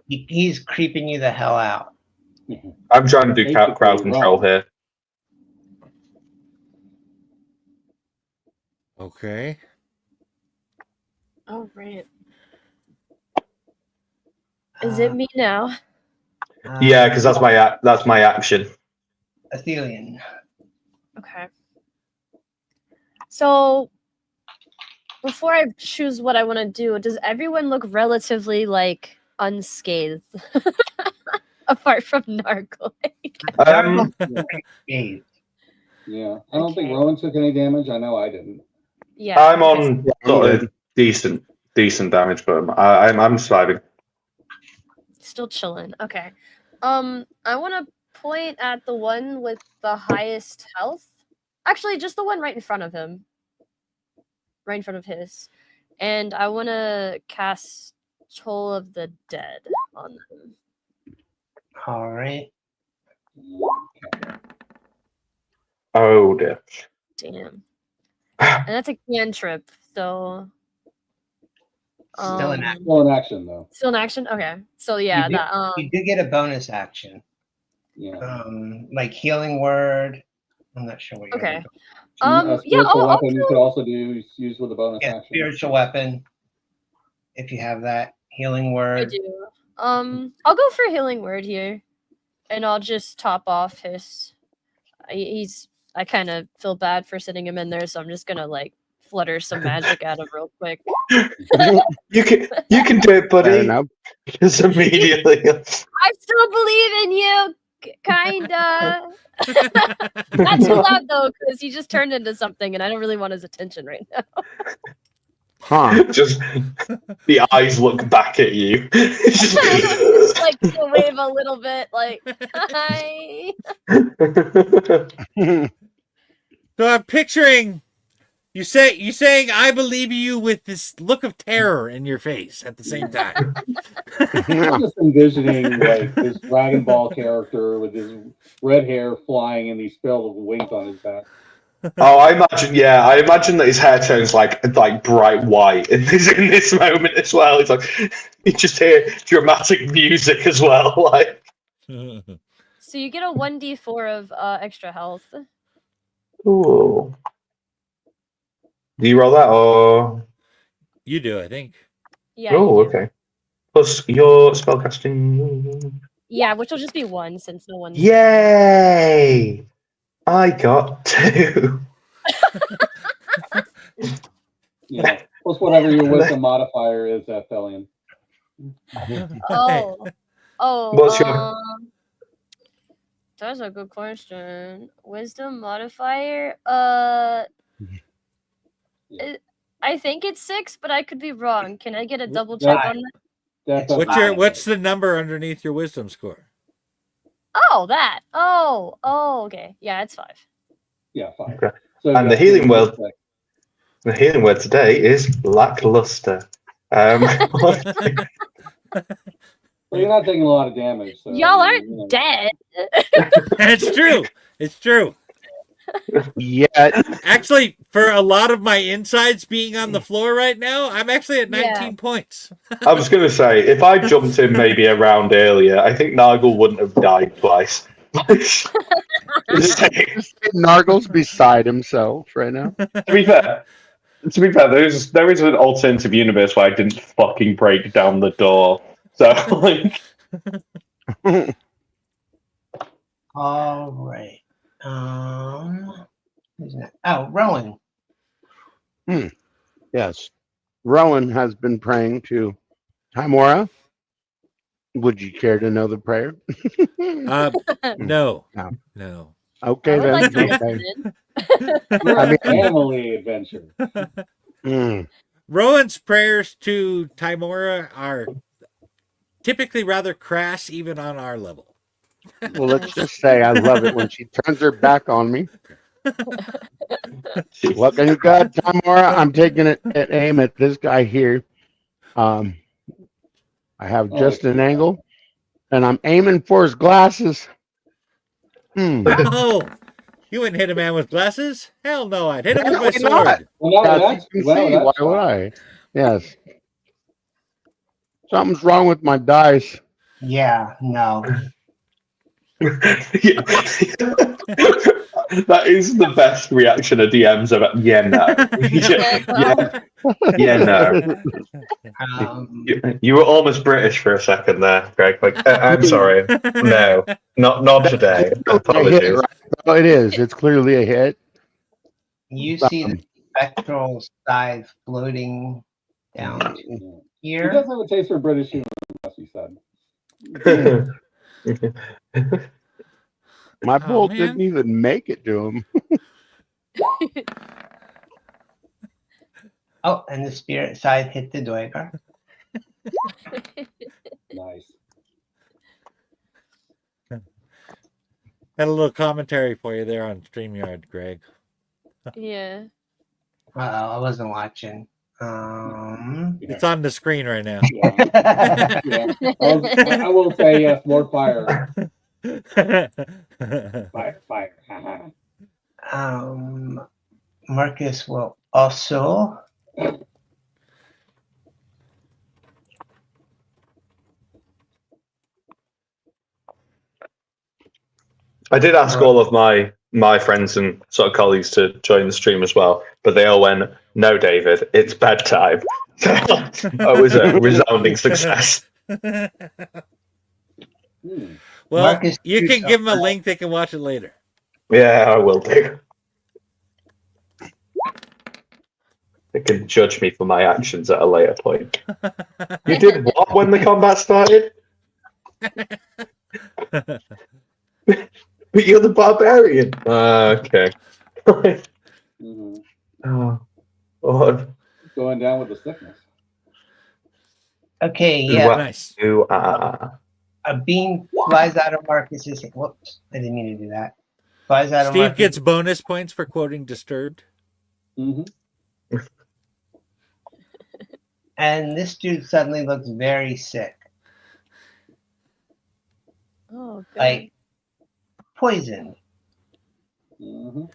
He's creeping you the hell out. I'm trying to do crowd control here. Okay. Oh, right. Is it me now? Yeah, because that's my action. Athelian. Okay. So before I choose what I want to do, does everyone look relatively like unscathed? Apart from Nargle. Scathed. Yeah, I don't think Okay. Rowan took any damage. I know I didn't. Yeah. I'm okay, on sort of decent damage, but I'm surviving. still chilling. Okay. I want to point at the one with the highest health. Actually, just the one right in front of him. Right in front of his. And I want to cast Toll of the Dead on them. All right. Oh dear. Damn. And that's a cantrip, so Still in action. Still in action though. still in action? Okay. So yeah, You do- that You do get a bonus action, Yeah. like healing word. I'm not sure what you're. Okay. A Yeah, spiritual I'll weapon you do- could also use with a bonus Yeah, action. spiritual weapon. If you have that healing I word. do. I'll go for healing word here, and I'll just top off his. I kind of feel bad for sitting him in there, so I'm just gonna like flutter some magic at him real quick. You can do it, I buddy. don't know. Just immediately. I still believe in you, kinda. Not too loud though, because he just turned into something, and I don't really want his attention right now. Huh. Just the eyes look back at you. It's Just like to wave a little bit, like hi. So I'm picturing you saying I believe you with this look of terror in your face at the same time. I'm just envisioning like this Dragon Ball character with his red hair flying and these spells of wings on his back. Oh, I imagine that his hair turns like bright white in this moment as well. It's like you just hear dramatic music as well. Like, So you get a 1d4 of extra health. ooh. Do you roll that or? You do, I think. Yeah. Oh, you do. okay. Plus your spellcasting. Yeah, which will just be 1 since no one's. Yay! I got 2. Yeah. Plus whatever your wisdom modifier is, Thelian. Oh. Oh. What's your- That's a good question. Wisdom modifier. I think it's 6, but I could be wrong. Can I get a double check Yeah. on that? What's the number underneath your wisdom score? Oh, that. Oh, okay. Yeah, it's 5. Yeah, fine. Okay. So And the healing word. The healing word today is lackluster. Well, you're not taking a lot of damage. So, Y'all I aren't mean, you know. dead. It's true. It's true. Yeah. Actually, for a lot of my insides being on the floor right now, I'm actually at 19 points. I was going to say, if I jumped in maybe a round earlier, I think Nargle wouldn't have died twice. Nargle's beside himself right now. To be fair, there is an alternative universe where I didn't fucking break down the door. So, like, All right. Who's that? Oh, Rowan. Yes. Rowan has been praying to Timora. Would you care to know the prayer? No. No. No. Okay, I would then. like to Okay. listen. We're I a mean- family adventure. Rowan's prayers to Timora are typically rather crass, even on our level. Well, let's just say I love it when she turns her back on me. Looking good, Timora. I'm taking it at aim at this guy here. I have just an angle, and I'm aiming for his glasses. Oh, you wouldn't hit a man with glasses? Hell no, I'd hit him with my Apparently not. sword. Well, As now you that's, can well, see, that's why would I? Yes. Something's wrong with my dice. Yeah, no. That is the best reaction a DM's ever. Yeah, no. Yeah, no. You were almost British for a second there, Greg. Like, I'm sorry. No, not today. A hit, Apologies. right? Oh, it is. It's clearly a hit. You see the spectral side floating down He here. does have a taste for British humor, as he said. My Oh, bolt man. didn't even make it to him. Oh, and the spirit side hit the Doigar. Nice. Had a little commentary for you there on StreamYard, Greg. Yeah. I wasn't watching. It's on the screen right now. Yeah. Yeah. I will say yes, more fire. Fire. Marcus will also. I did ask all of my friends and sort of colleagues to join the stream as well, but they all went, "No, David, it's bedtime." That was a resounding success. Hmm. Well, Marcus, you do can give them a something. link. They can watch it later. Yeah, I will do. They can judge me for my actions at a later point. You did what when the combat started? But you're the barbarian. Okay. Mhm. Oh, Lord. Going down with the sickness. Okay, yeah. Well- Nice. You are. A beam flies out of Marcus's. Whoops, I didn't mean to do that. Flies out of Steve Marcus. gets bonus points for quoting Disturbed. Mm-hmm. And this dude suddenly looks very sick. Oh, God. Like poisoned. Mm-hmm.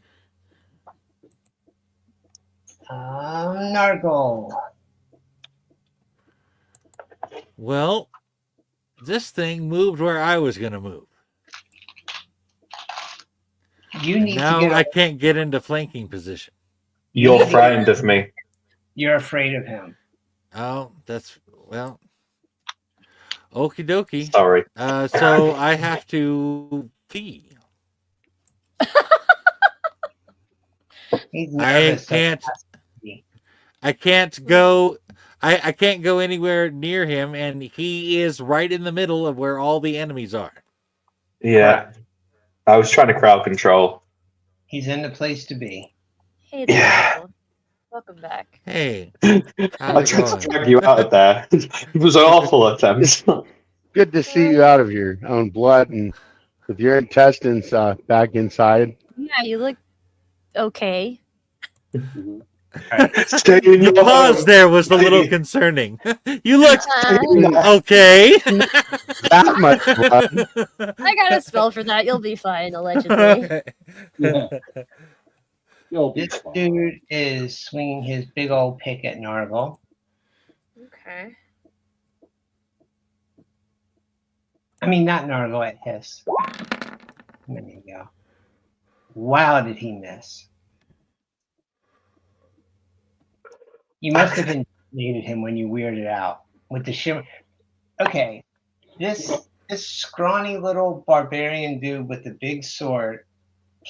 Nargle. Well, this thing moved where I was going to move. You need Now to get. I can't get into flanking position. You're friend of me. You're afraid of him. Oh, that's, well, okie dokie. Sorry. So I have to fee. He's I nervous. can't go. I can't go anywhere near him, and he is right in the middle of where all the enemies are. Yeah. I was trying to crowd control. He's in the place to be. Hey there, Yeah. Michael. Welcome back. Hey, I how's it tried to going? drag you out of there. It was an awful attempt. Good to see you out of your own blood and with your intestines back inside. Yeah, you look okay. Mm-hmm. Stay in The your pause home. there was a little concerning. You look Uh, okay. That much blood. I got a spell for that. You'll be fine, allegedly. Yeah. You'll be This fine. dude is swinging his big old pick at Nargle. Okay. I mean, not Nargle, at Hiss. There you go. Wow, did he miss? You must have intimidated him when you weirded out with the shimmer. Okay, this scrawny little barbarian dude with the big sword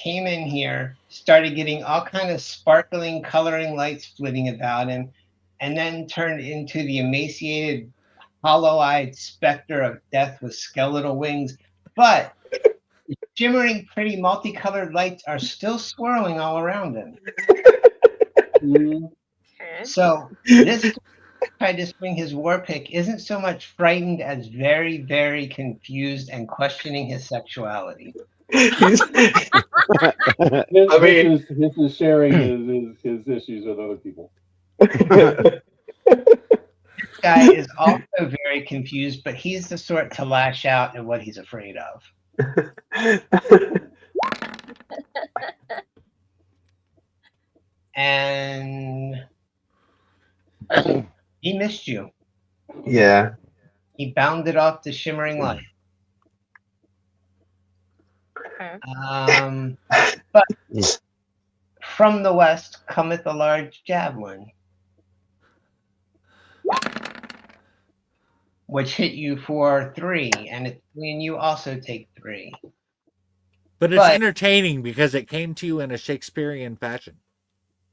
came in here, started getting all kind of sparkling, coloring lights flitting about him, and then turned into the emaciated, hollow-eyed specter of death with skeletal wings. But the shimmering, pretty, multicolored lights are still swirling all around him. Mm, Okay. So this tried to swing his war pick isn't so much frightened as very, very confused and questioning his sexuality. This mean- this is sharing his issues with other people. This guy is also very confused, but he's the sort to lash out at what he's afraid of. And he missed you. Yeah. He bounded off the shimmering light. Okay. But from the west cometh a large javelin, which hit you for 3, and you also take 3. But it's But- entertaining because it came to you in a Shakespearean fashion.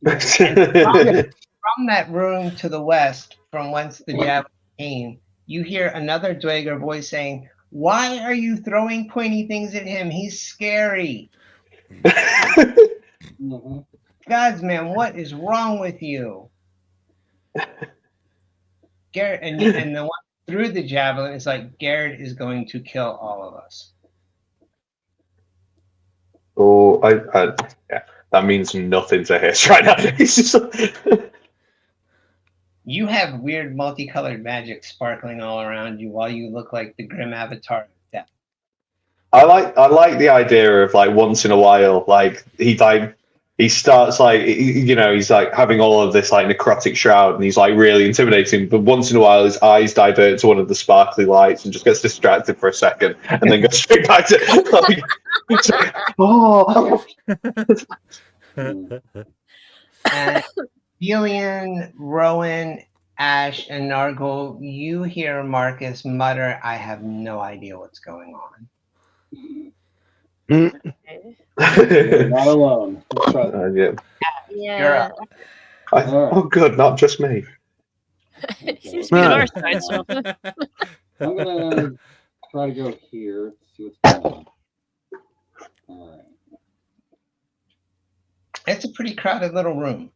From that room to the west, from whence the javelin came, you hear another Dweger voice saying, "Why are you throwing pointy things at him? He's scary. Mhm. Gods, man, what is wrong with you?" Garrett, and the one through the javelin is like, "Garrett is going to kill all of us." Oh, yeah, that means nothing to Hiss right now. It's just You have weird multicolored magic sparkling all around you while you look like the grim avatar of death. I like the idea of like once in a while, like he starts like he's like having all of this like necrotic shroud and he's like really intimidating, but once in a while his eyes divert to one of the sparkly lights and just gets distracted for a second and then goes straight back to like, it's like, oh. And Delian, Rowan, Ash, and Nargle, you hear Marcus mutter, "I have no idea what's going on." Okay. You're not alone. Trust me. Yeah. You're Yeah. up. Oh, good, not just me. Seems to be on our side, so I'm gonna try to go here. See what's going on. All right. It's a pretty crowded little room.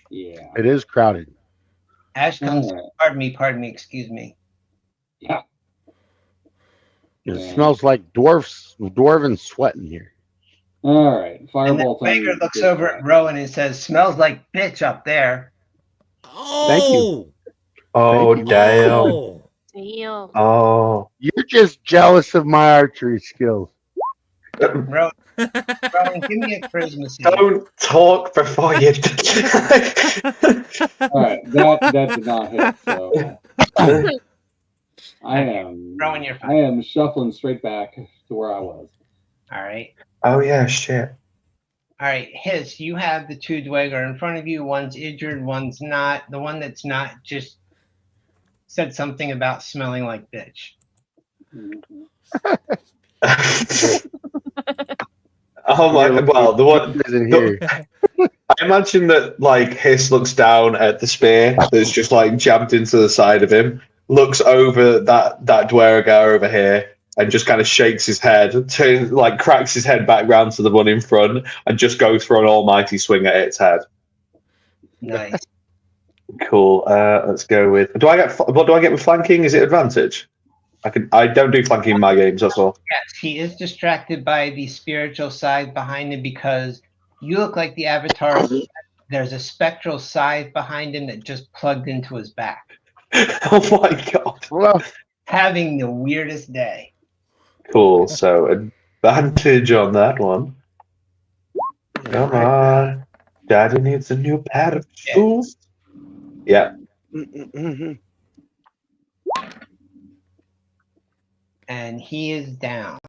Yeah. It is crowded. Ash comes, All pardon me, excuse me. right. It Yeah. smells like dwarven sweat in here. All right. And then Fireball time. Baker looks over at Rowan and says, "Smells like bitch up there." Oh, Oh, Thank you. damn. Oh. damn. Oh. You're just jealous of my archery skills. Rowan, give me a charisma save. Don't talk before you. All right. That did not hit. So I am. Rowan, you're I fine. am shuffling straight back to where I was. All right. Oh yeah, shit. All right, Hiss, you have the 2 Dweger in front of you. One's injured, one's not. The one that's not just said something about smelling like bitch. Mhm. Oh my! Well, the one. Isn't here. I imagine that like Hiss looks down at the spear that's just like jabbed into the side of him, looks over that Dwergar over here, and just kind of shakes his head, cracks his head back round to the one in front, and just goes for an almighty swing at its head. Nice. Cool. Let's go with. What do I get with flanking? Is it advantage? I don't do flanking in my games. That's all. Yes, he is distracted by the spiritual side behind him because you look like the avatar. There's a spectral side behind him that just plugged into his back. Oh my god. Well, Having the weirdest day. Cool. So advantage on that one. Come on. Daddy needs a new pair of shoes. Yeah. mhm. And he is down.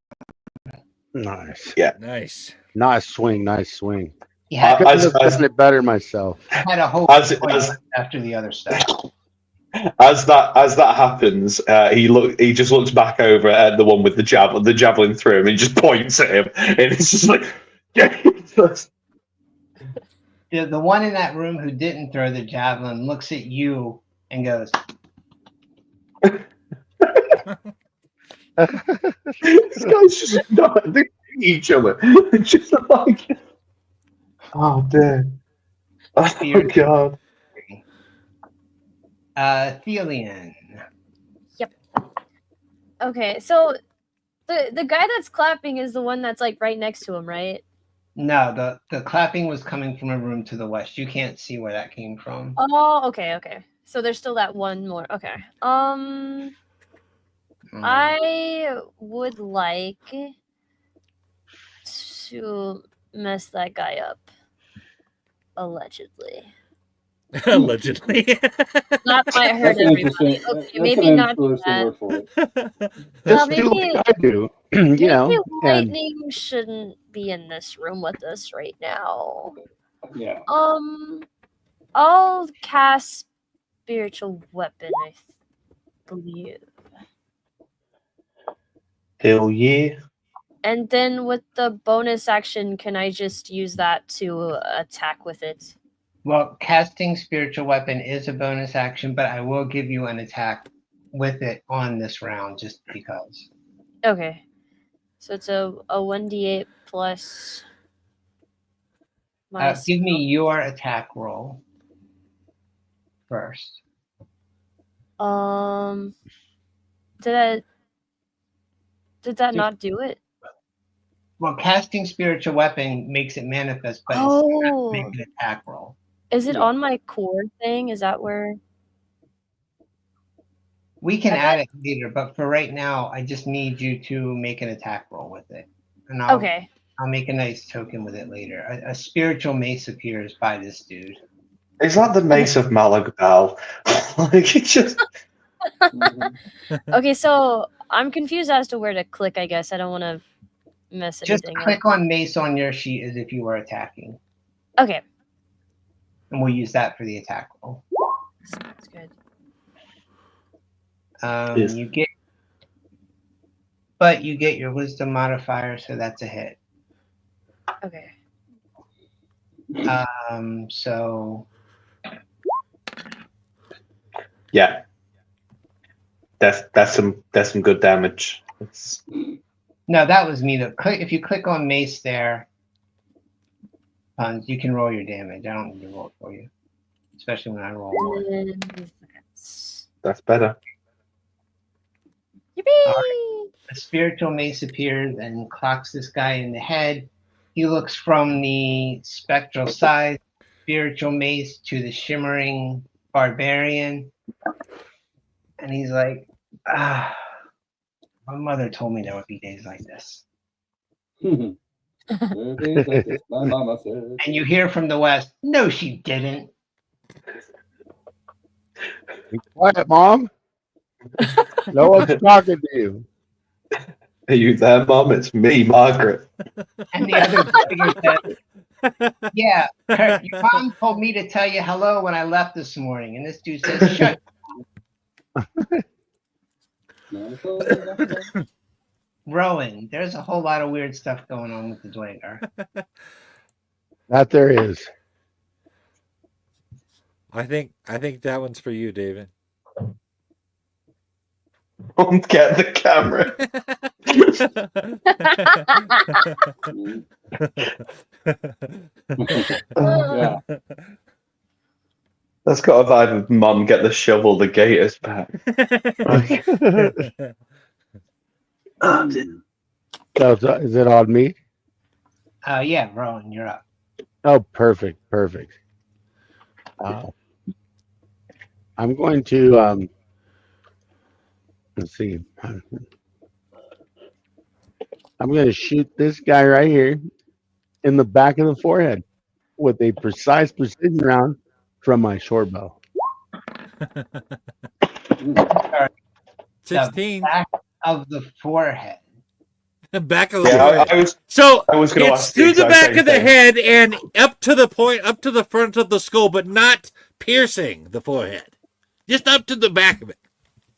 Nice. Nice. Nice swing. Nice swing. He had, As- Couldn't have done it better myself. had a whole as- point as- after the other stuff. As that happens, he just looks back over at the one with the javelin through him and just points at him, and it's just like, Jesus. The one in that room who didn't throw the javelin looks at you and goes, These guys just not each other. Just like, oh dear. Oh Fear. god. Thelian. Okay, so the guy that's clapping is the one that's like right next to him, right? No, the clapping was coming from a room to the west. You can't see where that came from. Oh, okay. So there's still that one more. Okay. I would like to mess that guy up. Allegedly. Allegedly. That might hurt That's an interesting. everybody. Okay, That's maybe an not interesting that. word for it. Just maybe- do like I do. You know, Maybe and lightning shouldn't be in this room with us right now. Yeah. I'll cast spiritual weapon, I believe. Hell yeah. And then with the bonus action, can I just use that to attack with it? Well, casting spiritual weapon is a bonus action, but I will give you an attack with it on this round just because. Okay. So it's a 1d8 plus my Give me your attack roll first. did that Do- not do it? Well, casting spiritual weapon makes it manifest, but it's Oh, make an attack roll. is it Yeah. on my core thing? Is that where? We can I add it later, but for right now, I just need you to make an attack roll with it. And I'll make a nice token with it later. A spiritual mace appears by this dude. Is that the Mace of Malagbal? Like, it's just. Okay, so I'm confused as to where to click, I guess. I don't want to mess Just anything click on mace on your sheet as if you were attacking. up. Okay, And we'll use that for the attack roll. sounds good. Yes. You get your wisdom modifier, so that's a hit. Okay. So Yeah. That's some good damage. It's, no, that was me. If you click on mace there, you can roll your damage. I don't need to roll it for you, especially when I roll more. that's better. Yippee! A spiritual mace appears and clocks this guy in the head. He looks from the spectral side, spiritual mace, to the shimmering barbarian. And he's like, my mother told me there would be days like this. My mama said. And you hear from the west, no, she didn't. be quiet, Mom. No one's talking to you. Are you there, Mom? It's me, Margaret. And the other figure says, yeah, Kurt, your mom told me to tell you hello when I left this morning. And this dude says, shut. Rowan, there's a whole lot of weird stuff going on with the Dwager. That there is. I think that one's for you, David. Don't get the camera. Yeah. That's got a vibe of Mum, get the shovel, the gate is back. So is it on me? Yeah, Rowan, you're up. Oh, perfect. I'm going to let's see. I'm going to shoot this guy right here in the back of the forehead with a precise precision round from my short bow. 16. Back of the forehead. Back of the Yeah, forehead. I was So going to it's ask through the exact back same of the thing. head and up to the front of the skull, but not piercing the forehead. Just up to the back of it.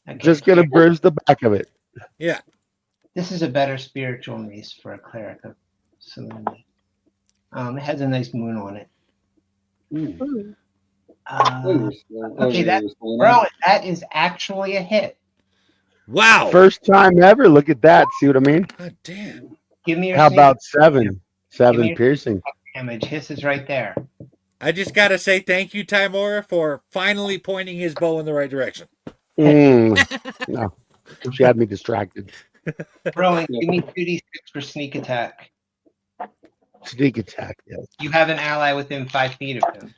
Okay, Just going to bruise the back of it. Yeah. This is a better spiritual mace for a cleric of Selene. It has a nice moon on it. Mm. Ooh. Okay, that is actually a hit. Wow. First time ever. Look at that. See what I mean? God damn. Give me your How sneak about 7? Give 7 me- piercing. damage. Hiss is right there. I just got to say thank you, Timora, for finally pointing his bow in the right direction. No, she had me distracted. Rowan, give me 2d6 for sneak attack. Sneak attack. Yes. You have an ally within 5 feet of him.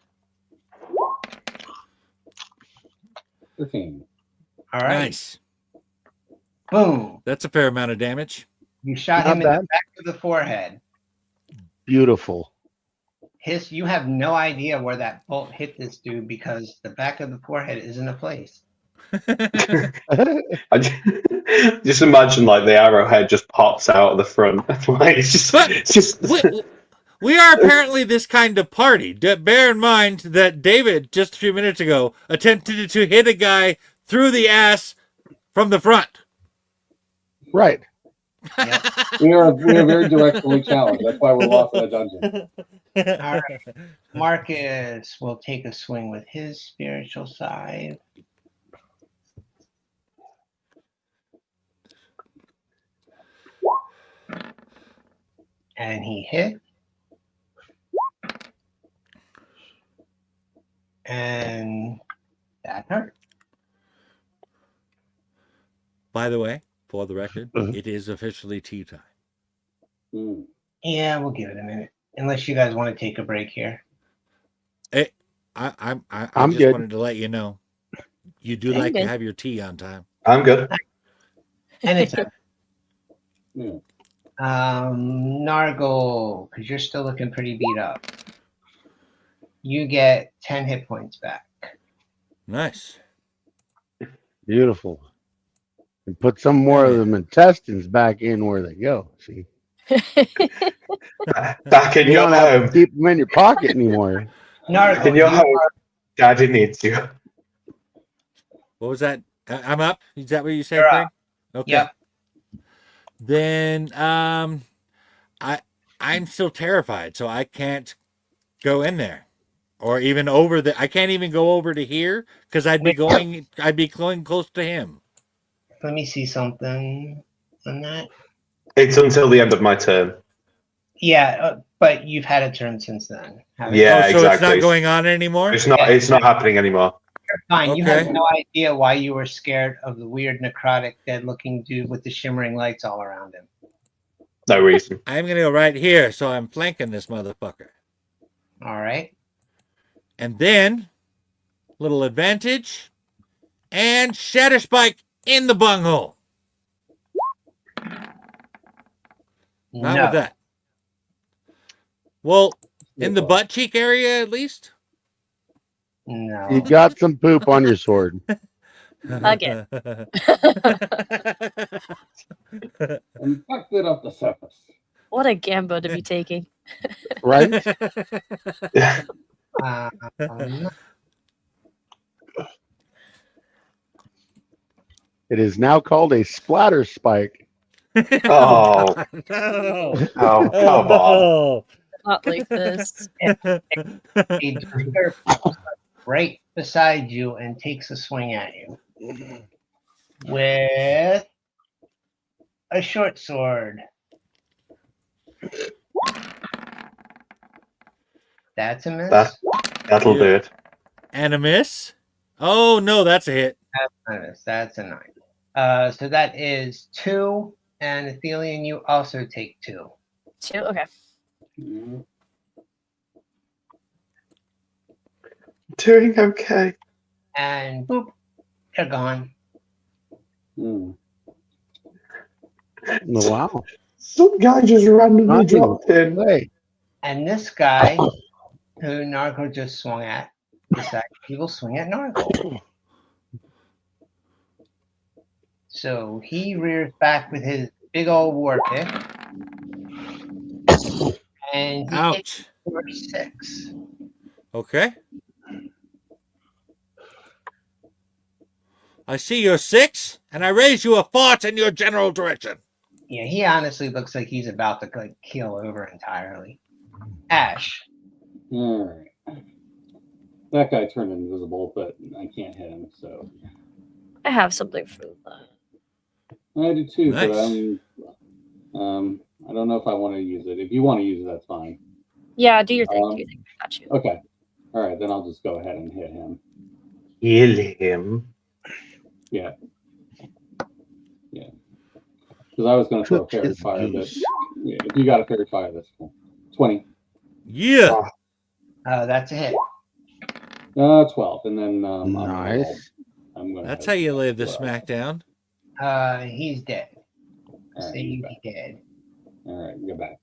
13. All right. Nice. Boom. That's a fair amount of damage. You shot Not him in the bad. back of the forehead. Beautiful. Hiss, you have no idea where that bolt hit this dude because the back of the forehead isn't a place. I just imagine like the arrowhead just pops out of the front. Like, it's just We are apparently this kind of party. Bear in mind that David, just a few minutes ago, attempted to hit a guy through the ass from the front. Right. We are very directionally challenged. That's why we're lost in a dungeon. All right. Marcus will take a swing with his spiritual side. And he hit. And that hurt. By the way, for the record, Mhm. it is officially tea time. Mm. Yeah, we'll give it a minute. Unless you guys want to take a break here. I I'm just good. wanted to let you know. You do I'm like to good. have your tea on time. I'm good. Anytime. Yeah. Nargle, because you're still looking pretty beat up. You get 10 hit points back. Nice. Beautiful. And put some more of them intestines back in where they go. See, Back in you your don't have home. to keep them in your pocket anymore. Nargle, In your you home. Daddy needs you. What was that? I'm up. Is that what you said, You're Craig? up. Okay. Yep. Then I'm still terrified, so I can't go in there. Or even over I can't even go over to here because I'd be going close to him. Let me see something on that. It's until the end of my turn. Yeah, but you've had a turn since then. haven't Yeah, so it's not exactly. going on anymore? It's not happening anymore. You're fine. You have Okay. no idea why you were scared of the weird necrotic dead-looking dude with the shimmering lights all around him. No reason. I'm going to go right here, so I'm flanking this motherfucker. All right. And then, little advantage, and Shatter Spike in the bunghole. Not No. with that. Well, in the Yeah. butt cheek area at least? No. You got some poop on your sword. Again. Infected up the surface. What a gamble to be taking. Right? Um, It is now called a splatter spike. Oh, no. oh, come on. Not like this. a deer pops up right beside you and takes a swing at you with a short sword. That's a miss. That'll do it. And a miss? Oh, no, that's a hit. That's a miss. That's a 9. So that is 2, and Athelian, you also take 2. 2? Okay. Mm. Doing okay. And boop, you're gone. Mm. Wow. Some guy just randomly Not dropped in. Hey, And this guy, who Nargo just swung at, decided he will swing at Nargo. So he rears back with his big old war pick. And he hits Ouch. for 6. Okay. I see you're 6, and I raise you a fort in your general direction. Yeah, he honestly looks like he's about to like keel over entirely. Ash. All right. That guy turned invisible, but I can't hit him, so I have something for that. I do too. Nice. But I don't know if I want to use it. If you want to use it, that's fine. Yeah, do your thing. Do your thing. Got you. Okay. All right, then I'll just go ahead and hit him. Kill him. Yeah. Because I was going to throw fairy fire, but yeah, if you got a fairy fire, that's cool. 20. Yeah. Oh, that's a hit. 12, and then Nice. I'm gonna That's hit how you lay the 12. smackdown. He's dead. All right, So he's you back. be dead. All right, go back.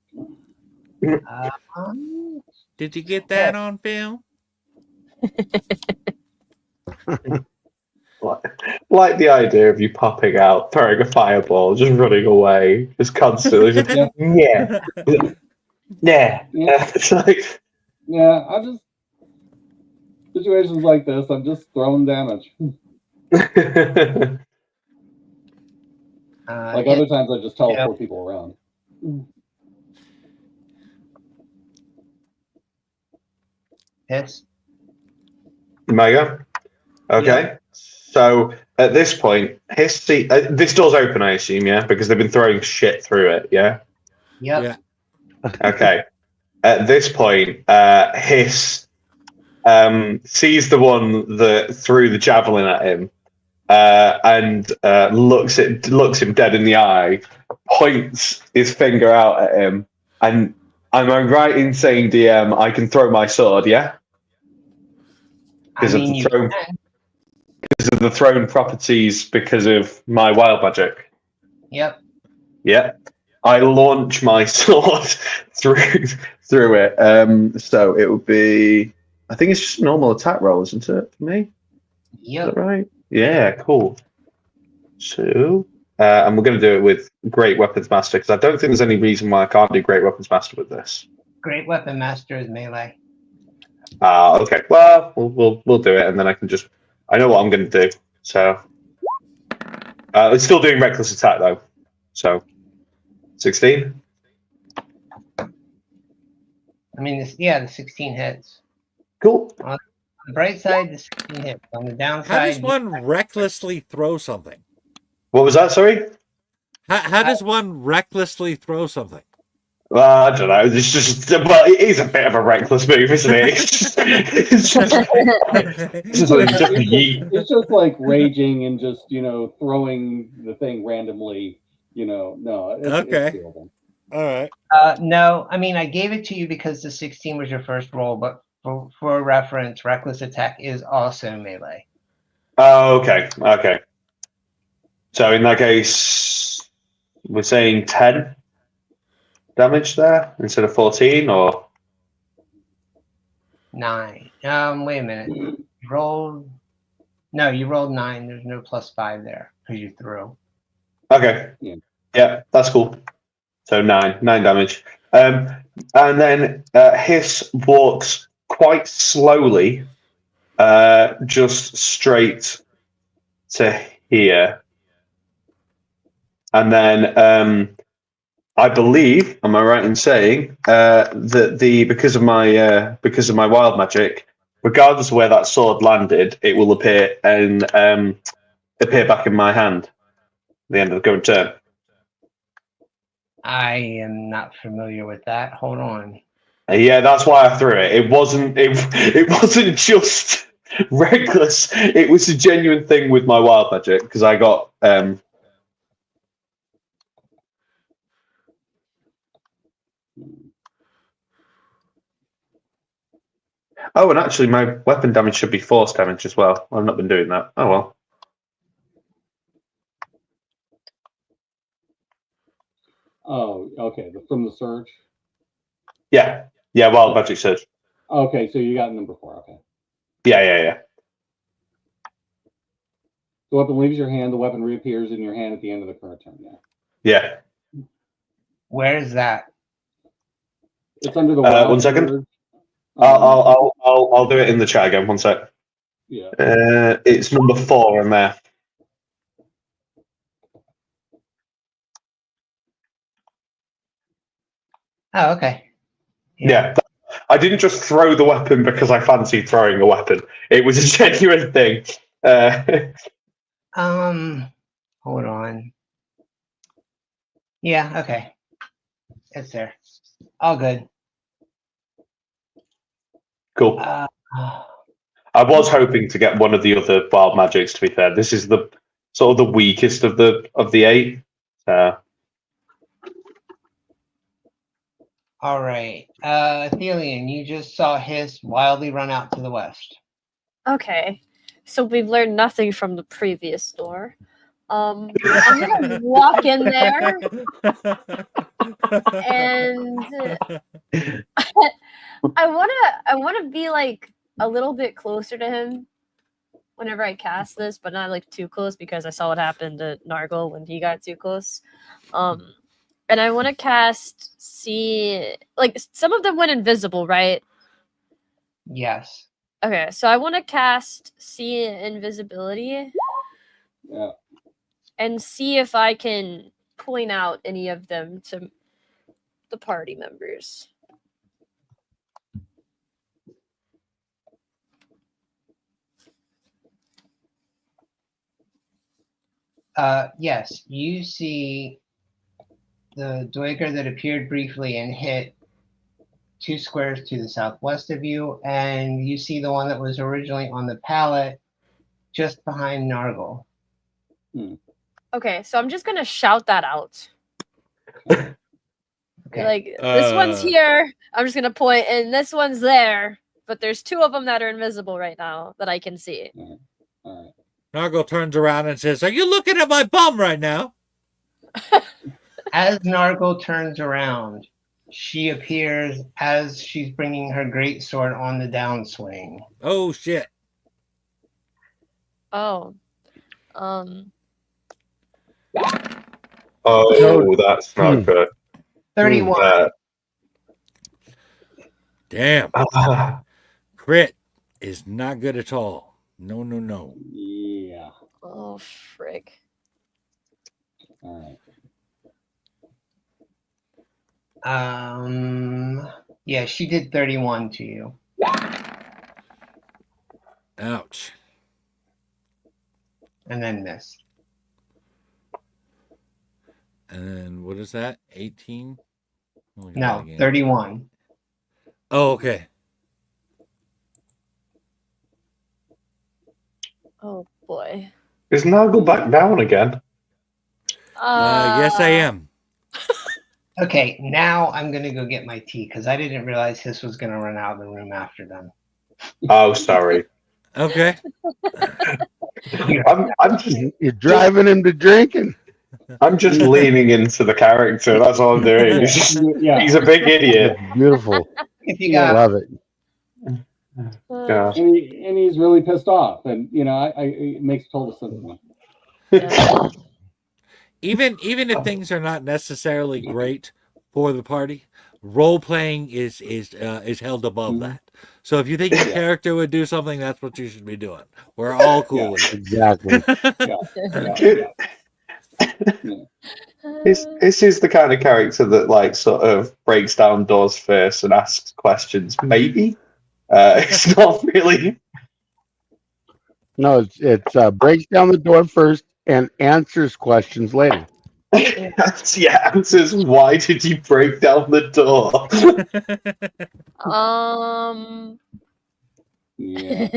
Did you get that on film? Like the idea of you popping out, throwing a fireball, just running away, just constantly. Just, yeah. Yeah. It's like, Yeah, I just situations like this, I'm just throwing damage. Like hit. other times, I just teleport people around. Hits. Mega. Okay. So at this point, this door's open, I assume, yeah, because they've been throwing shit through it, yeah. Yep. Yeah. Okay. At this point, Hiss sees the one that threw the javelin at him, and looks him dead in the eye, points his finger out at him, and am I right in saying, DM, I can throw my sword, yeah? Because of the throne, because of the throne properties, because of my wild magic. Yep. Yeah. I launch my sword through it. So it would be, I think it's just a normal attack roll, isn't it, for me? Is Yep. that right? Yeah, cool. So, and we're going to do it with Great Weapons Master, because I don't think there's any reason why I can't do Great Weapons Master with this. Great Weapon Master is melee. Okay. Well, we'll do it, and then I can just, I know what I'm going to do. So, it's still doing reckless attack though. So, 16. I mean, the 16 hits. Cool. On the bright side, the 16 hits. On the downside, How does one recklessly throw something? What was that? Sorry. How does one recklessly throw something? Well, I don't know. It's just, well, it is a bit of a reckless move, isn't it? It's just like yeet. It's just like raging and just throwing the thing randomly. No. It's Okay. doable. All right. No, I mean, I gave it to you because the 16 was your first roll, but for reference, reckless attack is also melee. Oh, okay. Okay. So in that case, we're saying 10 damage there instead of 14, or 9. Wait a minute. You rolled 9. There's no +5 there because you threw. okay. Yeah, that's cool. So 9 damage. And then Hiss walks quite slowly, just straight to here, and then I believe, am I right in saying that because of my wild magic, regardless of where that sword landed, it will appear and appear back in my hand at the end of the current turn. I am not familiar with that. Hold on. Yeah, that's why I threw it. It wasn't just reckless. It was a genuine thing with my wild magic because I got Oh, and actually, my weapon damage should be force damage as well. I've not been doing that. Oh well. Oh, okay. From the surge. Yeah, wild magic surge. Okay, so you got number 4. Okay. Yeah. The weapon leaves your hand. The weapon reappears in your hand at the end of the current turn. Yeah. Where is that? It's under the 1 second. surge. I'll do it in the chat again. 1 sec. Yeah. It's number 4 in there. Oh, okay. Yeah. I didn't just throw the weapon because I fancied throwing a weapon. It was a genuine thing. Hold on. Yeah, okay. It's there. All good. Cool. I was hoping to get one of the other wild magics. To be fair, this is the sort of the weakest of the 8. All right. Thelian, you just saw Hiss wildly run out to the west. Okay, so we've learned nothing from the previous door. I'm gonna walk in there and I wanna be like a little bit closer to him whenever I cast this, but not like too close because I saw what happened to Nargle when he got too close. And I want to cast see like some of them went invisible, right? Yes. Okay, so I want to cast see invisibility Yeah. and see if I can point out any of them to the party members. Yes, you see the Dweger that appeared briefly and hit 2 squares to the southwest of you, and you see the one that was originally on the pallet just behind Nargle. Okay, so I'm just gonna shout that out. Okay. Like this one's here. I'm just gonna point, and this one's there. But there's 2 of them that are invisible right now that I can see. All right. Nargle turns around and says, "Are you looking at my bum right now?" As Nargle turns around, she appears as she's bringing her greatsword on the downswing. Oh shit! Oh, Oh, that's not good. 31. Damn, Ah, crit is not good at all. No, no, no. Yeah. oh, frig. All right. Yeah, she did 31 to you. Ouch. And then missed. And then what is that? 18? No, 31. Oh, okay. Oh boy. is Nargle back down again? Yes, I am. Okay, now I'm going to go get my tea because I didn't realize Hiss was going to run out of the room after them. Oh, sorry. Okay. I'm just You're driving him to drinking. leaning into the character. That's all I'm doing. Yeah. He's a big idiot. Beautiful. If you got Love it. Yeah. And he's really pissed off, and it makes total sense to me. Yeah. Even if things are not necessarily great for the party, role playing is held above that. So if you think your character would do something, that's what you should be doing. We're all cool with it. Exactly. This is the kind of character that like sort of breaks down doors first and asks questions. Maybe it's not really. No, it's breaks down the door first and answers questions later. Yeah, answers. Why did you break down the door? Yeah.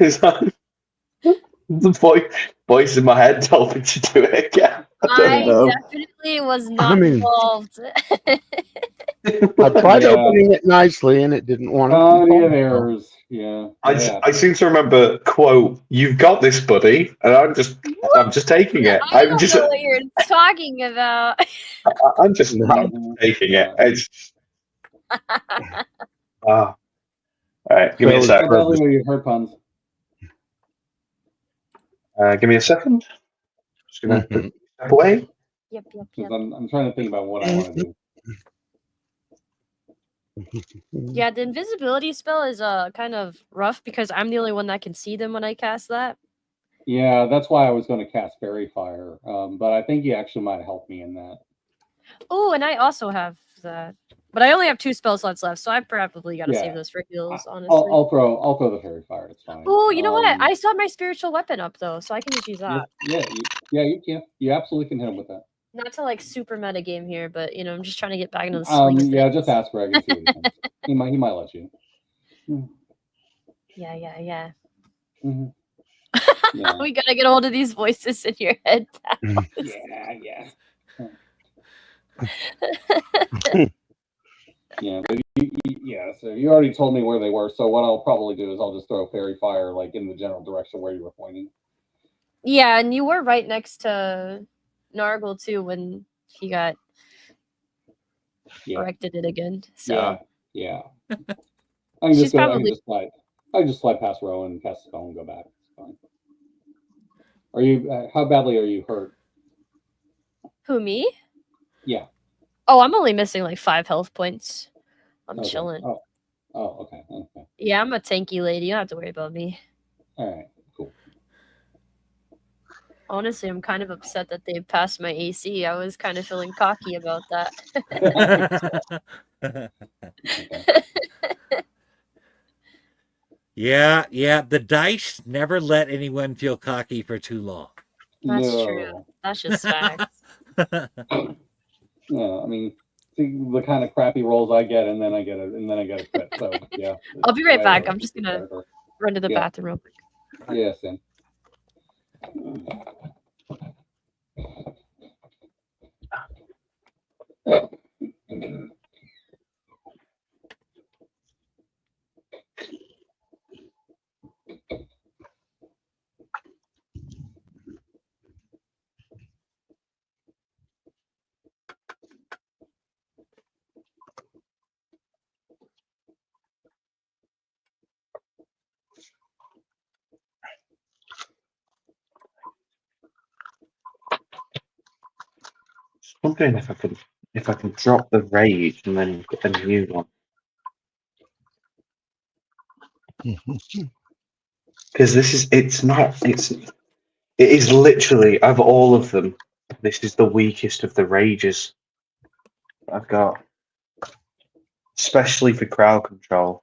It's like, the voice in my head told me to do it again. I know. definitely was not mean- involved. I tried opening it nicely and it didn't want to. Plenty of errors. Yeah. I seem to remember quote, "You've got this, buddy," and I'm just taking it. I don't I'm just know what you're talking about. I'm just taking it. It's all right. Give me a So- sec. You heard puns. Give me a second. Just gonna Mhm. step away. Yep. I'm trying to think about what I want to do. Yeah, the invisibility spell is kind of rough because I'm the only one that can see them when I cast that. Yeah, that's why I was going to cast Fairy Fire. But I think you actually might help me in that. Oh, and I also have that. But I only have 2 spell slots left, so I probably gotta Yeah. save those for heals, honestly. I'll throw the fairy fire. It's fine. Oh, you know what? I still have my spiritual weapon up though, so I can just use that. You can. You absolutely can hit him with that. Not to like super meta game here, but I'm just trying to get back into the swing. Of Yeah, things. just ask Greg and see what he thinks. He might let you. Yeah. Mhm. Yeah. We gotta get a hold of these voices in your head. Yeah. Yeah, but so you already told me where they were, so what I'll probably do is I'll just throw fairy fire like in the general direction where you were pointing. Yeah, and you were right next to Nargle too when he got corrected it again. So Yeah. I can just She's go. probably- I can just slide past Rowan and cast a spell and go back. It's fine. Are you? How badly are you hurt? Who, me? Yeah. Oh, I'm only missing like 5 health points. I'm Okay. chilling. Oh, okay. Yeah, I'm a tanky lady. You don't have to worry about me. All right. Cool. Honestly, I'm kind of upset that they passed my AC. I was kind of feeling cocky about that. Yeah. The dice never let anyone feel cocky for too long. That's true. That's just facts. Yeah, I mean, see the kind of crappy rolls I get, and then I get a crit. So yeah. I'll be right Yeah, back. I'm just gonna whatever. run to the Yeah. bathroom real quick. Yeah, same. Just wondering if I can drop the rage and then get a new one. Because it is literally, of all of them, this is the weakest of the rages I've got. Especially for crowd control.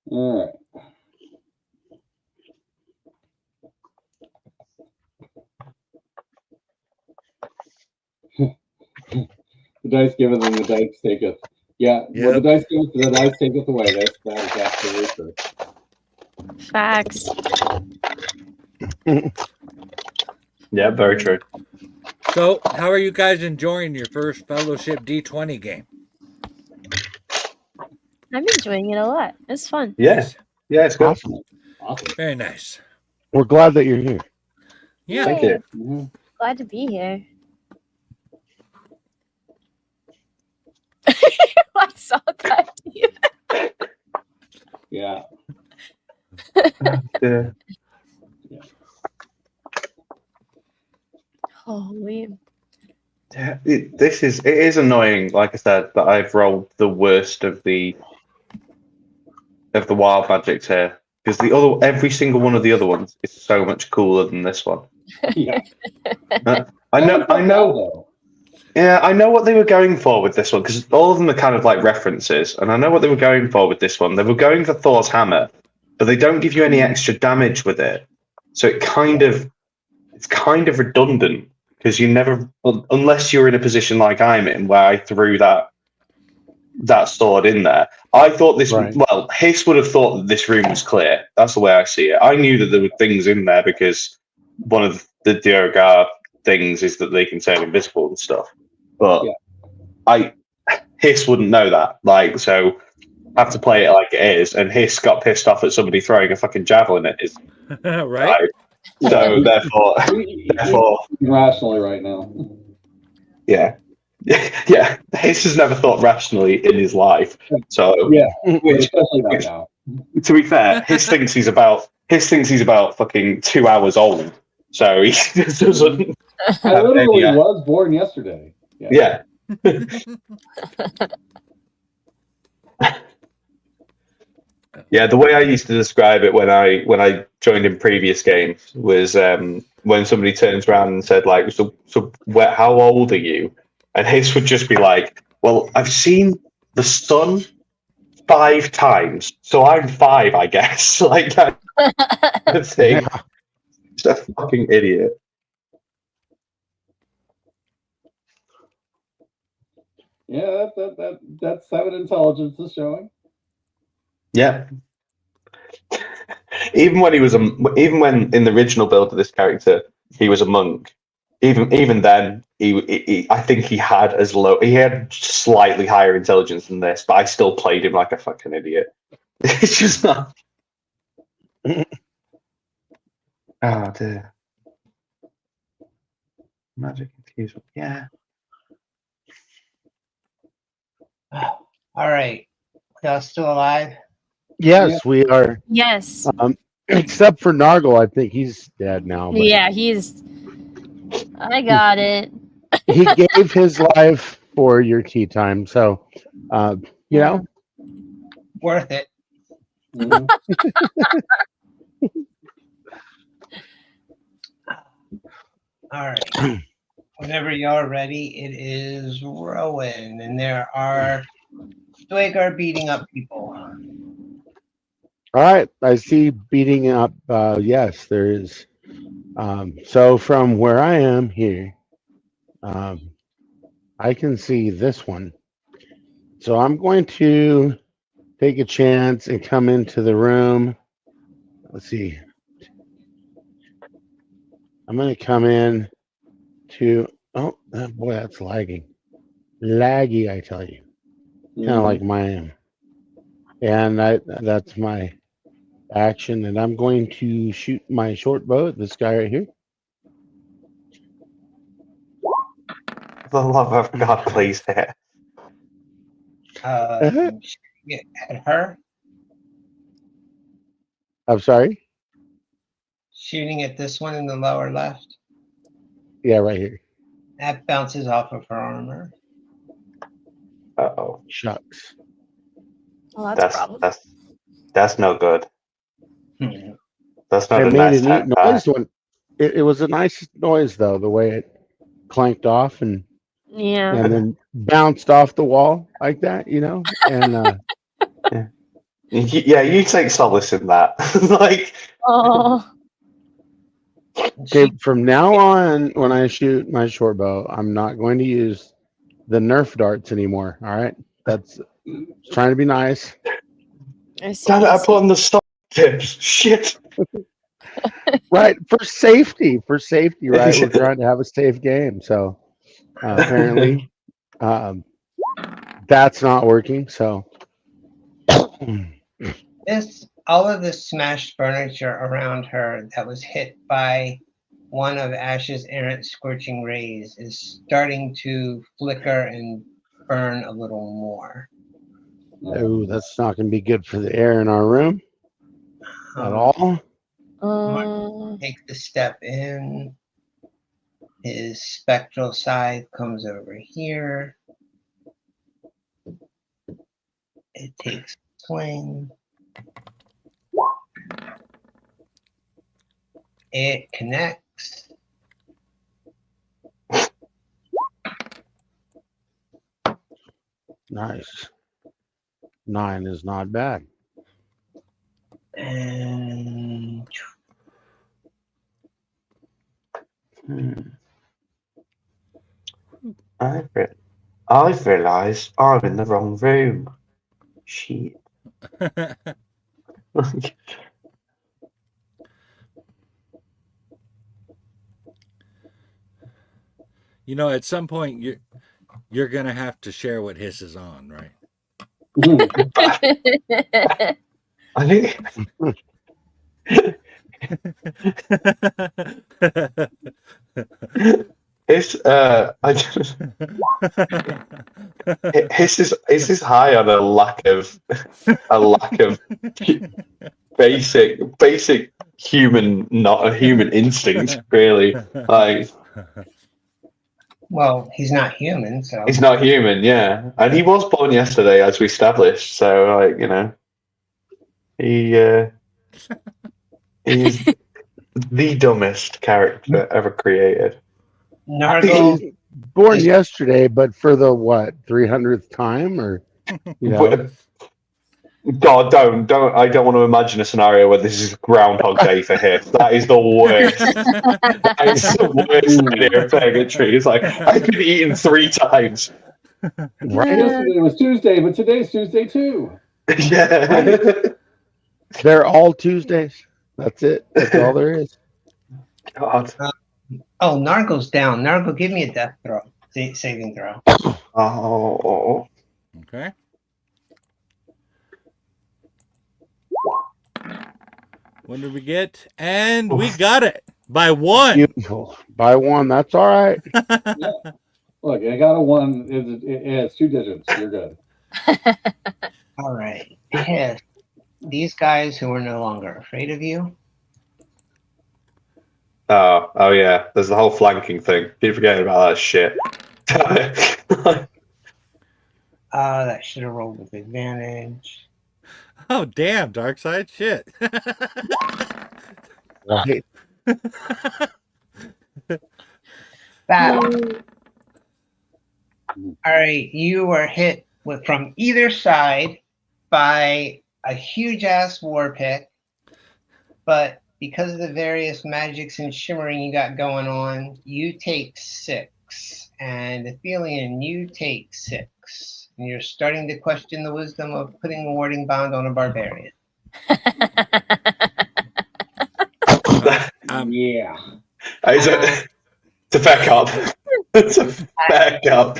All right. The dice giveth and the dice taketh. Yeah, well, the dice giveth, the dice taketh away. That is absolutely true. Facts. Yeah, very true. So, how are you guys enjoying your first Fellowship D20 game? I'm enjoying it a lot. It's fun. Yeah, it's good. Awesome. Very nice. We're glad that you're here. Yeah. Thank you. Mhm. Glad to be here. I saw that. Yeah. Yeah. Holy. Yeah, it is annoying, like I said, that I've rolled the worst of the wild magics here. Because every single one of the other ones is so much cooler than this one. Yeah. I know. Yeah, I know what they were going for with this one, because all of them are kind of like references, and I know what they were going for with this one. They were going for Thor's hammer, but they don't give you any extra damage with it. So it's kind of redundant, because you never, unless you're in a position like I'm in, where I threw that sword in there. I thought this, Right. well, Hiss would have thought that this room was clear. That's the way I see it. I knew that there were things in there because one of the Duergar things is that they can turn invisible and stuff. But Yeah. Hiss wouldn't know that. Like, so I have to play it like it is. And Hiss got pissed off at somebody throwing a fucking javelin at his Right? guy. So therefore, therefore, Rationally right now. yeah. Yeah, Hiss has never thought rationally in his life. So, Yeah, which, especially right now. to be fair, Hiss thinks he's about fucking 2 hours old. So he just doesn't. I have literally any, was born yesterday. yeah. Yeah, the way I used to describe it when I joined in previous games was when somebody turns around and said like, "So how old are you?" And Hiss would just be like, "Well, I've seen the sun 5 times, so I'm 5, I guess." Like that kind of thing. Yeah. Just a fucking idiot. Yeah, that's how intelligence is showing. Yeah. Even when in the original build of this character, he was a monk. Even then, he I think he had slightly higher intelligence than this, but I still played him like a fucking idiot. It's just not. Oh dear. Magic infused. Yeah. All right. Y'all still alive? Yes, we are. Yes. Except for Nargle, I think he's dead now. But Yeah, I got it. he gave his life for your tea time, so you know. Worth it. Mhm. All right. Whenever y'all ready, it is Rowan, and there are Dwagar beating up people. All right, I see beating up. Yes, there is. So from where I am here, I can see this one. So I'm going to take a chance and come into the room. Let's see. I'm going to come in to. Oh boy, that's lagging. Laggy, I tell you. Kind of like mine. And that's my action, and I'm going to shoot my short bow at this guy right here. For the love of God, please hit. Shooting it at her, I'm sorry. shooting at this one in the lower left. Yeah, right here. That bounces off of her armor. Uh-oh. Shucks. Well, that's a problem. That's no good. Hmm. That's not It a made nice a neat tap noise when it was a nice noise though, the way it clanked off and Yeah. then bounced off the wall like that, you know. And Yeah, you take solace in that. Like, Oh. okay, from now on, when I shoot my short bow, I'm not going to use the Nerf darts anymore. All right, that's trying to be nice. I see. damn it, I I see. put on the stop tips. Shit. Right, for safety, right? We're trying to have a safe game, so apparently that's not working. So All of this smashed furniture around her that was hit by one of Ash's errant scorching rays is starting to flicker and burn a little more. oh, that's not going to be good for the air in our room at all. Takes a step in. His spectral side comes over here. It takes a swing. It connects. Nice. 9 is not bad. And I've realised I'm in the wrong room. Shit. You know, at some point, You're gonna have to share what Hiss is on, right? I think it's his is high on a lack of basic human, not a human instinct, really. Like, Well, he's not human, so he's not human, yeah. And he was born yesterday, as we established. So, like, you know, he is the dumbest character ever created. Nargle. Born yesterday, but for the what 300th time, or you know, God, don't! I don't want to imagine a scenario where this is Groundhog Day for him. That is the worst. That is the worst idea of purgatory. It's like, I've been eaten 3 times. right? Yesterday was Tuesday, but today's Tuesday too. Yeah. They're all Tuesdays. That's it. That's all there is. God. Oh, Nargle's down. Nargle, give me a death throw. Saving throw. Oh. Okay. What did we get? And we got it by 1. Beautiful. By 1. That's all right. Look, I got a 1. It's 2 digits. You're good. All right. Yes. These guys who are no longer afraid of you. Oh yeah. There's the whole flanking thing. Keep forgetting about that shit. That should have rolled with advantage. Oh damn, dark side shit. Right. That. All right. You were hit from either side by a huge ass war pick, but because of the various magics and shimmering you got going on, you take 6, and Athelian, you take 6, and you're starting to question the wisdom of putting a warding bond on a barbarian. Yeah. It's a back up. It's a back up.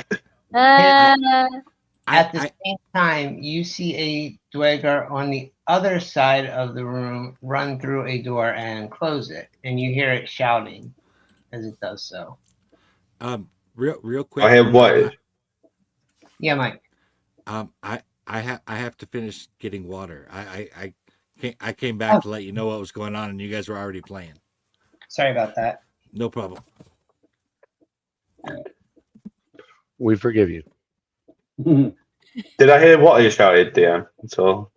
At the same time, you see a Dweger on the other side of the room run through a door and close it, and you hear it shouting as it does so. Real quick. I have what? Yeah, Mike. I have to finish getting water. I came back to let you know what was going on, and you guys were already playing. Sorry about that. No problem. We forgive you. Did I hear what you shouted, DM? So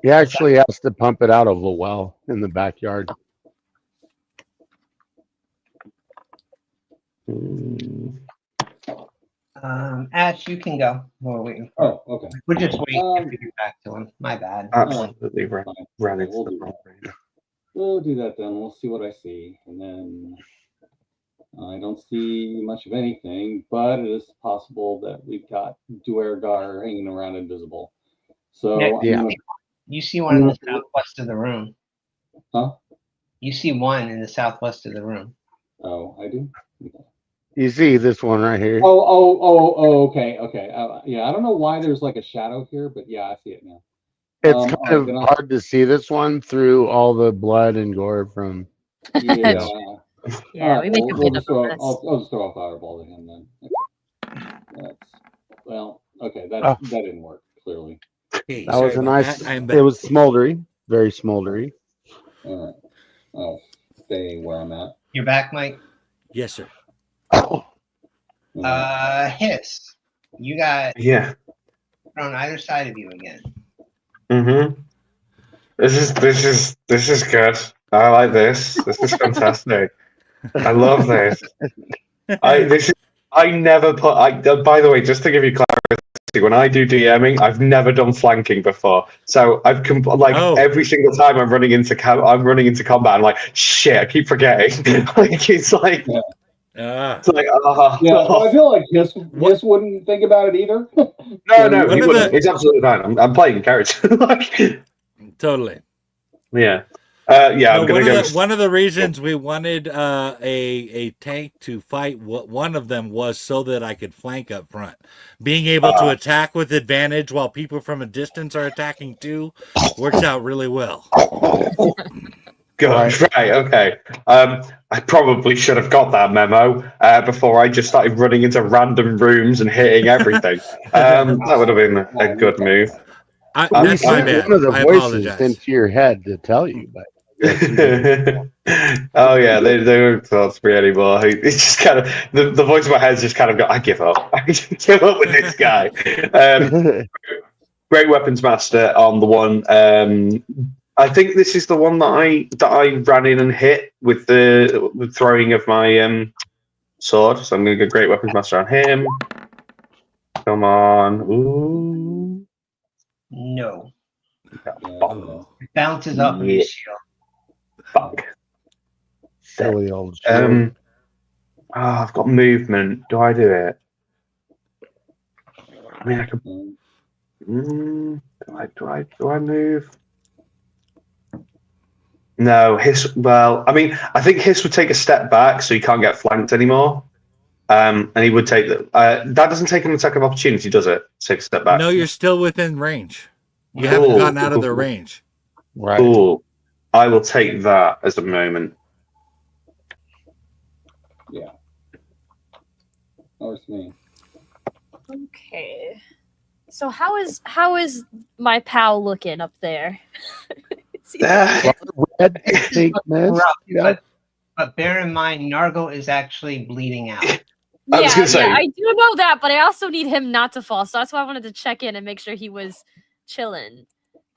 He actually has to pump it out of a well in the backyard. Ash, you can go. We're waiting for. Oh, okay. We're just waiting to get back to him. My bad. absolutely ran into We'll the do problem. We'll do that then. We'll see what I see. And then I don't see much of anything, but it is possible that we've got Duergar hanging around invisible. So Yeah. I'm gonna- You see one in the southwest of the room. Huh? You see one in the southwest of the room. Oh, I do? You see this one right here? Okay. Yeah, I don't know why there's like a shadow here, but yeah, I see it now. It's all kind right, of then I'll- hard to see this one through all the blood and gore from. Yeah. Yeah, we make a we'll bit just of a throw, mess. I'll just throw a fireball at him then. Okay, that Oh. didn't work, clearly. Hey, That sorry was a about nice. that. I'm back. It was smoldery, very smoldery. All right. I'll stay where I'm at. You're back, Mike. Yes, sir. Hiss. You got Yeah. on either side of you again. Mm-hmm. This is good. I like this. This is fantastic. I love this. I never put. By the way, just to give you clarity, when I do DMing, I've never done flanking before. So every single time I'm running into combat. I'm like, shit. I keep forgetting. It's like. Ah. It's like, Yeah, I feel like Hiss wouldn't think about it either. no, One he of wouldn't. the- It's absolutely fine. I'm playing character. Totally. Yeah. Yeah, No, I'm gonna go. one of the reasons we wanted a tank to fight one of them was so that I could flank up front. Being able to attack with advantage while people from a distance are attacking too works out really well. Gosh, right, okay. I probably should have got that memo before I just started running into random rooms and hitting everything. That would have been a good move. We That's my sent bad. one of the I voices apologize. into your head to tell you, but Oh yeah, they don't talk to me anymore. It's just kind of the voice in my head's just kind of go. I give up. I give up with this guy. Great weapons master on the one. I think this is the one that I ran in and hit with the throwing of my sword. So I'm going to go great weapons master on him. Come on, ooh, No. Oh. It bounces off of his shield. fuck. silly old shit. I've got movement. Do I do it? I mean, I could. Do I move? No, Hiss. Well, I mean, I think Hiss would take a step back, so he can't get flanked anymore. And he would take the. That doesn't take an attack of opportunity, does it? Take a step back. No, you're still within range. You haven't Cool. gotten out of their range. Right. Cool. I will take that as a moment. Yeah. That me. Okay. So how is my pal looking up there? Is he- Red pink mist. Rough, You know? but bear in mind, Nargle is actually bleeding out. I was gonna say- I do know that, but I also need him not to fall. So that's why I wanted to check in and make sure he was chilling.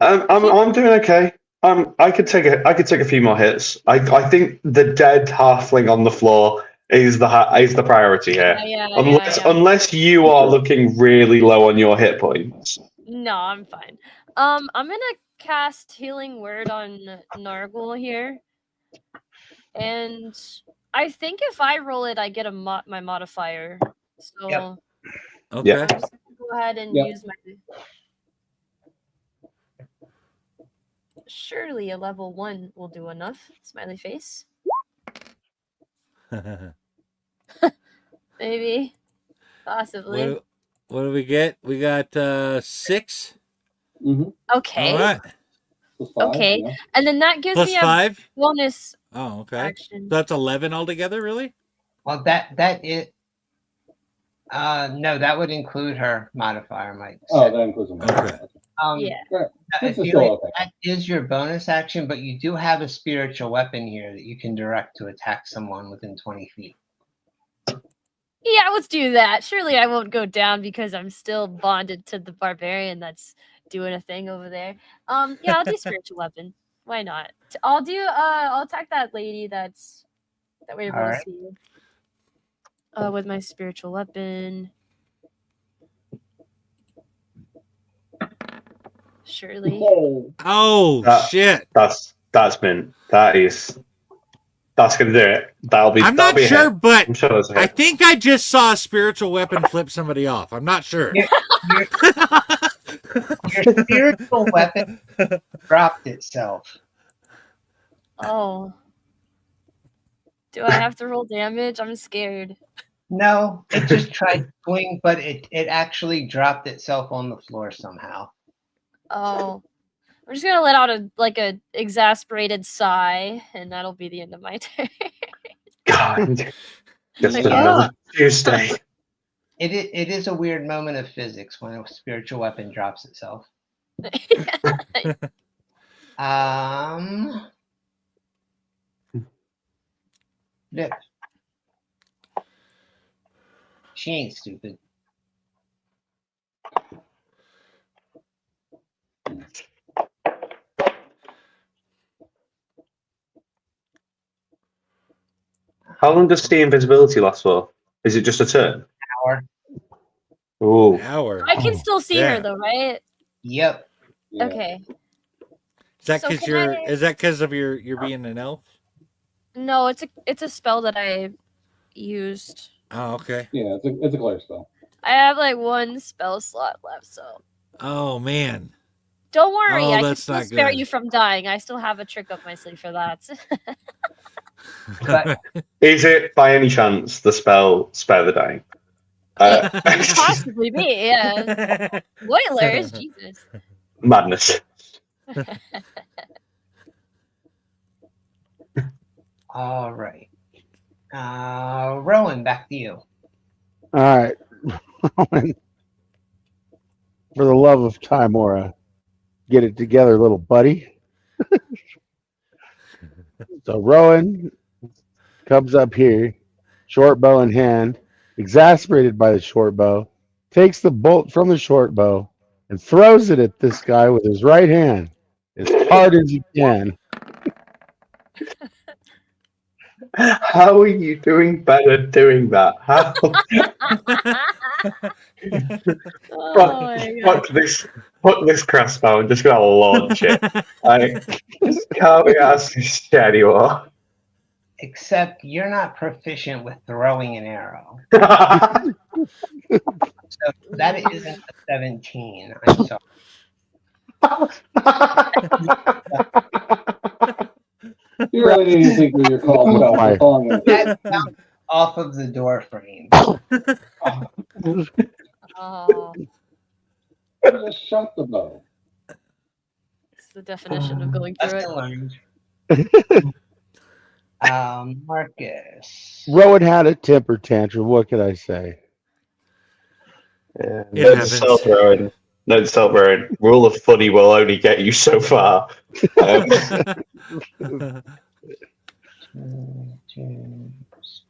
I'm doing okay. I could take a few more hits. I think the dead halfling on the floor is the priority here. Unless you are looking really low on your hit points. No, I'm fine. I'm gonna cast Healing Word on Nargle here, and I think if I roll it, I get my modifier. So Yep. Okay. Yeah. I'm just gonna go ahead and Yep. use my. Surely a level 1 will do enough. Smiley face. Maybe. Possibly. What do we get? We got 6. Mm-hmm. Okay. All right. Okay. And then that gives Plus me a 5. bonus Oh, okay. action. That's 11 altogether, really? Well, that is. No, that would include her modifier, Mike. Oh, that includes them. Okay. Yeah. I This is feel still like okay. that is your bonus action, but you do have a spiritual weapon here that you can direct to attack someone within 20 feet. Yeah, let's do that. Surely I won't go down because I'm still bonded to the barbarian that's doing a thing over there. Yeah, I'll do spiritual weapon. Why not? I'll attack that lady that we're able to Alright. see. With my spiritual weapon. Surely. Oh, shit. That's gonna do it. I'm not be a sure, hit. but I'm sure that's a I hit. think I just saw a spiritual weapon flip somebody off. I'm not sure. Your spiritual weapon dropped itself. Oh. Do I have to roll damage? I'm scared. No, it just tried to swing, but it actually dropped itself on the floor somehow. Oh. I'm just gonna let out a exasperated sigh, and that'll be the end of my turn. God. Just Like, another Tuesday. It is a weird moment of physics when a spiritual weapon drops itself. Lip. She ain't stupid. How long does the invisibility last for? Is it just a turn? Hour. Ooh. An hour. I can still see her Yeah. though, right? Yep. Yeah. Okay. Is that So because can I- is that because of you're being an elf? No, it's a spell that I used. Oh, okay. Yeah, it's a clear spell. I have like one spell slot left, so Oh man. Don't worry, Oh, I can that's still not spare good. you from dying. I still have a trick up my sleeve for that. But Is it by any chance the spell Spare the Dying? Could possibly be, yeah. Spoilers, Jesus. Madness. all right. Rowan, back to you. All right. For the love of Timora, get it together, little buddy. So Rowan comes up here, short bow in hand, exasperated by the short bow, takes the bolt from the short bow and throws it at this guy with his right hand as hard as he can. How are you doing better doing that? How? Oh my god. Fuck this crossbow. I'm just gonna launch it. I can't be asked to say anymore. Except you're not proficient with throwing an arrow. So that isn't a 17. I'm sorry. You really didn't think we were called Oh, my. for calling it. That bounced off of the door frame. Oh, Just shut the bow. it's the definition of going through Lesson it. learned. Marcus. Rowan had a temper tantrum. What could I say? Yeah, It note to happens. self, Rowan. Note to self, Rowan. Rule of funny will only get you so far.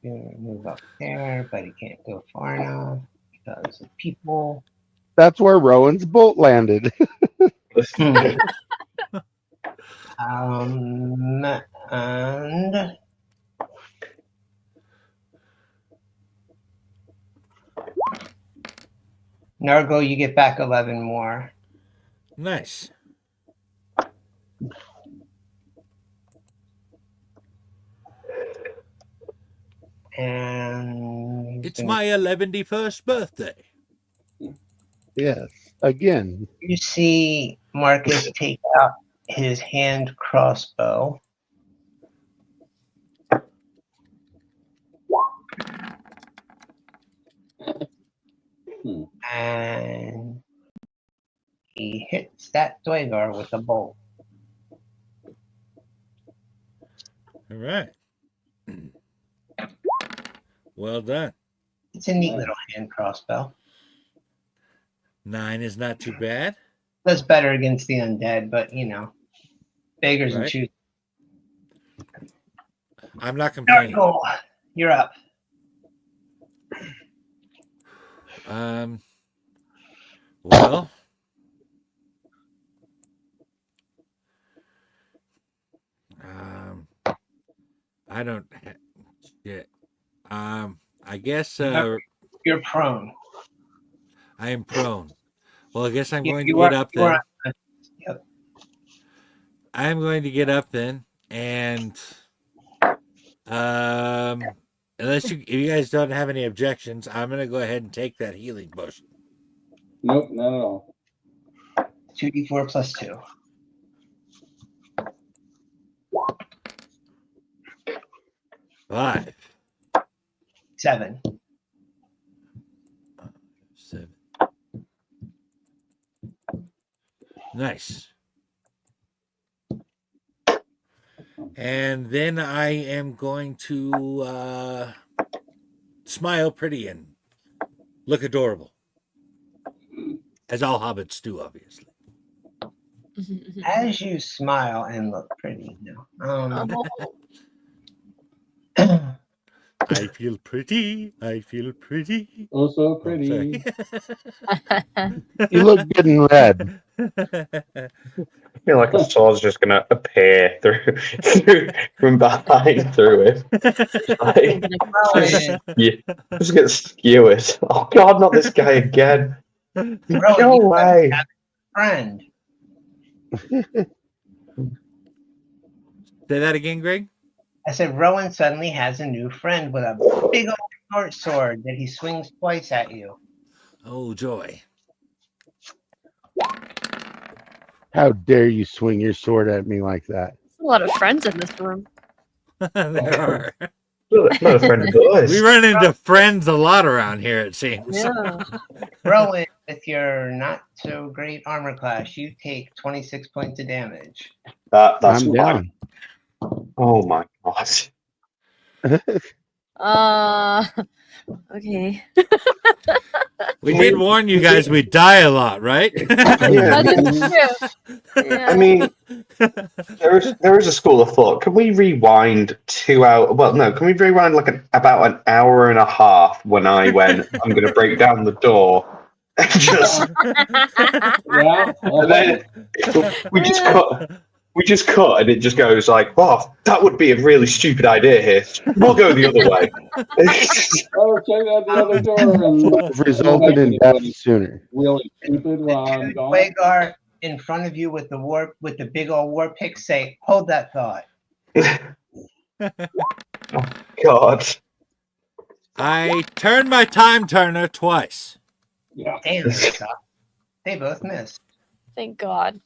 Move up there, but he can't go far enough because of people. That's where Rowan's bolt landed. And Nargo, you get back 11 more. Nice. And It's my 11st birthday. Yes. Again. you see Marcus take out his hand crossbow. Hmm. And he hits that Dwagar with a bolt. All right. Well done. It's a neat little hand crossbow. 9 is not too bad. Does better against the undead, but you know, beggars and Right. choosers. I'm not complaining. Nargo, you're up. Well, I don't. Shit. I guess You're prone. I am prone. Well, I guess I'm You- going you to get are- up you then. are- I'm going to get up then, and unless if you guys don't have any objections, I'm going to go ahead and take that healing potion. Nope, not at all. 2d4 plus 2. Five, 7. 7. Nice. And then I am going to smile pretty and look adorable, as all hobbits do, obviously. As you smile and look pretty, no. I feel pretty. I feel pretty. Oh, so Oh, pretty. sorry. You look good in red. I feel like a sword's just gonna appear from behind through it. Just get skewered. Oh God, not this guy again. Bro, No you way. have a friend. Say that again, Greg. I said Rowan suddenly has a new friend with a big old short sword that he swings twice at you. Oh, joy. How dare you swing your sword at me like that? A lot of friends in this room. There are. Not a friend of ours. We run into friends a lot around here, it seems. Yeah. Rowan, with your not so great armor class, you take 26 points of damage. That's I'm fine. down. Oh my god. Okay. We did warn you guys we'd die a lot, right? Yeah. That is true. Yeah. I mean, there is a school of thought. Can we rewind 2 hours? Well, no. Can we rewind like about an hour and a half when I went? I'm going to break down the door. And just Yeah. and then we just cut, and it just goes like, "Wow, that would be a really stupid idea here. We'll go the other way." Oh, check out the other door. And Would have resulted in death sooner. really stupid while I'm gone. Wagar in front of you with the big old war pick say, "Hold that thought." God. I turned my time turner twice. Yeah. Damn it, Scott. They both missed. Thank God.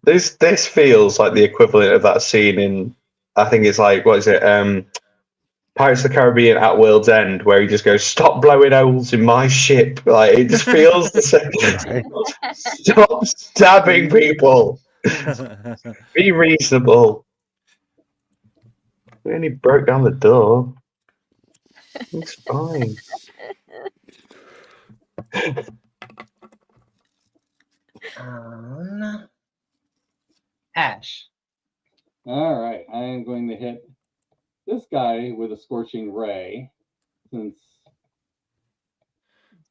This feels like the equivalent of that scene in, I think it's like, what is it? Pirates of the Caribbean at World's End, where he just goes, "Stop blowing holes in my ship." Like, it just feels the same. Right. Stop stabbing people. Be reasonable. We only broke down the door. It's fine. Ash. All right. I am going to hit this guy with a scorching ray, since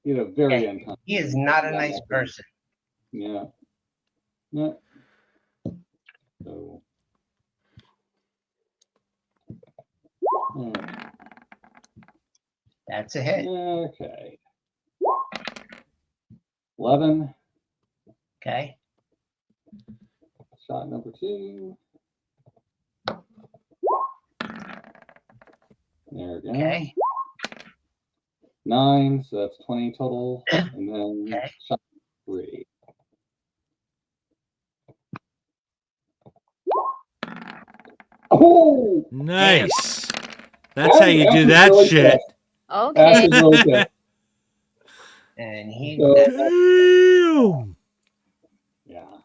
he had a very Okay. uncommon. He is not a nice person. Yeah. Yeah. So. Alright. That's a hit. Okay. 11. Okay. Shot number 2. There we go. Okay. 9, so that's 20 total. And then Okay. shot 3. Oh! Nice. That's how you do that really shit. That's Okay. really good. And he So- Damn. Yeah.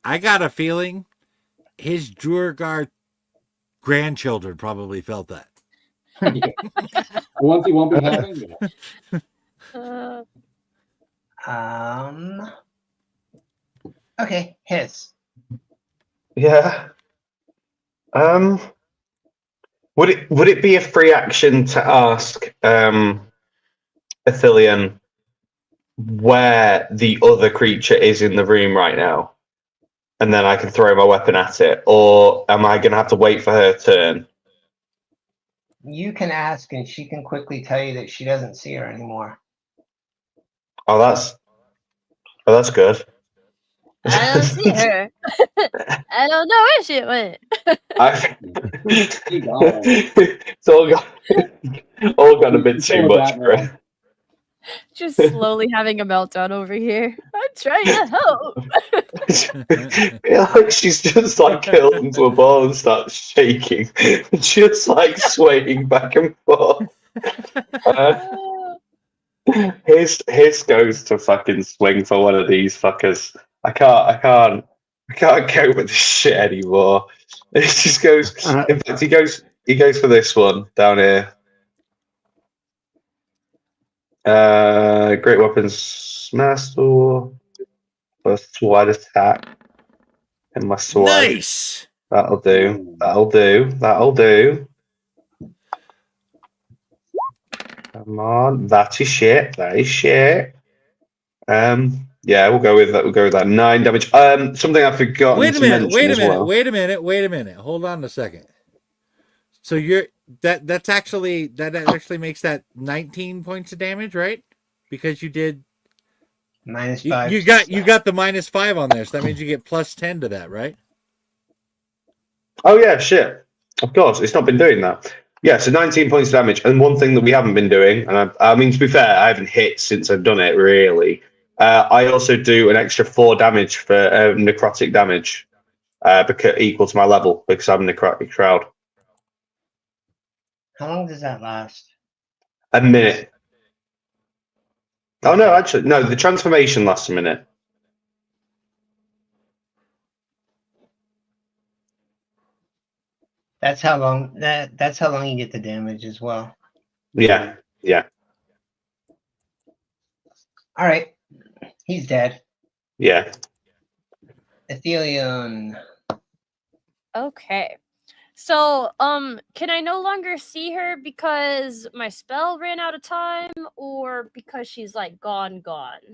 I got a feeling his Duergar grandchildren probably felt that. The ones he won't be having. Yeah. Okay, his. Yeah. Would it be a free action to ask Athelion where the other creature is in the room right now, and then I can throw my weapon at it, or am I going to have to wait for her turn? You can ask, and she can quickly tell you that she doesn't see her anymore. Oh, that's good. I don't see her. I don't know where she went. It's all got a bit too much for her. Just slowly having a meltdown over here. I'm trying to help. Yeah, like she's just like curled into a ball and starts shaking, just like swaying back and forth. His goes to fucking swing for one of these fuckers. I can't go with this shit anymore. It just goes. In fact, he goes for this one down here. Great weapons master plus sword attack and my sword. Nice. That'll do. That'll do. Come on, that is shit. That is shit. Yeah, we'll go with that. We'll go with that. 9 damage. Something I forgot. Wait a minute. Wait a minute. Hold on a second. So that actually makes that 19 points of damage, right? Because you did -5. you got the -5 on there, so that means you get +10 to that, right? Oh yeah, shit. Of course, it's not been doing that. Yeah, so 19 points of damage. And one thing that we haven't been doing, and I mean, to be fair, I haven't hit since I've done it, really. I also do an extra 4 damage for necrotic damage, because equal to my level, because I'm necrotic shroud. How long does that last? A minute. Oh, no, actually, no, the transformation lasts a minute. That's how long that's how long you get the damage as well. Yeah, yeah, All right. He's dead. yeah. Athelion. Okay. So, can I no longer see her because my spell ran out of time, or because she's like gone?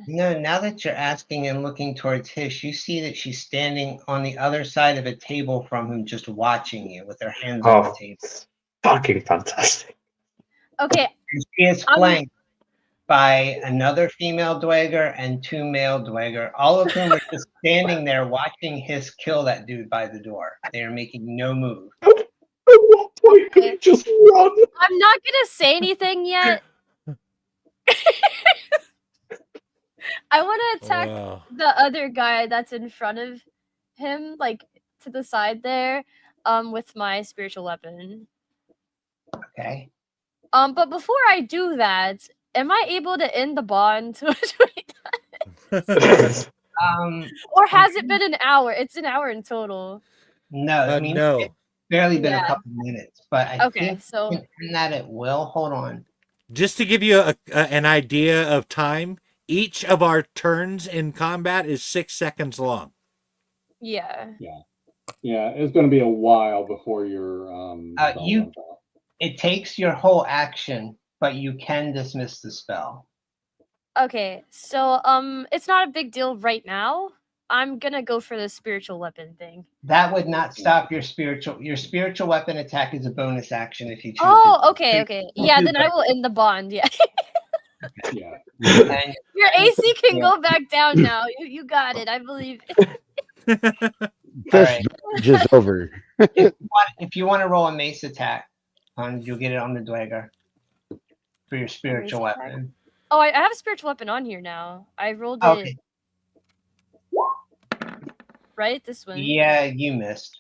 No, now that you're asking and looking towards Hish, you see that she's standing on the other side of a table from him, just watching you with her hands on the Oh, table. fucking fantastic. Okay, And she is I'm- flanked by another female Dweger and 2 male Dweger, all of whom are just standing there watching Hiss kill that dude by the door. They are making no move. At what point could he just run? I'm not gonna say anything yet. I want to attack Wow. the other guy that's in front of him, like to the side there, with my spiritual weapon. Okay. But before I do that, am I able to end the bond? Or has it been an hour? It's an hour in total. No, I mean, no. it's barely been Yeah. a couple minutes, but I Okay, think so in that it will. Hold on. Just to give you an idea of time, each of our turns in combat is 6 seconds long. yeah. Yeah, it's going to be a while before your spell You- runs out. It takes your whole action, but you can dismiss the spell. Okay, so it's not a big deal right now. I'm gonna go for the spiritual weapon thing. That would not stop your spiritual weapon attack is a bonus action if you choose. Oh, to. okay, okay. Yeah, then I will end the bond. Yeah. Yeah. And Your AC can Yeah. go back down now. You got it. I believe. This right. bridge is over. if you want to roll a mace attack, you'll get it on the Dweger for your spiritual mace attack? weapon. Oh, I have a spiritual weapon on here now. I rolled Okay. it right this one. Yeah, you missed.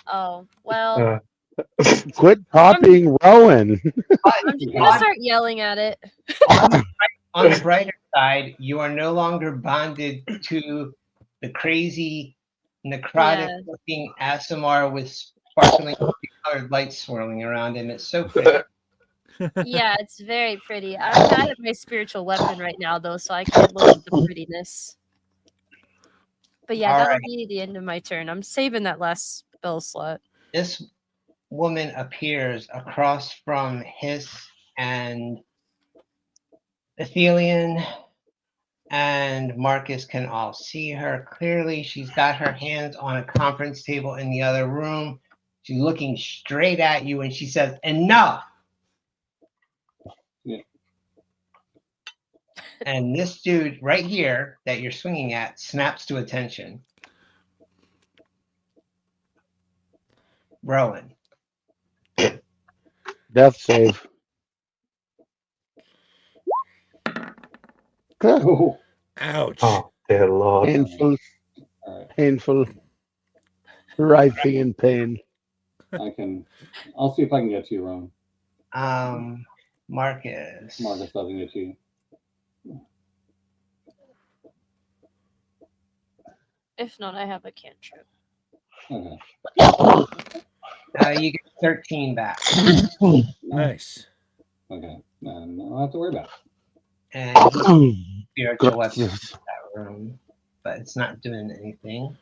Oh well. Quit copying Rowan. I'm just gonna start yelling at it. On the brighter side, you are no longer bonded to the crazy, necrotic-looking Asimar with sparkling colored lights swirling around him. It's so pretty. Yeah, it's very pretty. I'm mad at my spiritual weapon right now though, so I can't look at the prettiness. But yeah, that'll Alright. be the end of my turn. I'm saving that last spell slot. This woman appears across from Hiss and Athelion, and Marcus can all see her clearly. She's got her hands on a conference table in the other room. She's looking straight at you and she says, "Enough!" Yeah. And this dude right here that you're swinging at snaps to attention. Rowan. Death save. Oh, Ouch. Oh, dear Lord. Painful, all right. painful, writhing in pain. I'll see if I can get you, Ron. Marcus. Marcus doesn't get you. If not, I have a cantrip. Okay. You get 13 back. Nice. Okay. Then I'll have to worry about it. And he's spiritual weapon in that room, but it's not doing anything.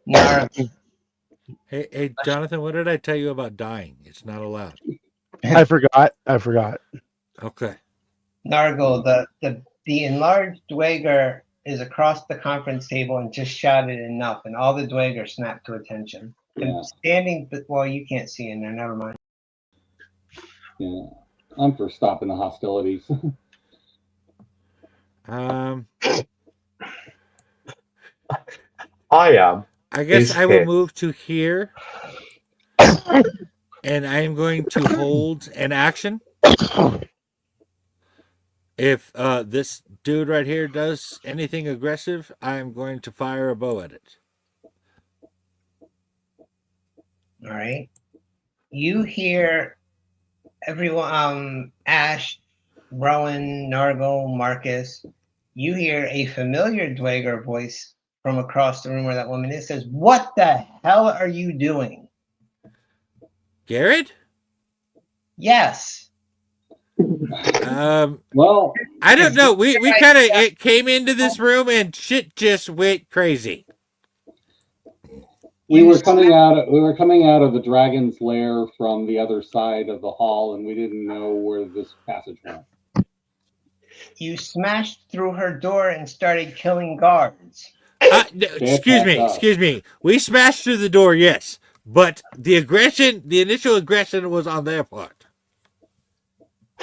Nara, Hey, Jonathan, what did I tell you about dying? It's not allowed. I forgot. Okay. Nargle, the enlarged Dweger is across the conference table and just shouted enough, and all the Dweger snapped to attention. Yeah. Standing, but well, you can't see in there. Never mind. Yeah. I'm for stopping the hostilities. I am. I guess is I will here. move to here. And I am going to hold an action. If this dude right here does anything aggressive, I am going to fire a bow at it. All right. You hear everyone, Ash, Rowan, Nargle, Marcus, you hear a familiar Dwager voice from across the room where that woman is, says, "What the hell are you doing?" Garrett? Yes. Well, I don't know. We kind of came into this room and shit just went crazy. we were coming out of the dragon's lair from the other side of the hall, and we didn't know where this passage went. You smashed through her door and started killing guards. Excuse me. We smashed through the door, yes, but the initial aggression was on their part.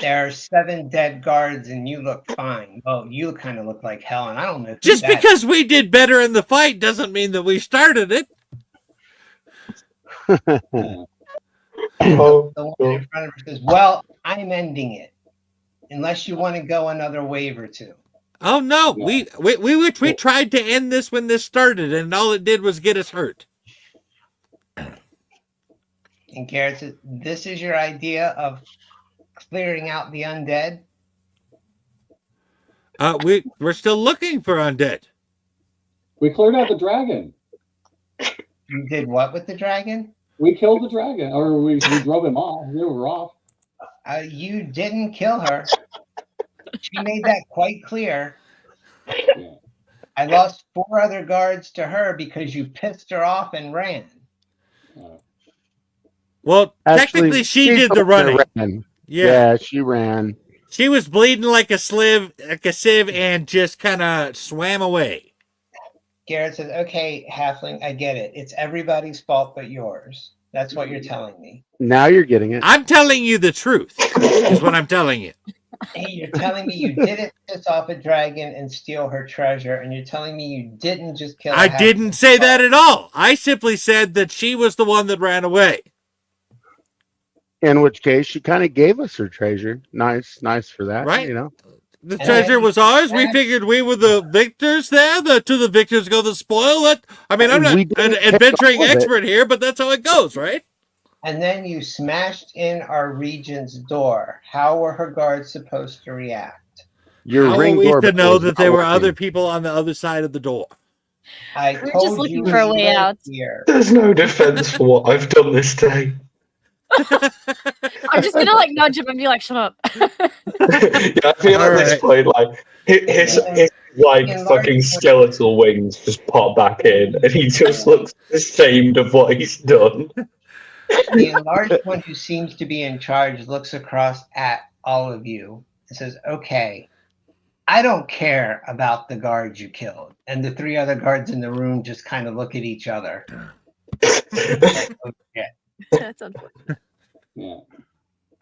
There are 7 dead guards and you look fine. Well, you kind of look like hell, and I don't know. Just because we did better in the fight doesn't mean that we started it. Yeah. Oh, The one in front of her says, "Well, I'm ending it, unless you want to go another wave or two." Oh no, Yeah. we tried to end this when this started, and all it did was get us hurt. And Garrett says, "This is your idea of clearing out the undead?" We're still looking for undead. We cleared out the dragon. You did what with the dragon? We killed the dragon, or we drove him off. We were off. You didn't kill her. She made that quite clear. Yeah. I lost 4 other guards to her because you pissed her off and ran. Well, Actually, technically, she did the running. ran. Yeah. Yeah, she ran. She was bleeding like a sieve, and just kind of swam away. Garrett says, "Okay, Halfling, I get it. It's everybody's fault but yours." That's what you're telling me. Now you're getting it. I'm telling you the truth. Is what I'm telling you. Hey, you're telling me you didn't piss off a dragon and steal her treasure, and you're telling me you didn't just kill. I didn't say that at all. I simply said that she was the one that ran away. In which case, she kind of gave us her treasure. Nice for that. Right. You know. The treasure was ours. We figured we were the victors there. To the victors go the spoil. I'm not We an didn't take adventuring all of it. expert here, but that's how it goes, right? And then you smashed in our regent's door. How were her guards supposed to react? Your How ring are we to doorbell know is that not there were working. other people on the other side of the door? I We're told just looking you for a we way live out. Here. there's no defense for what I've done this day. I'm just gonna like nudge him and be like, "Shut up." Yeah, I feel at this point, like his like fucking skeletal wings just pop back in, and he just looks ashamed of what he's done. The enlarged one who seems to be in charge looks across at all of you and says, "Okay, I don't care about the guards you killed." And the 3 other guards in the room just kind of look at each other. That's unfortunate. Yeah.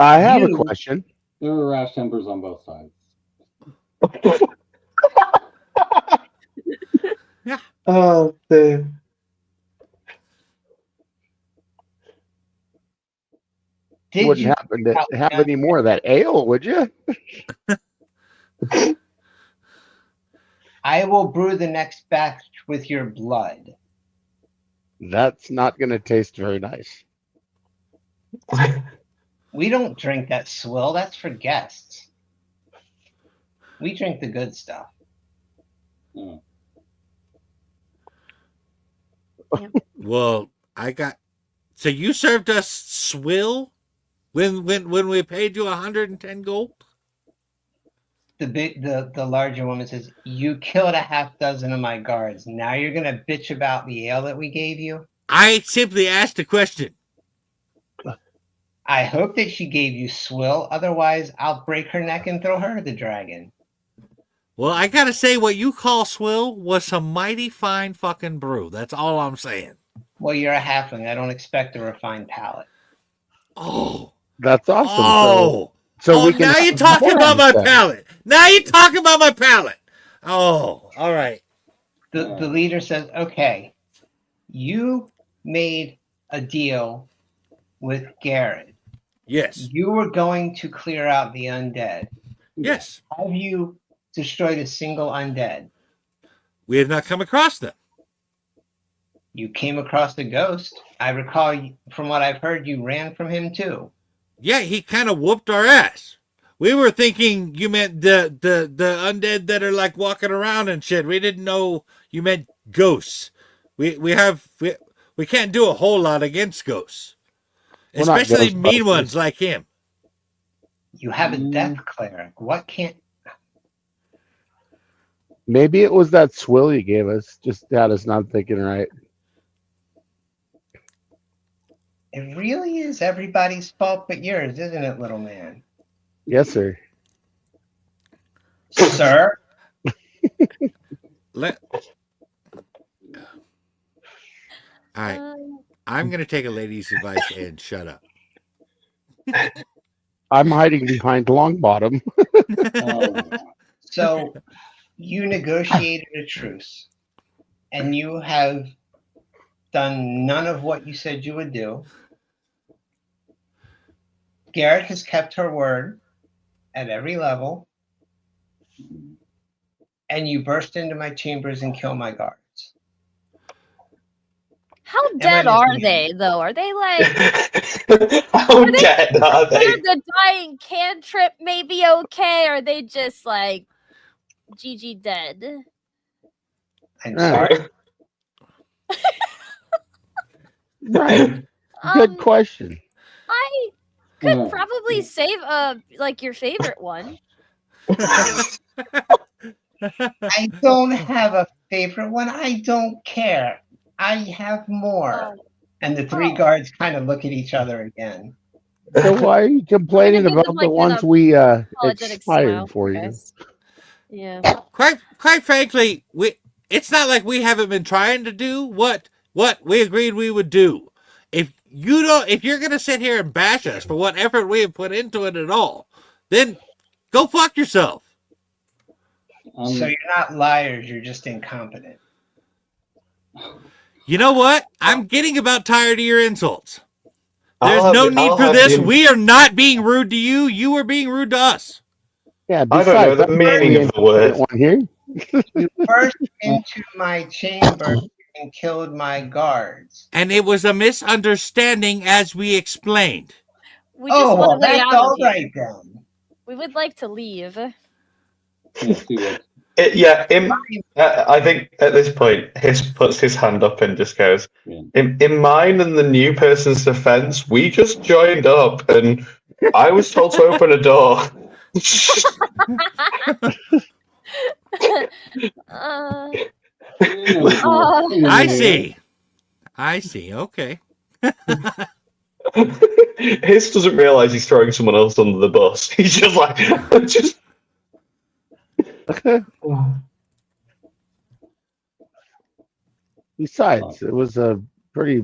I have a You- question. There were rash tempers on both sides. Oh, dear. Did Wouldn't you happen to have any more of that ale, would you? I will brew the next batch with your blood. That's not going to taste very nice. We don't drink that swill. That's for guests. We drink the good stuff. Yeah. Well, so you served us swill when we paid you 110 gold? The larger woman says, "You killed a half dozen of my guards. Now you're gonna bitch about the ale that we gave you?" I simply asked a question. I hope that she gave you swill. Otherwise, I'll break her neck and throw her to the dragon. Well, I gotta say, what you call swill was some mighty fine fucking brew. That's all I'm saying. Well, you're a halfling. I don't expect a refined palate. Oh, That's awesome. oh, So we can now have you're talking more about my instead. palate. Now you're talking about my palate. Oh, all right. The leader says, "Okay, You made a deal with Garrett. Yes. You were going to clear out the undead. Yes. Have you destroyed a single undead? We have not come across them. You came across the ghost. I recall, from what I've heard, you ran from him too. Yeah, he kind of whooped our ass. We were thinking you meant the undead that are like walking around and shit. We didn't know you meant ghosts. We can't do a whole lot against ghosts, We're not especially mean Ghostbusters. ones like him. You have a death cleric. What can't... Maybe it was that swill you gave us. Just had us not thinking right. It really is everybody's fault but yours, isn't it, little man? Yes, sir. Sir? All right, I'm gonna take a lady's advice and shut up. I'm hiding behind Longbottom. So you negotiated a truce, and you have done none of what you said you would do. Garrett has kept her word at every level, and you burst into my chambers and kill my guards. How dead are they, though? Are they like How dead are they? are the dying cantrip maybe okay? Or are they just like GG dead? I'm All sorry. Right. Good Um, question. I could probably save like your favorite one. I don't have a favorite one. I don't care. I have more. And the three Oh. guards kind of look at each other again. So why are you complaining give them, about like, the an ones we apologetic smile, expired for I you? guess. Yeah. Quite frankly, it's not like we haven't been trying to do what we agreed we would do. If you're gonna sit here and bash us for what effort we have put into it at all, then go fuck yourself. So you're not liars, you're just incompetent. You know what? I'm getting about tired of your insults. There's I'll no have- need I'll for have this. you- We are not being rude to you. You are being rude to us. Yeah, I don't know the I'm meaning of the word. one here. You burst into my chamber and killed my guards. And it was a misunderstanding, as we explained. We just Oh, want well, to lay that's out all of here. right then. We would like to leave. Let's see what. I think at this point, Hiss puts his hand up and just goes, Yeah. in mine and the new person's defense, we just joined up and I was told to open a door. I see. Okay. Hiss doesn't realize he's throwing someone else under the bus. He's just like, Besides, it was a pretty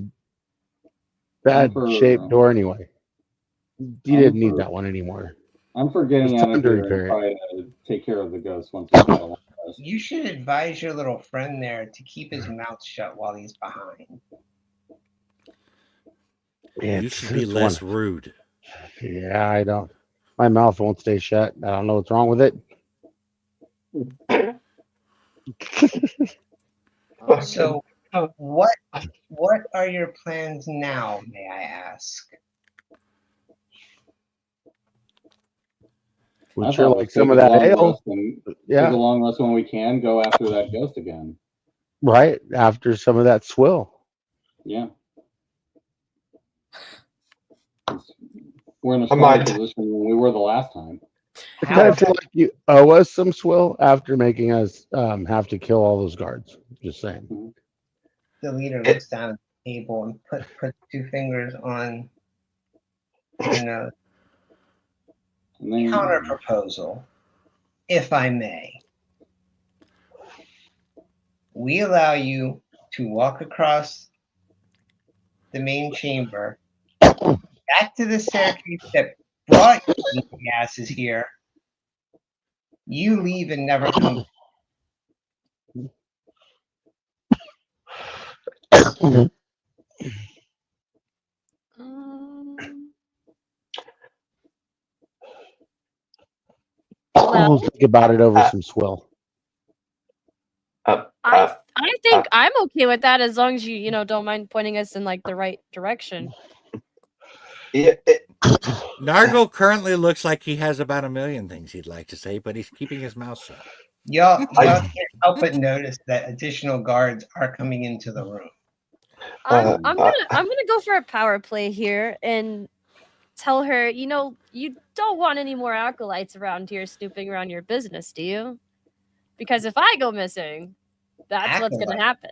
bad shaped door anyway. You didn't need that one anymore. I'm for getting It's out time of to here repair and it. try to take care of the ghost once we get along with this. You should advise your little friend there to keep his mouth shut while he's behind. You should be less rude. Yeah, I don't. My mouth won't stay shut. I don't know what's wrong with it. So, what are your plans now, may I ask? Would I sure thought like let's some take of a that long ale. rest and take Yeah, a long rest when we can. Go after that ghost again. right. After some of that swill. Yeah. We're in a I stronger might- position than we were the last time. I kind of feel like you owe us some swill after making us have to kill all those guards. Just saying. The leader looks down at the table and puts two fingers on, And then counter proposal, if I may. We allow you to walk across the main chamber, back to the staircase that brought you the asses here. You leave and never come back. We'll think about it over some swill. I think I'm okay with that as long as you don't mind pointing us in like the right direction. Yeah, Nargle currently looks like he has about a million things he'd like to say, but he's keeping his mouth shut. Y'all can't help but notice that additional guards are coming into the room. I'm gonna go for a power play here and tell her, you don't want any more acolytes around here snooping around your business, do you? Because if I go missing, that's what's gonna happen.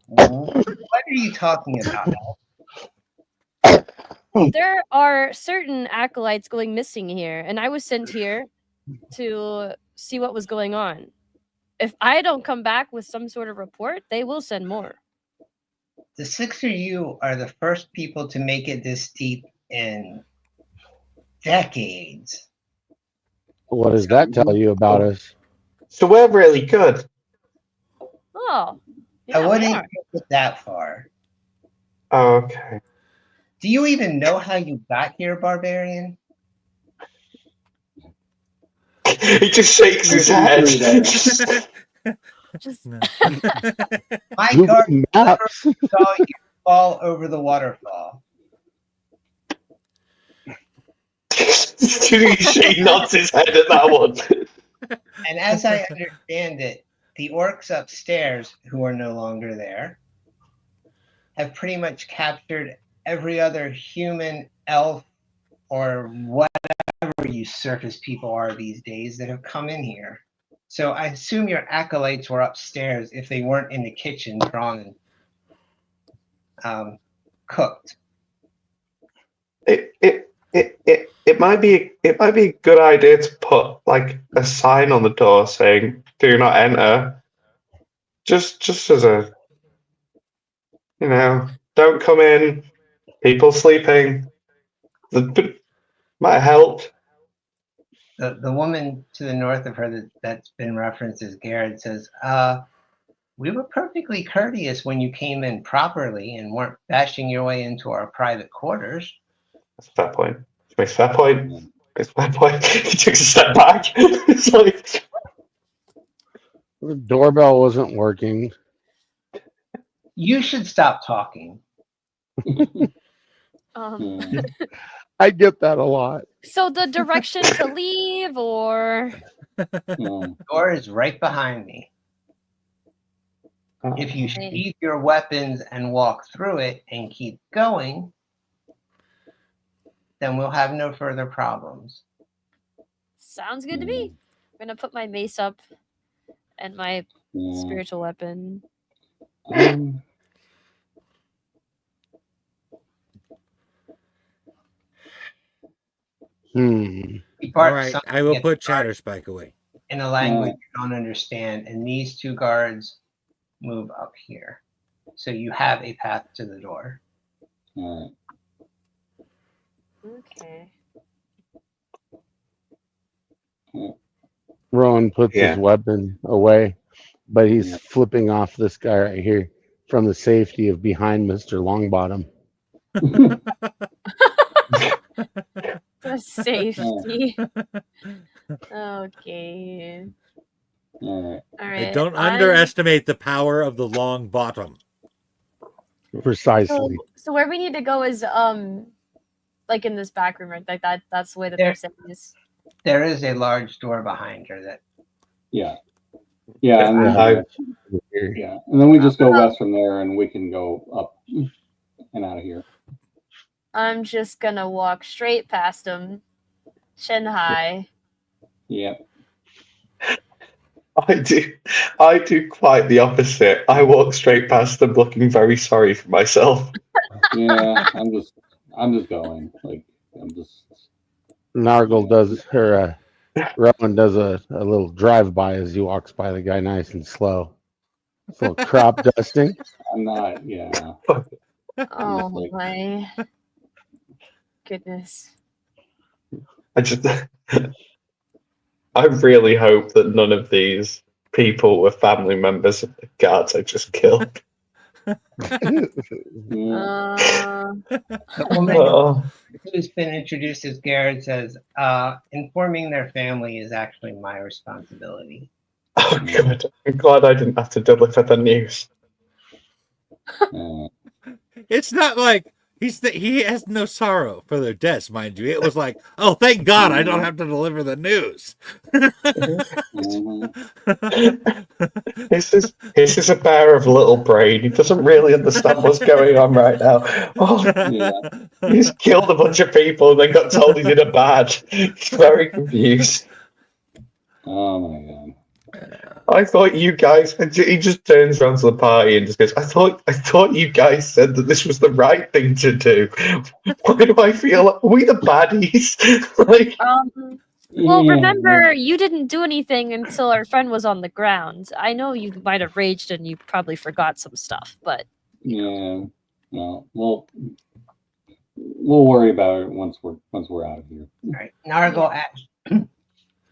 What are you talking about? There are certain acolytes going missing here, and I was sent here to see what was going on. If I don't come back with some sort of report, they will send more. The six of you are the first people to make it this deep in decades. What does that tell you about us? so we're really good. Oh, I yeah, we wouldn't are. go that far. Oh, okay. Do you even know how you got here, Barbarian? He just shakes his head. Just No. My Google guard Maps. saw you fall over the waterfall. She nods his head at that one. And as I understand it, the orcs upstairs, who are no longer there, have pretty much captured every other human, elf, or whatever you surface people are these days that have come in here. So I assume your acolytes were upstairs if they weren't in the kitchen drawn and cooked. It might be a good idea to put like a sign on the door saying "Do not enter." Just as a, don't come in. People sleeping. Might help. The woman to the north of her that's been referenced as Garrett says, we were perfectly courteous when you came in properly and weren't bashing your way into our private quarters. That's a fair point. It's a fair point. It's a fair point. He takes a step back. It's like The doorbell wasn't working. You should stop talking. Hmm. I get that a lot. So the direction to leave, or Hmm. Door is right behind me. If you sheath your weapons and walk through it and keep going, then we'll have no further problems. sounds good to me. I'm gonna put my mace up and my Yeah. spiritual weapon. Um, You All bark right, something I will at put the guard Chatterspike away. in a language you don't understand, and these two guards move up here. So you have a path to the door. all Okay. Rowan puts Yeah. his weapon away, but he's Yeah. flipping off this guy right here from the safety of behind Mr. Longbottom. The safety. Okay. all right. All right. Don't underestimate the power of the long bottom. Precisely. So where we need to go is like in this back room, right? Like that's the way that There. they're saying is. There is a large door behind her that Yeah. Yeah. And then, I- yeah. And then we just go west from there and we can go up and out of here. I'm just gonna walk straight past him, chin high. Yep. I do quite the opposite. I walk straight past them looking very sorry for myself. Yeah. I'm just going. Like, I'm just. Nargle does her, Rowan does a little drive-by as he walks by the guy nice and slow. It's a little crop dusting. I'm not. Yeah. Oh like- my goodness. I really hope that none of these people were family members of the guards I just killed. Yeah. The woman Oh, who's been introduced as Garrett says, informing their family is actually my responsibility. oh, good. I'm glad I didn't have to deliver the news. Uh, It's not like he has no sorrow for their deaths, mind you. It was like, oh, thank God I don't have to deliver the news. mhm. This is a bear of little brain. He doesn't really understand what's going on right now. Oh, Yeah. he's killed a bunch of people and then got told he did a bad. He's very confused. Oh my god. I thought you guys. He just turns around to the party and just goes, I thought you guys said that this was the right thing to do. Why do I feel like are we the baddies? Like, Well, Yeah, remember, you didn't do anything until our friend was on the ground. I know you might have raged and you probably forgot some stuff, but Yeah. No. We'll worry about it once we're out of here. All right, Nargle,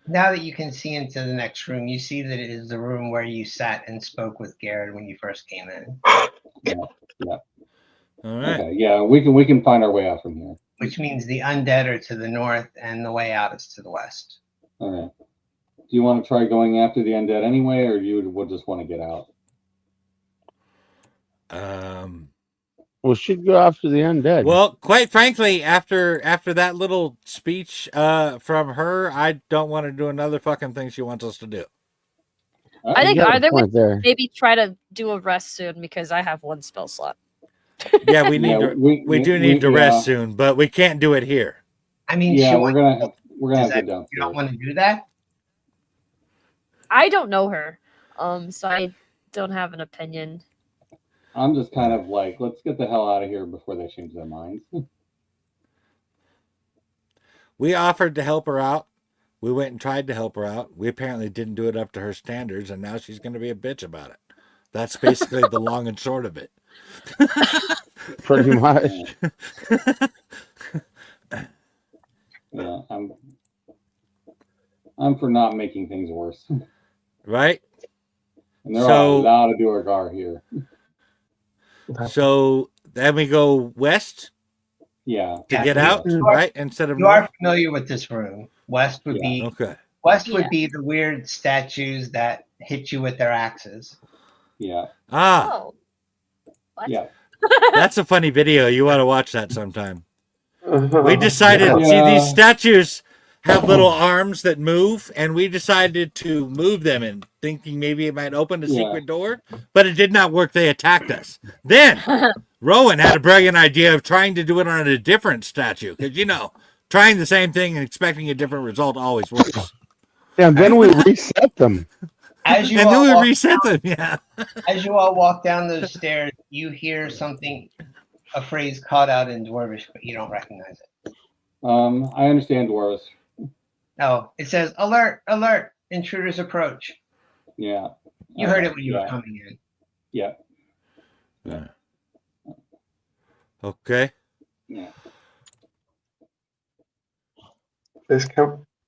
now that you can see into the next room, you see that it is the room where you sat and spoke with Garrett when you first came in, All right. Okay. Yeah, we can find our way out from here. which means the undead are to the north and the way out is to the west. Okay. Do you want to try going after the undead anyway, or you would just want to get out? We should go after the undead. Well, quite frankly, after that little speech from her, I don't want to do another fucking thing she wants us to do. I think You got a either way, point there. maybe try to do a rest soon because I have one spell slot. Yeah, we need Yeah, to. We do need to rest soon, but we can't do it here. I mean, Yeah, she we're wants- gonna does have to that- go you don't downstairs. want to do that? I don't know her, so I don't have an opinion. I'm just kind of like, let's get the hell out of here before they change their minds. We offered to help her out. We went and tried to help her out. We apparently didn't do it up to her standards, and now she's going to be a bitch about it. That's basically the long and short of it. Pretty much. Yeah, I'm for not making things worse. Right? And there So- are a lot of Duergar here. So then we go west Yeah. to Yeah, get you- out, you are- right? Instead of You are north? familiar with this room. West would Yeah. be Okay. Yeah. the weird statues that hit you with their axes. Yeah. Ah, Oh. What? Yeah. that's a funny video. You want to watch that sometime. We decided, Yeah. see, these statues have little arms that move, and we decided to move them and thinking maybe it might open a Yeah. secret door, but it did not work. They attacked us. Then Rowan had a brilliant idea of trying to do it on a different statue because, trying the same thing and expecting a different result always works. And then we reset them. As you And all then we walk, reset them. Yeah. as you all walk down those stairs, you hear something, a phrase called out in Dwarvish, but you don't recognize it. I understand Dwarves. Oh, it says alert, alert, intruders approach. Yeah. You heard it when you were Yeah. coming in. Yeah. Okay. Yeah.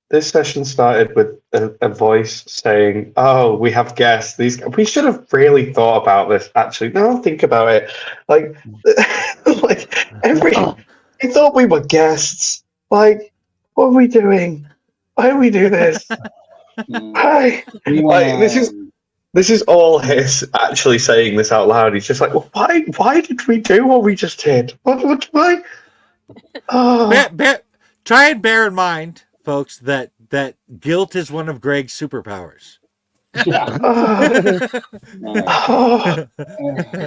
This session started with a voice saying, "Oh, we have guests." We should have really thought about this. Actually, now think about it. Like, we thought we were guests. Like, what are we doing? Why do we do this? Mm. Hi. We Like, wanna, this is all his actually saying this out loud. He's just like, well, why did we do what we just did? Why? Oh, Try and bear in mind, folks, that guilt is one of Greg's superpowers. Yeah. oh.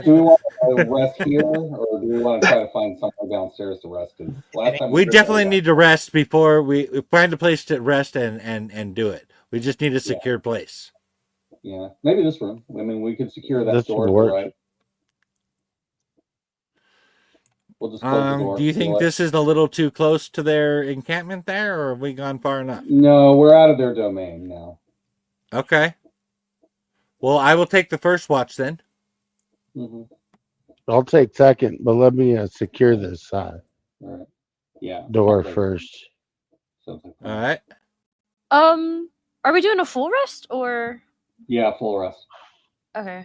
Do we want to rest here, or do we want to try to find somewhere downstairs to rest? 'Cause last time We did definitely that. need to rest before we find a place to rest and do it. We just need a secure place. Yeah, maybe this room. I mean, we could secure that This door. would if work. you're right. We'll just close the door. Do you think We'll this is a little too close to their encampment there, or have we gone far enough? No, we're out of their domain now. Okay. Well, I will take the first watch then. Mm-hmm. I'll take second, but let me secure this All right. Yeah. door sounds like- first. sounds like- All right. Are we doing a full rest or Yeah, full rest. okay?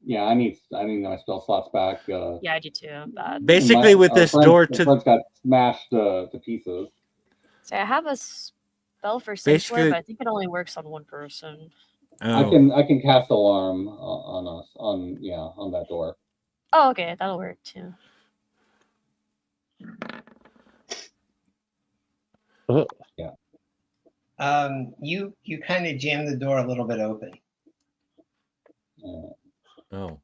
Yeah, I need my spell slots back. Yeah, I do too. Bad. Basically, with our this friends- door our to friends got smashed to pieces. So I have a spell for Sanctuary, Basically- but I think it only works on one person. I oh, can cast alarm on us on that door. Oh, okay, that'll work too. You kind of jam the door a little bit open. oh.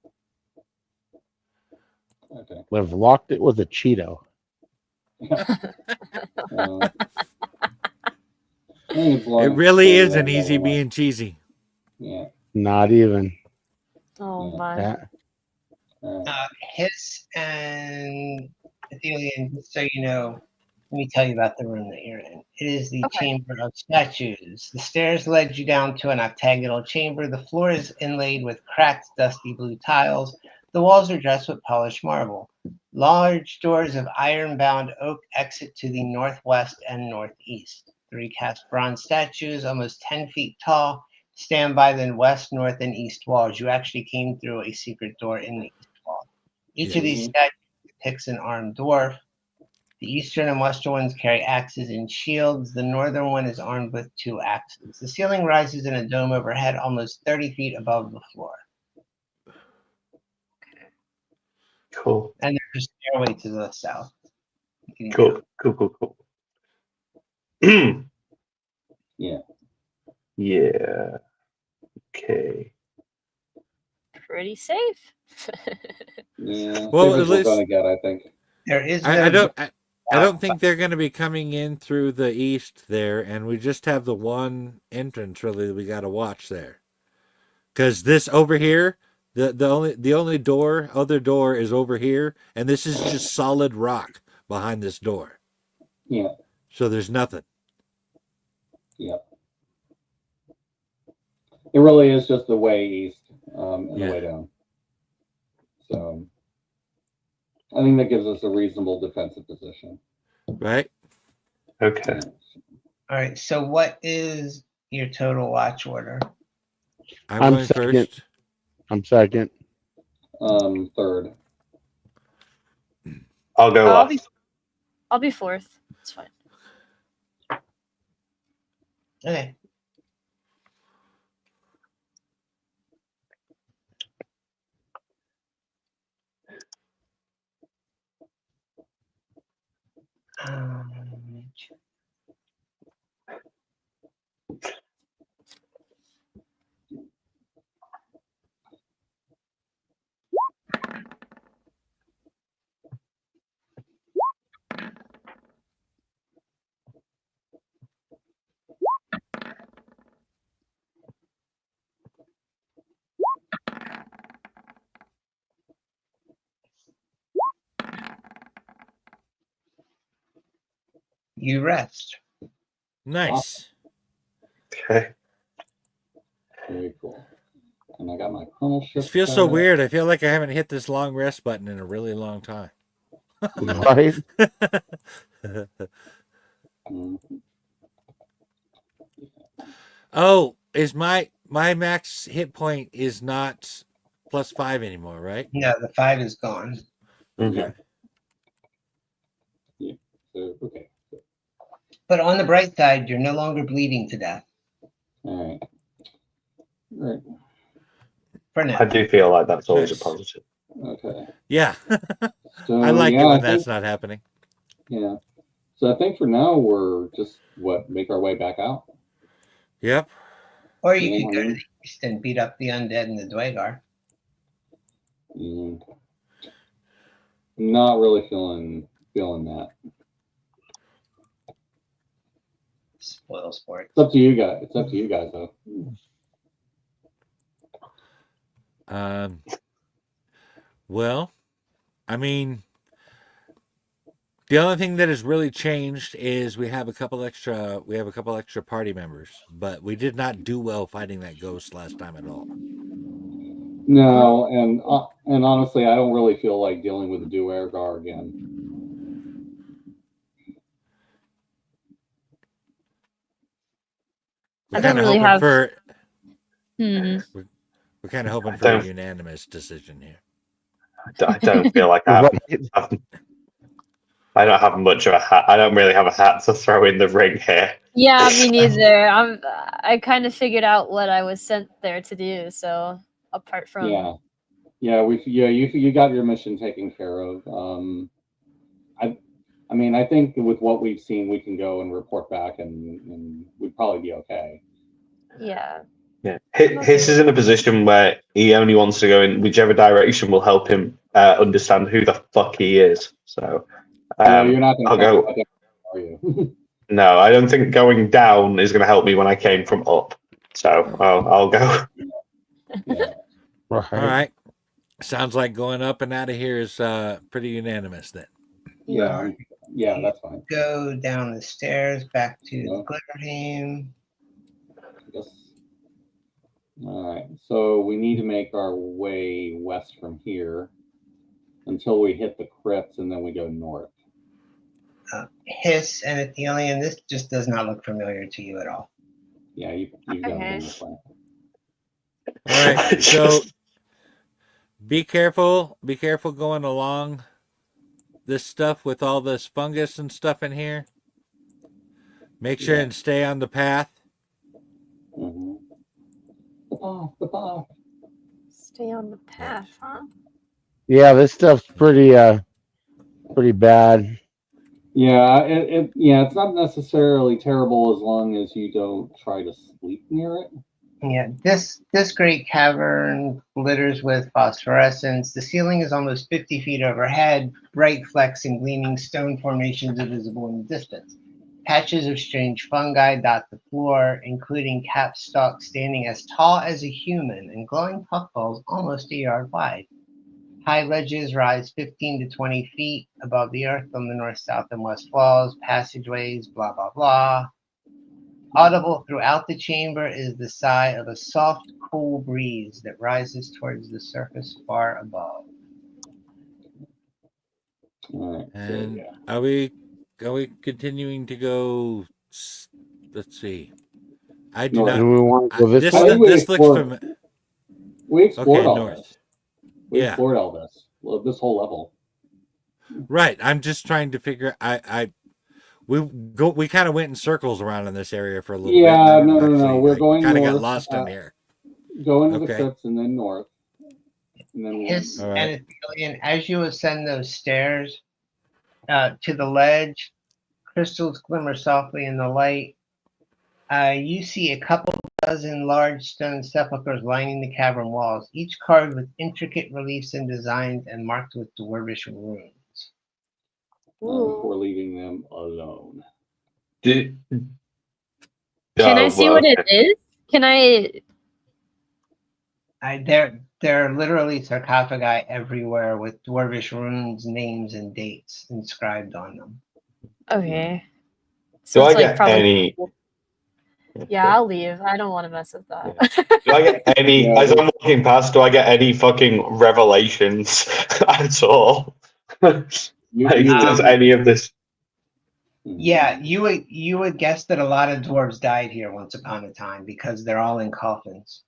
Okay. I've locked it with a Cheeto. It really isn't easy being cheesy. Yeah. Not even. Oh Yeah. my. That. Hiss and Athelian, just so you know, let me tell you about the room that you're in. It is the Okay. Chamber of Statues. The stairs led you down to an octagonal chamber. The floor is inlaid with cracked, dusty blue tiles. The walls are dressed with polished marble. Large doors of iron-bound oak exit to the northwest and northeast. 3 cast bronze statues, almost 10 feet tall, stand by the west, north, and east walls. You actually came through a secret door in the east wall. Each of these statues depicts an armed dwarf. The eastern and western ones carry axes and shields. The northern one is armed with 2 axes. The ceiling rises in a dome overhead, almost 30 feet above the floor. Cool. And there's a stairway to the south. You can Cool. Cool. Yeah. Yeah. Okay. Pretty safe. Yeah. Well, Safest at we're least- gonna get, I think. There is no I don't think they're going to be coming in through the east there, and we just have the one entrance really that we got to watch there. Because this over here, the only other door is over here, and this is just solid rock behind this door. Yeah. So there's nothing. Yep. It really is just the way east and Yeah. the way down. So I think that gives us a reasonable defensive position. Right? Okay. All right. So what is your total watch order? I'm going second. first. I'm second. Third. I'll go I'll last. be I'll be 4th. It's fine. Okay. Um, you rest. Nice. Okay. Very cool. And I got my chrono shift. This feels so back. weird. I feel like I haven't hit this long rest button in a really long time. Right? Mhm. Oh, is my max hit point is not +5 anymore, right? No, the 5 is gone. Mhm. So, okay. But on the bright side, you're no longer bleeding to death All right. All right. for now. I do feel like that's always Nice. a positive. Okay. Yeah. So I like yeah, it when I that's think, not happening. yeah. So I think for now we're just make our way back out. Yep. Or you Yeah, could go I to mean- the east and beat up the undead and the Dwagar. Mm. I'm not really feeling that. Spoil sport. It's up to you guys. It's up to you guys though. Well, I mean, the only thing that has really changed is we have a couple extra party members, but we did not do well fighting that ghost last time at all. No, and honestly, I don't really feel like dealing with the Duergar again. I We're don't kinda really hoping have- for Hmm. We're kind of hoping for a don't- unanimous decision here. I don't feel like I don't have much of a hat. I don't really have a hat to throw in the ring here. Yeah, me neither. I kind of figured out what I was sent there to do. So apart from You got your mission taken care of. I mean, I think with what we've seen, we can go and report back, and we'd probably be okay. yeah. Yeah, Hiss is in a position where he only wants to go in whichever direction will help him understand who the fuck he is. So, You're not going I'll to go. go, are you? No, I don't think going down is going to help me when I came from up. So I'll go. Yeah. All right. Sounds like going up and out of here is pretty unanimous then. Yeah, yeah, that's fine. Go down the stairs back to Yeah. the glitter team. Yes. All right. So we need to make our way west from here until we hit the crypts, and then we go north. Hiss and Athelian, this just does not look familiar to you at all. Yeah, you've got it in the plan. All right. So be careful. Be careful going along this stuff with all this fungus and stuff in here. Make sure Yeah. and stay on the path. Mm-hmm. The path. Stay on the path, huh? Yeah, this stuff's pretty bad. Yeah, it's not necessarily terrible as long as you don't try to sleep near it. Yeah, this great cavern glitters with phosphorescence. The ceiling is almost 50 feet overhead. Bright flecks and gleaming stone formations are visible in the distance. Patches of strange fungi dot the floor, including capstalks standing as tall as a human and glowing puffballs almost a yard wide. High ledges rise 15 to 20 feet above the earth on the north, south, and west walls, passageways, blah, blah, blah. Audible throughout the chamber is the sigh of a soft, cool breeze that rises towards the surface far above. All right. And So, yeah. are we continuing to go? Let's see. I do North. Do not. we want to go this This way? looks explored- from. We explored Okay, all north. this. We Yeah. explored all this. Well, this whole level. Right. I'm just trying to figure. We kind of went in circles around in this area for a little bit. Yeah, no. We're going Kind of got north, lost in here. Go into the Okay. crypts and then north. And then Hiss All right. and Athelian, as you ascend those stairs to the ledge, crystals glimmer softly in the light. You see a couple dozen large stone sepulchres lining the cavern walls, each carved with intricate reliefs and designs and marked with dwarvish runes. we're leaving them alone. Can I see what it is? Can I? There are literally sarcophagi everywhere with dwarvish runes, names, and dates inscribed on them. Okay. Do So I it's get any? Yeah, I'll leave. I don't want to mess with that. Do I get any? Yeah. As I'm walking past, do I get any fucking revelations at all? Like, does any of this? Yeah, you would guess that a lot of dwarves died here once upon a time because they're all in coffins.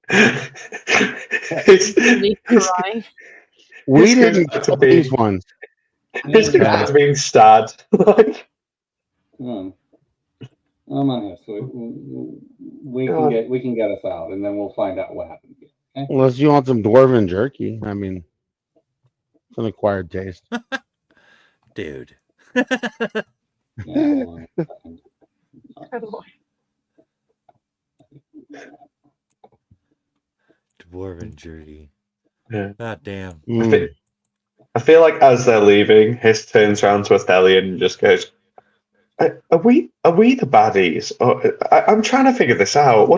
Really crying. We It's didn't good to kill be- these ones. It's good to being sad. Like, I'm on here, so we can get us out, and then we'll find out what happened. Okay? Unless you want some dwarven jerky. I mean, it's an acquired taste. Dude. Yeah, hold on a second. Dwarven jerky. Yeah. God damn. Mm. I feel like as they're leaving, Hiss turns around to Athelian and just goes, "Are we the baddies? I'm trying to figure this out.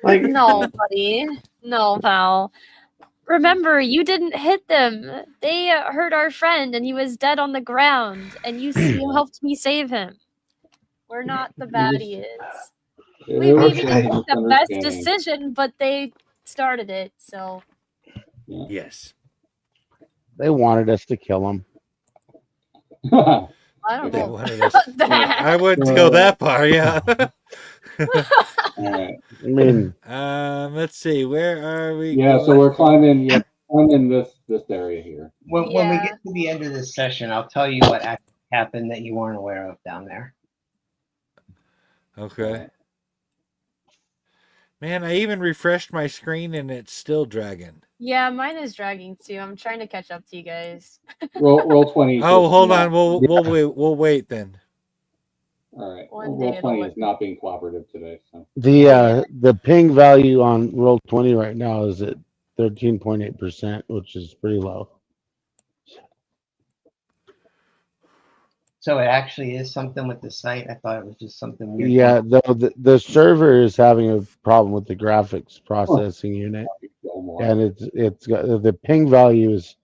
No, buddy. No, pal. Remember, you didn't hit them. They hurt our friend, and he was dead on the ground. And you helped me save him. We're not the baddies. We It was maybe Okay. didn't make the best decision, but they started it. So Yes. They wanted us to kill them. I don't They know wanted us. about that. I wouldn't go that far. Yeah. All right. I mean, Let's see. Where are we? Yeah, so going we're from- climbing. Yeah, climbing this area here. When we Yeah. get to the end of this session, I'll tell you what actually happened that you weren't aware of down there. Okay. Man, I even refreshed my screen and it's still dragging. Yeah, mine is dragging too. I'm trying to catch up to you guys. Roll 20. Oh, hold not- on. We'll wait then. All right. One Roll day 20 it'll is not being cooperative today. So the ping value on roll 20 right now is at 13.8%, which is pretty low. So it actually is something with the site. I thought it was just something weird. Yeah, though the server is having a problem with the graphics processing unit, go more. and it's got the ping value is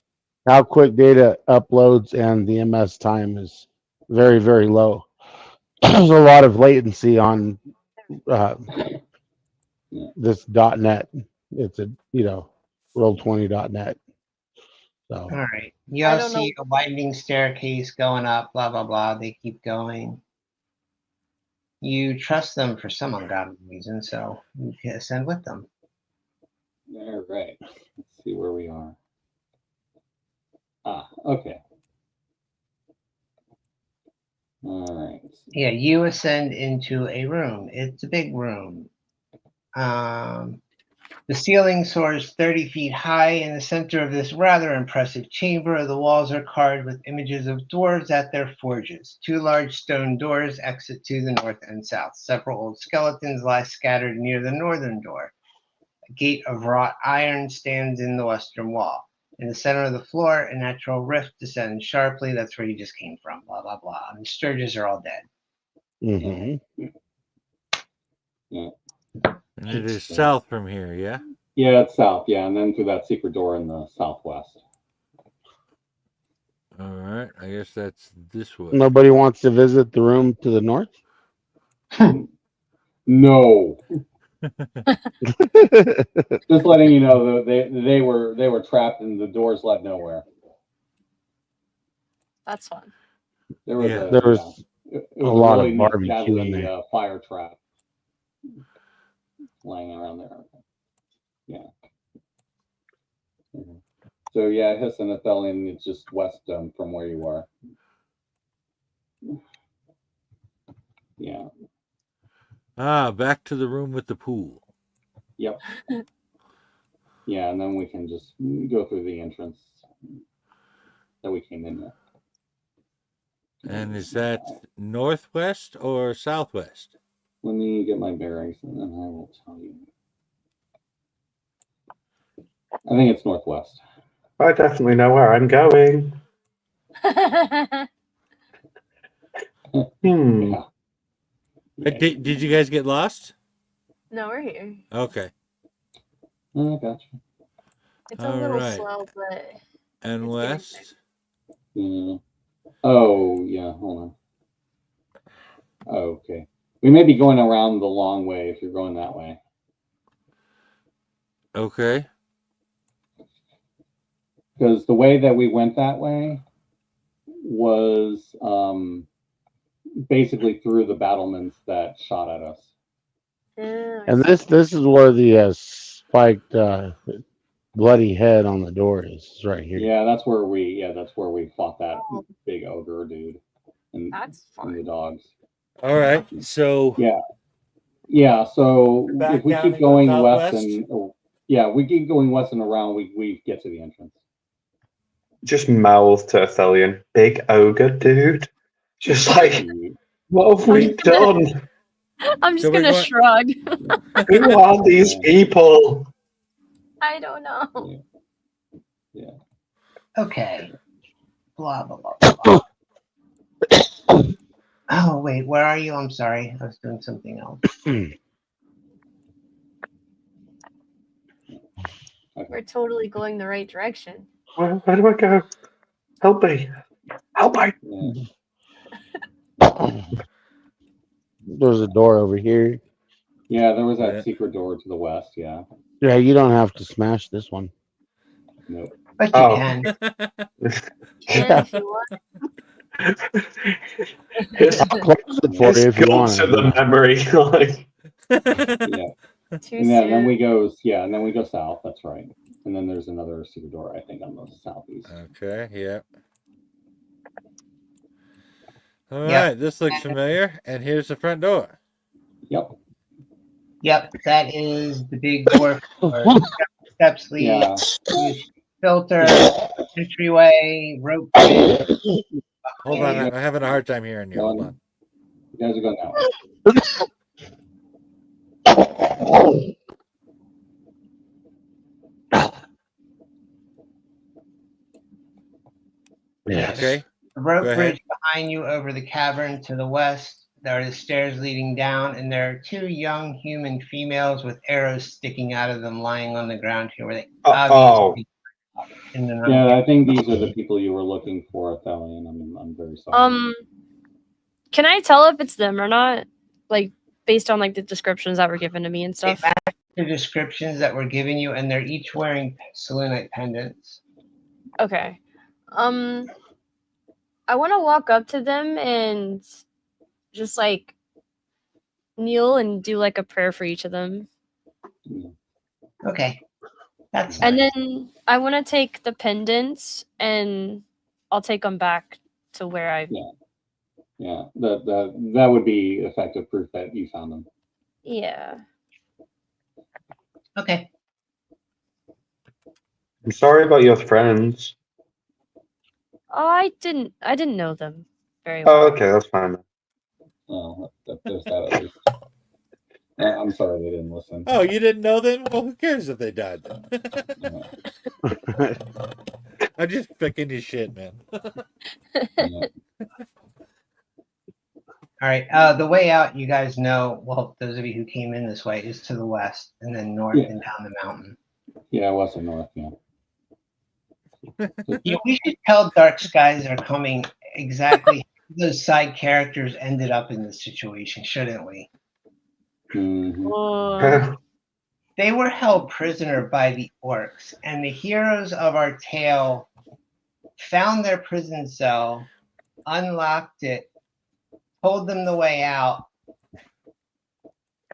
how quick data uploads, and the MS time is very, very low. There's a lot of latency on this .NET. It's a roll20.net. So All right. I Y'all don't see a winding staircase going up, blah, blah, blah. They keep going. You trust them for some ungodly reason, so you can ascend with them. All right. Let's see where we are. Okay. All right. Yeah, you ascend into a room. It's a big room. The ceiling soars 30 feet high. In the center of this rather impressive chamber, the walls are carved with images of dwarves at their forges. 2 large stone doors exit to the north and south. Several old skeletons lie scattered near the northern door. A gate of wrought iron stands in the western wall. In the center of the floor, a natural rift descends sharply. That's where you just came from, blah, blah, blah. And the Sturges are all dead. mhm. And it is south from here, yeah? Yeah, it's south. Yeah, and then through that secret door in the southwest. All right. I guess that's this way. Nobody wants to visit the room to the north. No. Just letting you know, they were trapped and the doors led nowhere. That's fun. There was Yeah. There was it a lot of neat, barbecue in deadly, there. Fire trap lying around there. Yeah. Mhm. So yeah, Hiss and Athelion is just west from where you are. Yeah. Back to the room with the pool. Yep. Yeah, and then we can just go through the entrance that we came in with. And is that northwest or southwest? Let me get my bearings and then I will tell you. I think it's northwest. I definitely know where I'm going. Yeah. Did you guys get lost? No, we're here. Okay. Oh, gotcha. It's a All little right. slow, but And It's west? Yeah. Oh, yeah. Hold on. Oh, okay. We may be going around the long way if you're going that way. Okay. Because the way that we went that way was basically through the battlements that shot at us. And this is where the spiked bloody head on the door is right here. Yeah, that's where we fought that big ogre dude and, that's and the fun. dogs. All right. So Yeah, so Back if we down keep and go going southwest? west and we keep going west and around, we get to the entrance. Just mouth to Athelion. Big ogre dude. Just like, what have we done? I'm just So we're gonna going- shrug. Who are these people? I don't know. Okay. Blah, blah, blah, blah. Oh, wait, where are you? I'm sorry. I was doing something else. We're totally going the right direction. Where do I go? Help me. Help me. Yeah. There's a door over here. Yeah, there was that Yeah. secret door to the west. Yeah. Yeah, you don't have to smash this one. Nope. But you Oh. can. And if you want, It's, I'll close it for you it's if you gone want. to the memory. Like, Yeah. Too And then soon. we go south. That's right. And then there's another secret door, I think, on the southeast. Okay, yeah. All Yep. right, this looks familiar. And here's the front door. Yep. Yep, that is the big dwarf door. Steps lead, Yeah. filter, entryway, rope bridge. Hold on, I'm having a hard time hearing you. Hold on. You guys are going that way. Yes. Okay. The rope Go ahead. bridge behind you over the cavern to the west. There are the stairs leading down, and there are two young human females with arrows sticking out of them lying on the ground here where they obviously in the Yeah, I think these are the people you were looking for, Thalian. I'm very sorry. Can I tell if it's them or not? Like based on like the descriptions that were given to me and stuff. the descriptions that were given you, and they're each wearing selenite pendants. Okay. I want to walk up to them and just like kneel and do like a prayer for each of them. Okay. That's And fine. then I want to take the pendants and I'll take them back to where I. Yeah, that would be effective proof that you found them. Yeah. Okay. I'm sorry about your friends. Oh, I didn't know them very well. Oh, okay, that's fine. Oh, there's that at least. I'm sorry they didn't listen. Oh, you didn't know them? Well, who cares if they died? Yeah. I'm just picking your shit, man. Yeah. All right. The way out, you guys know, well, those of you who came in this way, is to the west and then north Yeah. and down the mountain. Yeah, west and north. Yeah. We should tell Dark Skies are coming exactly how those side characters ended up in this situation, shouldn't we? Mhm. Oh, They were held prisoner by the orcs, and the heroes of our tale found their prison cell, unlocked it, told them the way out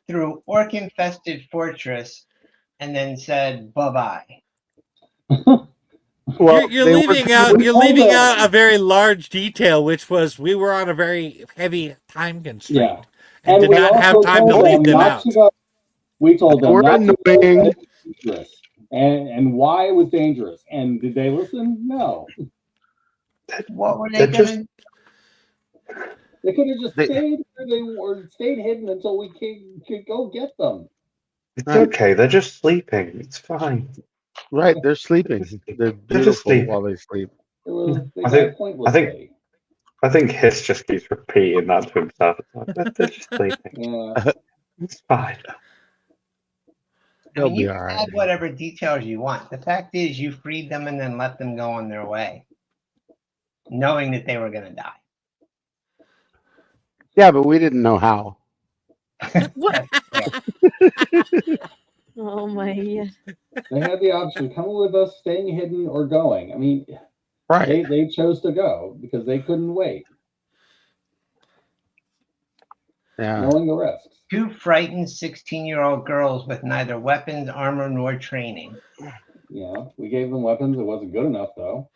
through orc-infested fortress, and then said bye-bye. Well, you're they were- leaving out. You're Hold leaving on. out a very large detail, which was we were on a very heavy time constraint Yeah. and did we not have also time to told leave them not out. to go- we told them We're not to go, annoying. that it was dangerous. And why it was dangerous. And did they listen? No. What were they They're going just- to They could have just They- stayed where they were, stayed hidden until we could go get them. It's Right. okay. They're just sleeping. It's fine. Right, they're sleeping. They're just beautiful sleeping. while they sleep. It was, they I died think- pointlessly. I think Hiss just keeps repeating that to himself. It's like, they're just sleeping. Yeah. It's fine. They'll you be can all right. add whatever details you want. The fact is you freed them and then let them go on their way, knowing that they were going to die. Yeah, but we didn't know how. what? Oh my. They had the option of coming with us, staying hidden, or going. I mean, Right. they chose to go because they couldn't wait, Yeah. knowing the risks. Two frightened 16-year-old girls with neither weapons, armor, nor training. Yeah, we gave them weapons. It wasn't good enough, though.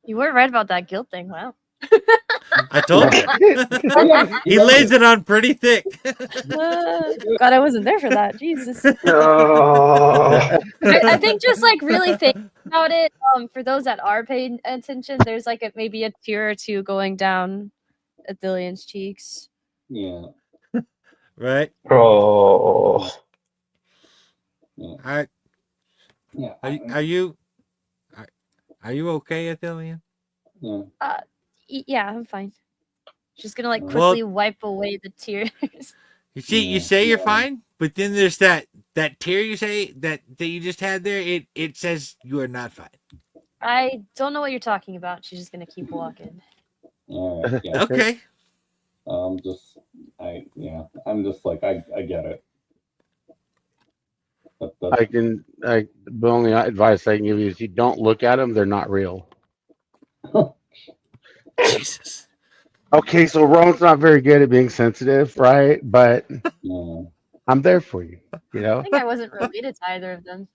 You were right about that guilt thing. Wow. I told you. Oh, yeah, He lays it on pretty thick. God, I wasn't there for that. Jesus. Oh. I think just like really think about it. For those that are paying attention, there's like maybe a tear or two going down Athelian's cheeks. Yeah. Right? Oh. I, Yeah. are you okay, Athelian? Yeah. Yeah, I'm fine. Just gonna like Well- quickly wipe away the tears. You see, you Yeah, say you're yeah. fine, but then there's that tear you say that you just had there. It says you are not fine. I don't know what you're talking about. She's just gonna keep walking. All right. Yeah. Okay. I'm just like, I get it. But The only advice I can give you is you don't look at them. They're not real. Jesus. Okay, so Rowan's not very good at being sensitive, right? But No. I'm there for you. You I know, think I wasn't related to either of them.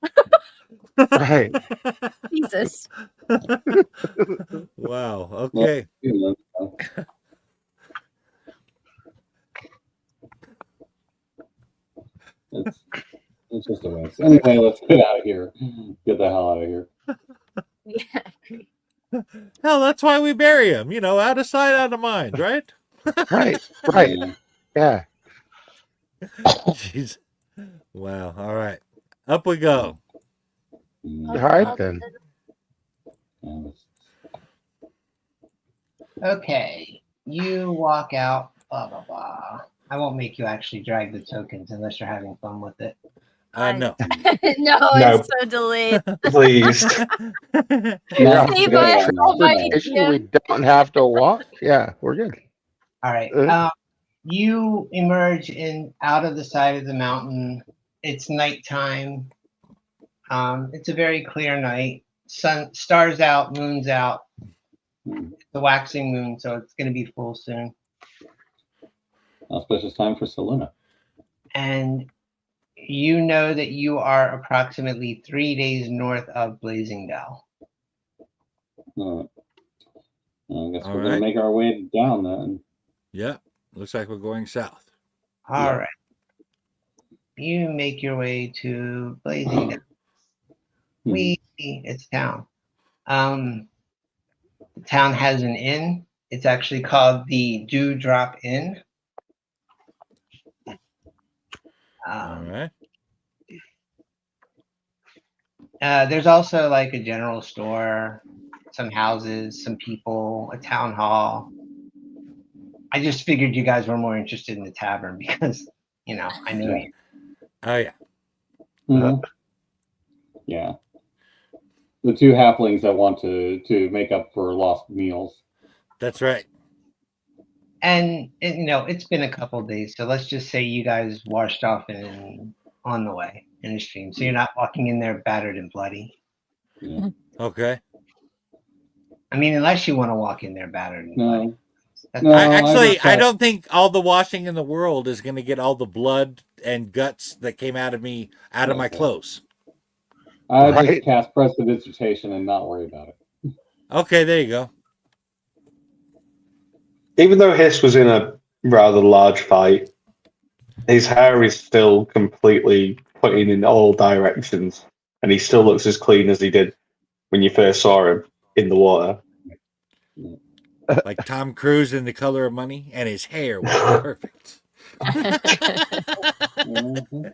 right? Jesus. Wow. Well, Okay. you know, it's it's just a waste. Anyway, let's get out of here. Get the hell out of here. Yeah. Hell, that's why we bury him. You know, out of sight, out of mind, right? Right, right. Yeah. Yeah. Jeez. Wow. All right. Up we go. Mm, All right then. yeah, it's- Okay, you walk out, blah, blah, blah. I won't make you actually drag the tokens unless you're having fun with it. No. No, No. it's so delayed. Please. No, Save yeah, us, no. almighty Issue, we DM. don't have to walk. Yeah, we're good. All right. Uh. You emerge out of the side of the mountain. It's nighttime. It's a very clear night. Stars out, moon's out. Mm. The waxing moon, so it's going to be full soon. Auspicious time for Selena. And you know that you are approximately 3 days north of Blazingdale. All right. I guess All we're right. gonna make our way down then. Yeah. Looks like we're going south. All Yeah. right. You make your way to Blazingdale. It's a town. The town has an inn. It's actually called the Dewdrop Inn. All right. There's also like a general store, some houses, some people, a town hall. I just figured you guys were more interested in the tavern because, you know, I know Yeah. you. Oh yeah. Mhm. Yeah. The two halflings that want to make up for lost meals. That's right. And you know, it's been a couple days, so let's just say you guys washed off and on the way in the stream, so you're not walking in there battered and bloody. Yeah. Okay. I mean, unless you want to walk in there battered and bloody. No. That's No. I just got- don't think all the washing in the world is going to get all the blood and guts that came out of me out of my Okay. clothes. I Right. just cast prestidigitation and not worry about it. Okay, there you go. Even though Hiss was in a rather large fight, his hair is still completely pointing in all directions, and he still looks as clean as he did when you first saw him in the water. Like Tom Cruise in The Color of Money, and his hair was perfect. Mhm.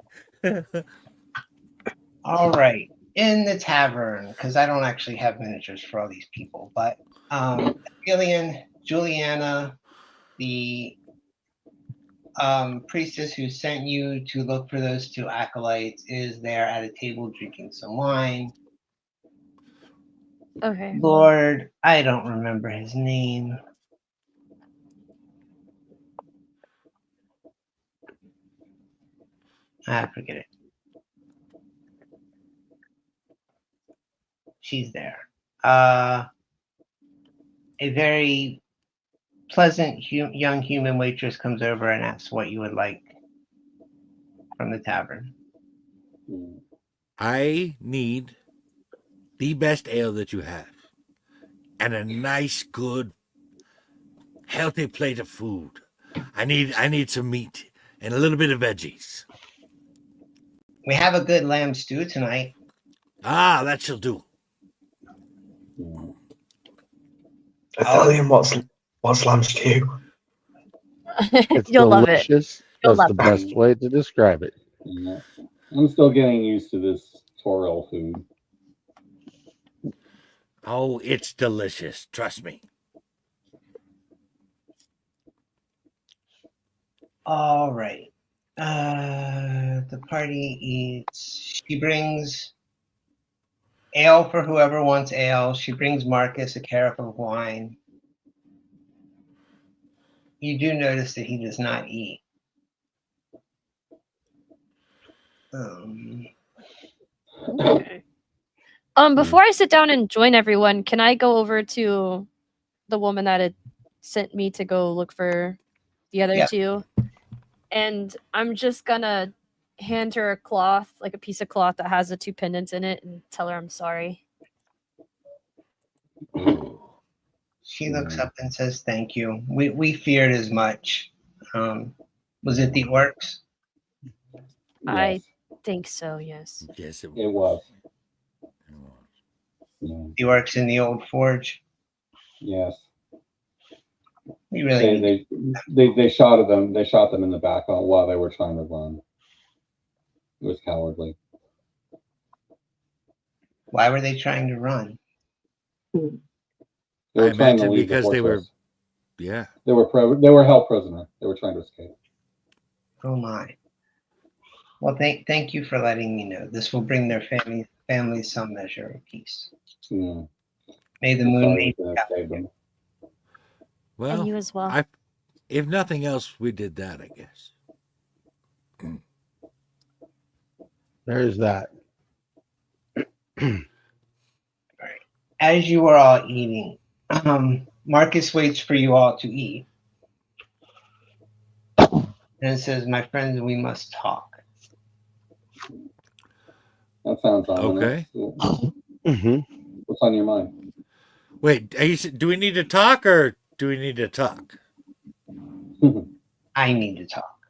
all right. In the tavern, because I don't actually have miniatures for all these people, but Gillian, Juliana, the priestess who sent you to look for those two acolytes, is there at a table drinking some wine. Okay. Lord, I don't remember his name. Forget it. She's there. A very pleasant young human waitress comes over and asks what you would like from the tavern. I need the best ale that you have, and a nice, good, healthy plate of food. I need some meat and a little bit of veggies. We have a good lamb stew tonight. Ah, that shall do. Athelian, what's lamb stew? It's You'll love it. delicious. You'll That's the love it. best way to describe it. Yeah. I'm still getting used to this Toril food. Oh, it's delicious. Trust me. All right. The party eats. She brings ale for whoever wants ale. She brings Marcus a carafe of wine. You do notice that he does not eat. Okay. Before I sit down and join everyone, can I go over to the woman that had sent me to go look for the other Yeah. two. And I'm just gonna hand her a cloth, like a piece of cloth that has the two pendants in it, and tell her I'm sorry. She looks up and says, "Thank you. We feared as much." Was it the orcs? I Yes, think so, yes. Yes, it was. It was. Yeah. The orcs in the old forge? Yes. We really need They shot at them. They shot them in the back while they were trying to run. It was cowardly. Why were they trying to run? They I were trying to imagine leave the because they were, fortress. yeah. They were held prisoner. They were trying to escape. Oh my. Well, thank you for letting me know. This will bring their families some measure of peace. Yeah. May the I'm moon sorry be we couldn't save them. Well, And you as well. if nothing else, we did that, I guess. There's that. As you are all eating, Marcus waits for you all to eat. And it says, "My friends, we must talk." That sounds ominous. Okay. Hmm. What's on your mind? Wait, do we need to talk or do we need to talk? I need to talk.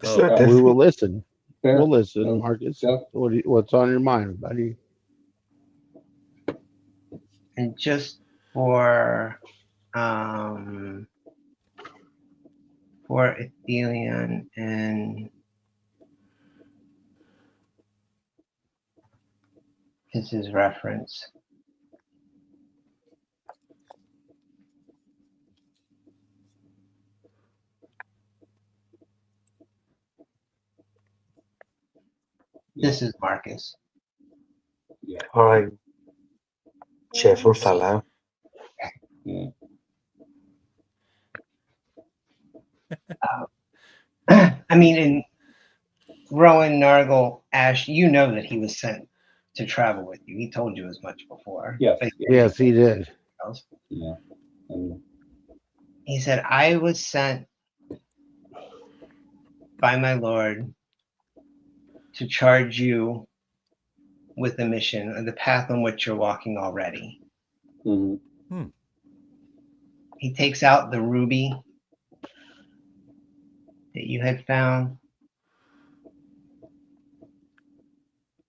Oh, We will listen. Fair. We'll listen, Go. Marcus. Go. What's on your mind, buddy? And just for Athelion and his reference. This is Marcus. Yeah. All right, cheerful fellow. Yeah. I mean, in Rowan, Nargle, Ash, you know that he was sent to travel with you. He told you as much before. Yes. But Yes, he did. Yeah. And he said, "I was sent by my Lord to charge you with the mission or the path on which you're walking already." mhm. He takes out the ruby that you had found,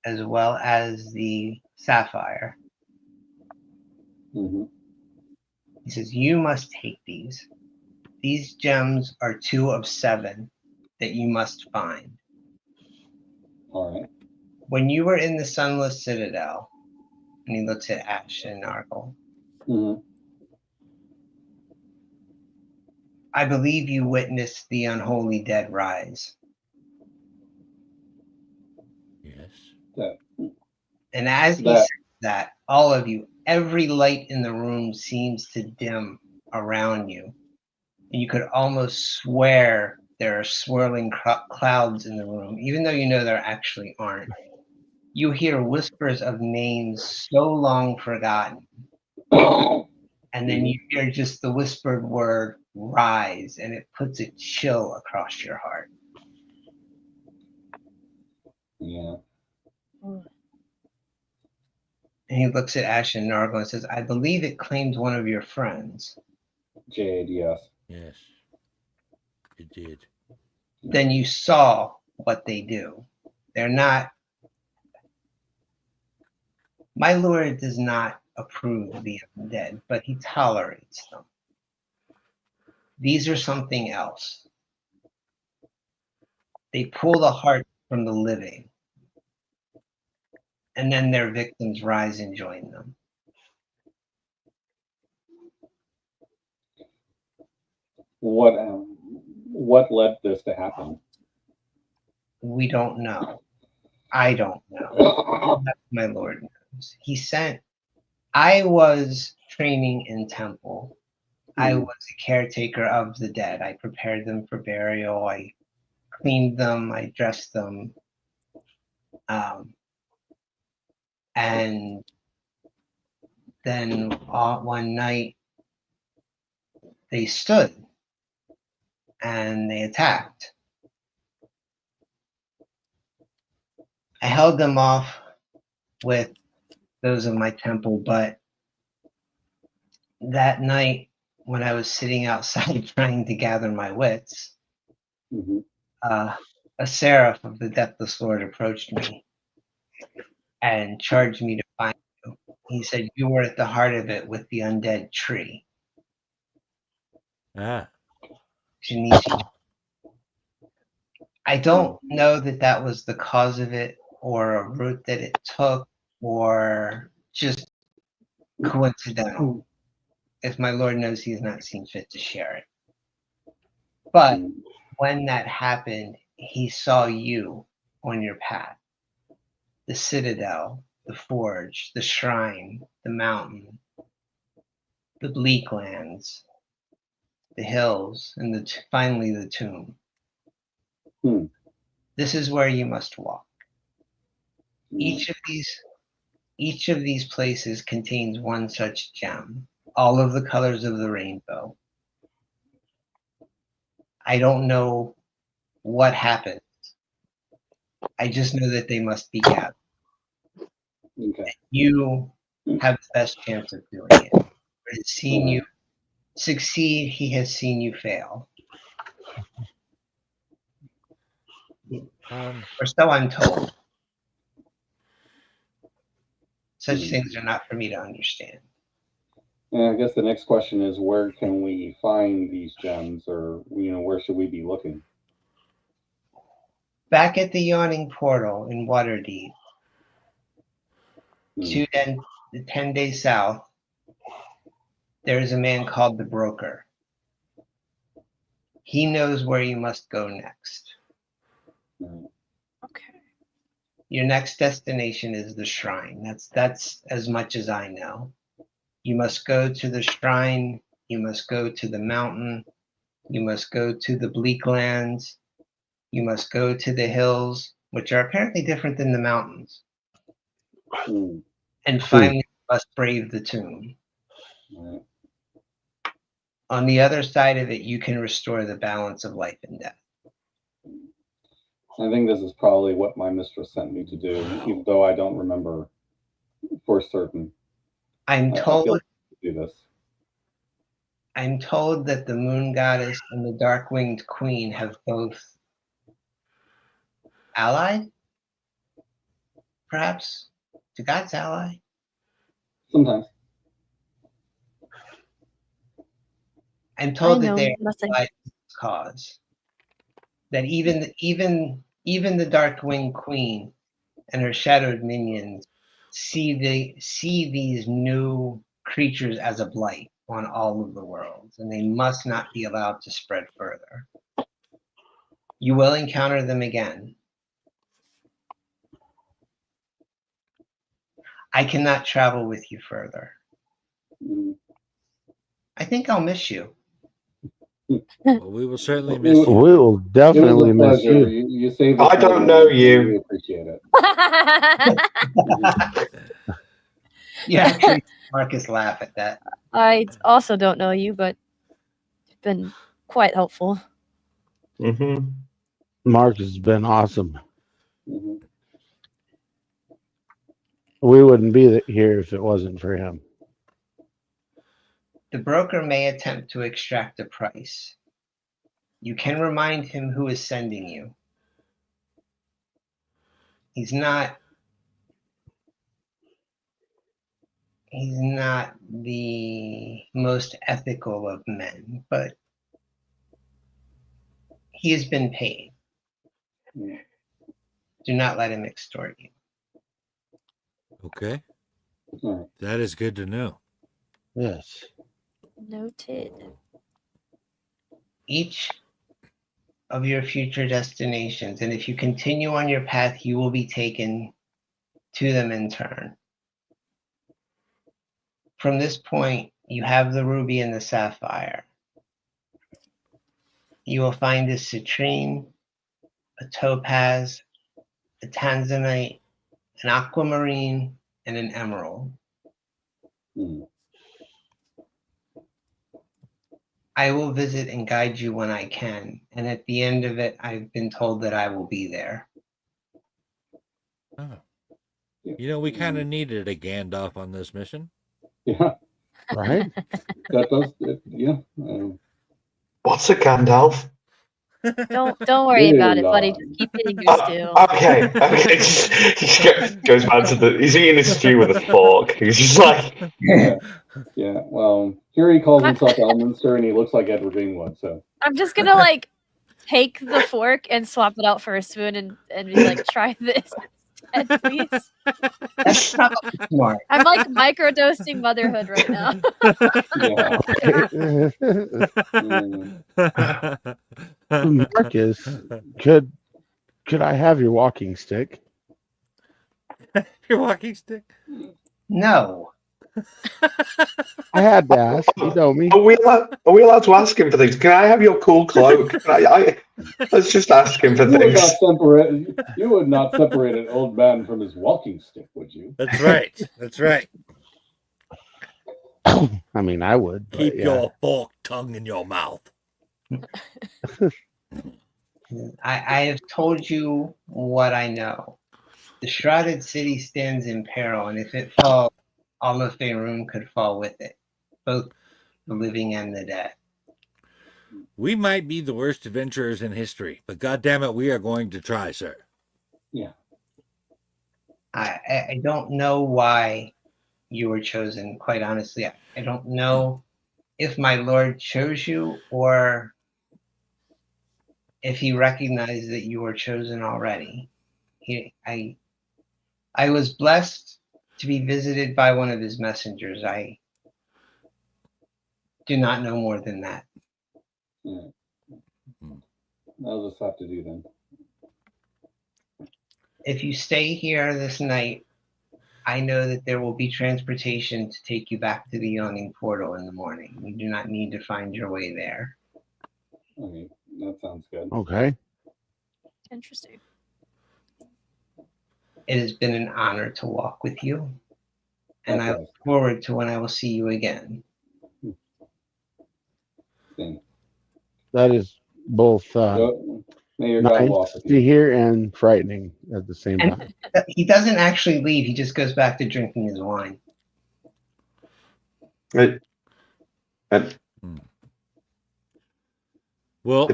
as well as the sapphire. Mhm. He says, "You must take these. These gems are 2 of 7 that you must find. All right. When you were in the Sunless Citadel," and he looks at Ash and Nargle, Mhm. "I believe you witnessed the unholy dead rise. yes. And as he That- says that, all of you, every light in the room seems to dim around you. And you could almost swear there are swirling clouds in the room, even though you know there actually aren't. You hear whispers of names so long forgotten. And then you hear just the whispered word rise, and it puts a chill across your heart. Yeah. And he looks at Ash and Nargle and says, "I believe it claims one of your friends." Jade. Yes. Yes. It did. Then you saw what they do. They're not. My Lord does not approve of the undead, but he tolerates them. These are something else. They pull the heart from the living, and then their victims rise and join them. What led this to happen? We don't know. I don't know. My Lord knows. He sent. I was training in temple. I was a caretaker of the dead. I prepared them for burial. I cleaned them. I dressed them. And then one night, they stood and they attacked. I held them off with those of my temple, but that night when I was sitting outside trying to gather my wits, Hmm. a seraph of the Deathless Lord approached me and charged me to find you. He said, you were at the heart of it with the undead tree. Ah. Shinichi. I don't know that that was the cause of it or a route that it took or just coincidental. If my Lord knows he has not seen fit to share it. But when that happened, he saw you on your path. The citadel, the forge, the shrine, the mountain, the bleak lands, the hills, and finally the tomb. Hmm. This is where you must walk. Each of these places contains one such gem, all of the colors of the rainbow. I don't know what happened. I just know that they must be gathered. Okay. You have the best chance of doing it. He has seen you succeed, he has seen you fail. Or so I'm told. Such things are not for me to understand. And I guess the next question is, where can we find these gems, or where should we be looking? Back at the Yawning Portal in Waterdeep, 10 days south, there is a man called the Broker. He knows where you must go next. Okay. Your next destination is the shrine. That's as much as I know. You must go to the shrine. You must go to the mountain. You must go to the bleak lands. You must go to the hills, which are apparently different than the mountains. And finally, you must brave the tomb. On the other side of it, you can restore the balance of life and death. I think this is probably what my mistress sent me to do, even though I don't remember for certain. I'm told to do this. I'm told that the Moon Goddess and the Dark-Winged Queen have both allied, perhaps, to God's ally. Sometimes. I'm told I that know they are nothing. allied to this cause. That even the Dark-Winged Queen and her shadowed minions see these new creatures as a blight on all of the worlds, and they must not be allowed to spread further. You will encounter them again. I cannot travel with you further. I think I'll miss you. Well, we will certainly We miss you. We will definitely it was a miss pleasure. you. You saved I us don't from know the- you. We appreciate it. You actually, Marcus, laugh at that. I also don't know you, but you've been quite helpful. Mm-hmm. Mark has been awesome. Mhm. We wouldn't be here if it wasn't for him. The broker may attempt to extract a price. You can remind him who is sending you. He's not the most ethical of men, but he has been paid. Yeah. Do not let him extort you. Okay. All right. That is good to know. Yes. Noted. Each of your future destinations, and if you continue on your path, you will be taken to them in turn. From this point, you have the ruby and the sapphire. You will find a citrine, a topaz, a tanzanite, an aquamarine, and an emerald. Mhm. I will visit and guide you when I can. And at the end of it, I've been told that I will be there. Oh. You know, we kind of needed a Gandalf on this mission. Yeah, Right? that does. Yeah. What's a Gandalf? Don't worry about it, buddy. Elon. Just keep eating your stew. Okay. Just goes back to he's eating his stew with a fork. He's just like, Yeah. Yeah. Well, here he calls himself Elminster, and he looks like Edward Greenwood. So I'm just gonna like take the fork and swap it out for a spoon and be like, try this instead, please. That's probably smart. I'm like microdosing motherhood right now. yeah. Marcus, could I have your walking stick? Your walking stick? No. I had to ask. You know me. are we allowed to ask him for things? Can I have your cool cloak? Let's just ask him for things. You would not separate an old man from his walking stick, would you? That's right. That's right. I mean, I would. but Keep yeah. your forked tongue in your mouth. I have told you what I know. The shrouded city stands in peril, and if it falls, all of Faerun could fall with it, both the living and the dead. We might be the worst adventurers in history, but goddammit, we are going to try, sir. Yeah. I don't know why you were chosen, quite honestly. I don't know if my lord chose you or if he recognized that you were chosen already. I was blessed to be visited by one of his messengers. I do not know more than that. Yeah. I'll just have to do then. If you stay here this night, I know that there will be transportation to take you back to the Yawning Portal in the morning. You do not need to find your way there. Okay, that sounds good. Okay. Interesting. It has been an honor to walk with you, and I Okay. look forward to when I will see you again. Same. That is both May your God walk nice with to you. hear and frightening at the same And- time. He doesn't actually leave. He just goes back to drinking his wine. Well,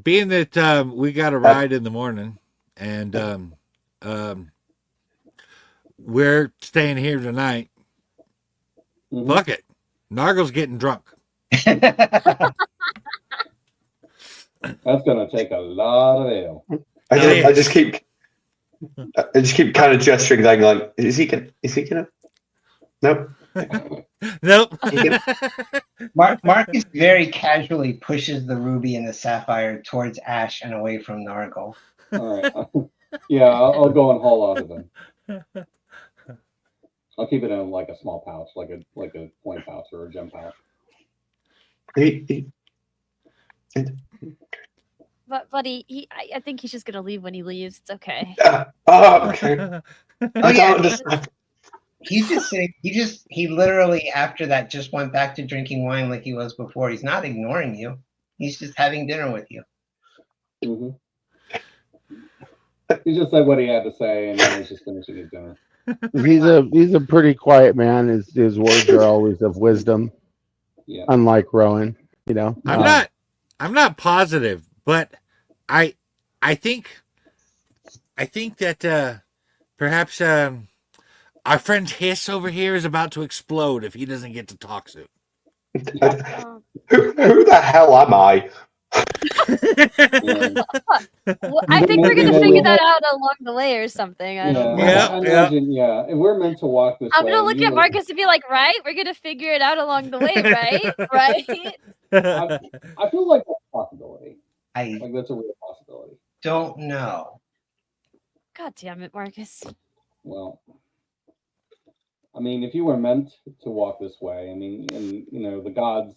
being that we got a ride in the morning and we're staying here tonight, Mhm. fuck it. Nargle's getting drunk. That's gonna take a lot of ale. I just keep kind of gesturing, like, is he gonna? Nope. Nope. Marcus very casually pushes the ruby and the sapphire towards Ash and away from Nargle. All right. Yeah, I'll go and haul out of them. I'll keep it in like a small pouch, like a coin pouch or a gem pouch. But buddy, I think he's just gonna leave when he leaves. It's okay. Okay. Oh I yeah, don't understand. he's just saying. He literally after that just went back to drinking wine like he was before. He's not ignoring you. He's just having dinner with you. Mm-hmm. He just said what he had to say, and then he's just finishing his dinner. He's a pretty quiet man. His words are always of wisdom, Yeah. unlike Rowan. You know, I'm not positive, but I think that perhaps our friend Hiss over here is about to explode if he doesn't get to talk soon. Um, Who the hell am I? Yeah. well, I think we're gonna figure that out along the way or something. I don't know. Yeah. I imagine, yeah. If we're meant to walk this I'm way, gonna look you at Marcus and be like, right? We're gonna figure it out along the way, right? Right? I feel like that's a possibility. I Like that's a real possibility. don't know. God damn it, Marcus. Well, I mean, if you were meant to walk this way, I mean, and the gods,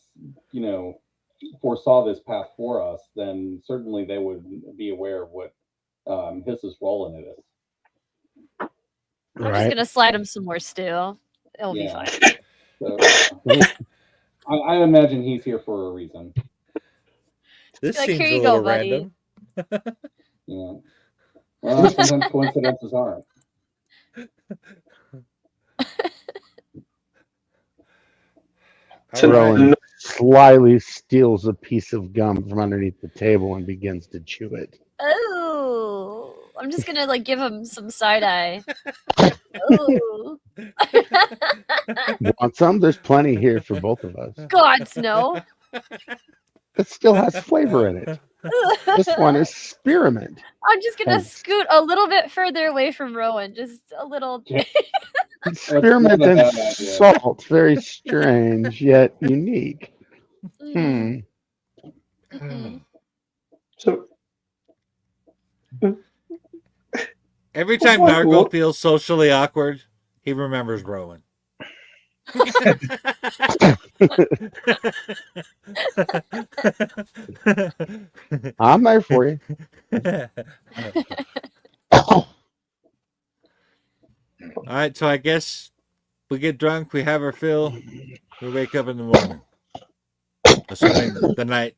foresaw this path for us, then certainly they would be aware of what Hiss's role in it is. I'm just right? gonna slide him some more stew. It'll be Yeah. fine. So, I imagine he's here for a reason. This Like, seems here a you go, little buddy. random. Yeah. Well, sometimes coincidences aren't. So- All right. Rowan slyly steals a piece of gum from underneath the table and begins to chew it. Oh, I'm just gonna like give him some side eye. Oh, Want some? There's plenty here for both of us. gods no. It still has flavor in it. This one is spearmint. I'm just gonna Thanks. scoot a little bit further away from Rowan, just a little. Yeah. Spearmint not a and bad idea. salt. Very strange, yet unique. Mm, Hmm. mm. So Every time What? Nargle feels socially awkward, he remembers Rowan. I'm there for you. All right, so I guess we get drunk, we have our fill, we wake up in the morning, assuming the night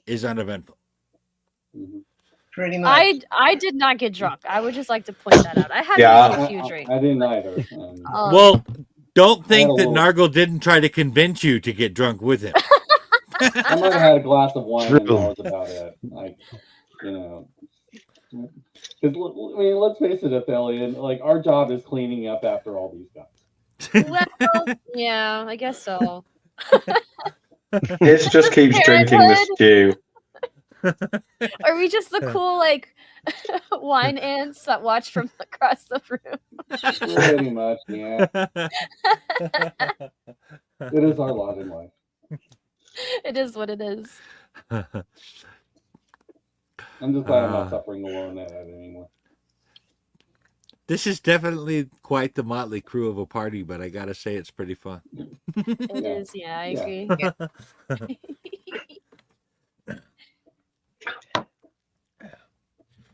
is uneventful. Mhm. Pretty much. I did not get drunk. I would just like to point that out. I had Yeah. maybe a few drinks. I didn't either. And Well, don't think I had that a little- Nargle didn't try to convince you to get drunk with him. I might have had a glass of wine and True. that was about it. Like, you know. Because, I mean, let's face it, Athelian, like, our job is cleaning up after all these guys. Well, yeah, I guess so. Hiss just keeps drinking the stew. Are we just the cool like wine ants that watch from across the room? Pretty much, yeah. It is our lot in life. It is what it is. I'm just glad I'm Ah. not suffering alone at it anymore. This is definitely quite the motley crew of a party, but I gotta say it's pretty fun. It Yeah. is, yeah, I Yeah. agree.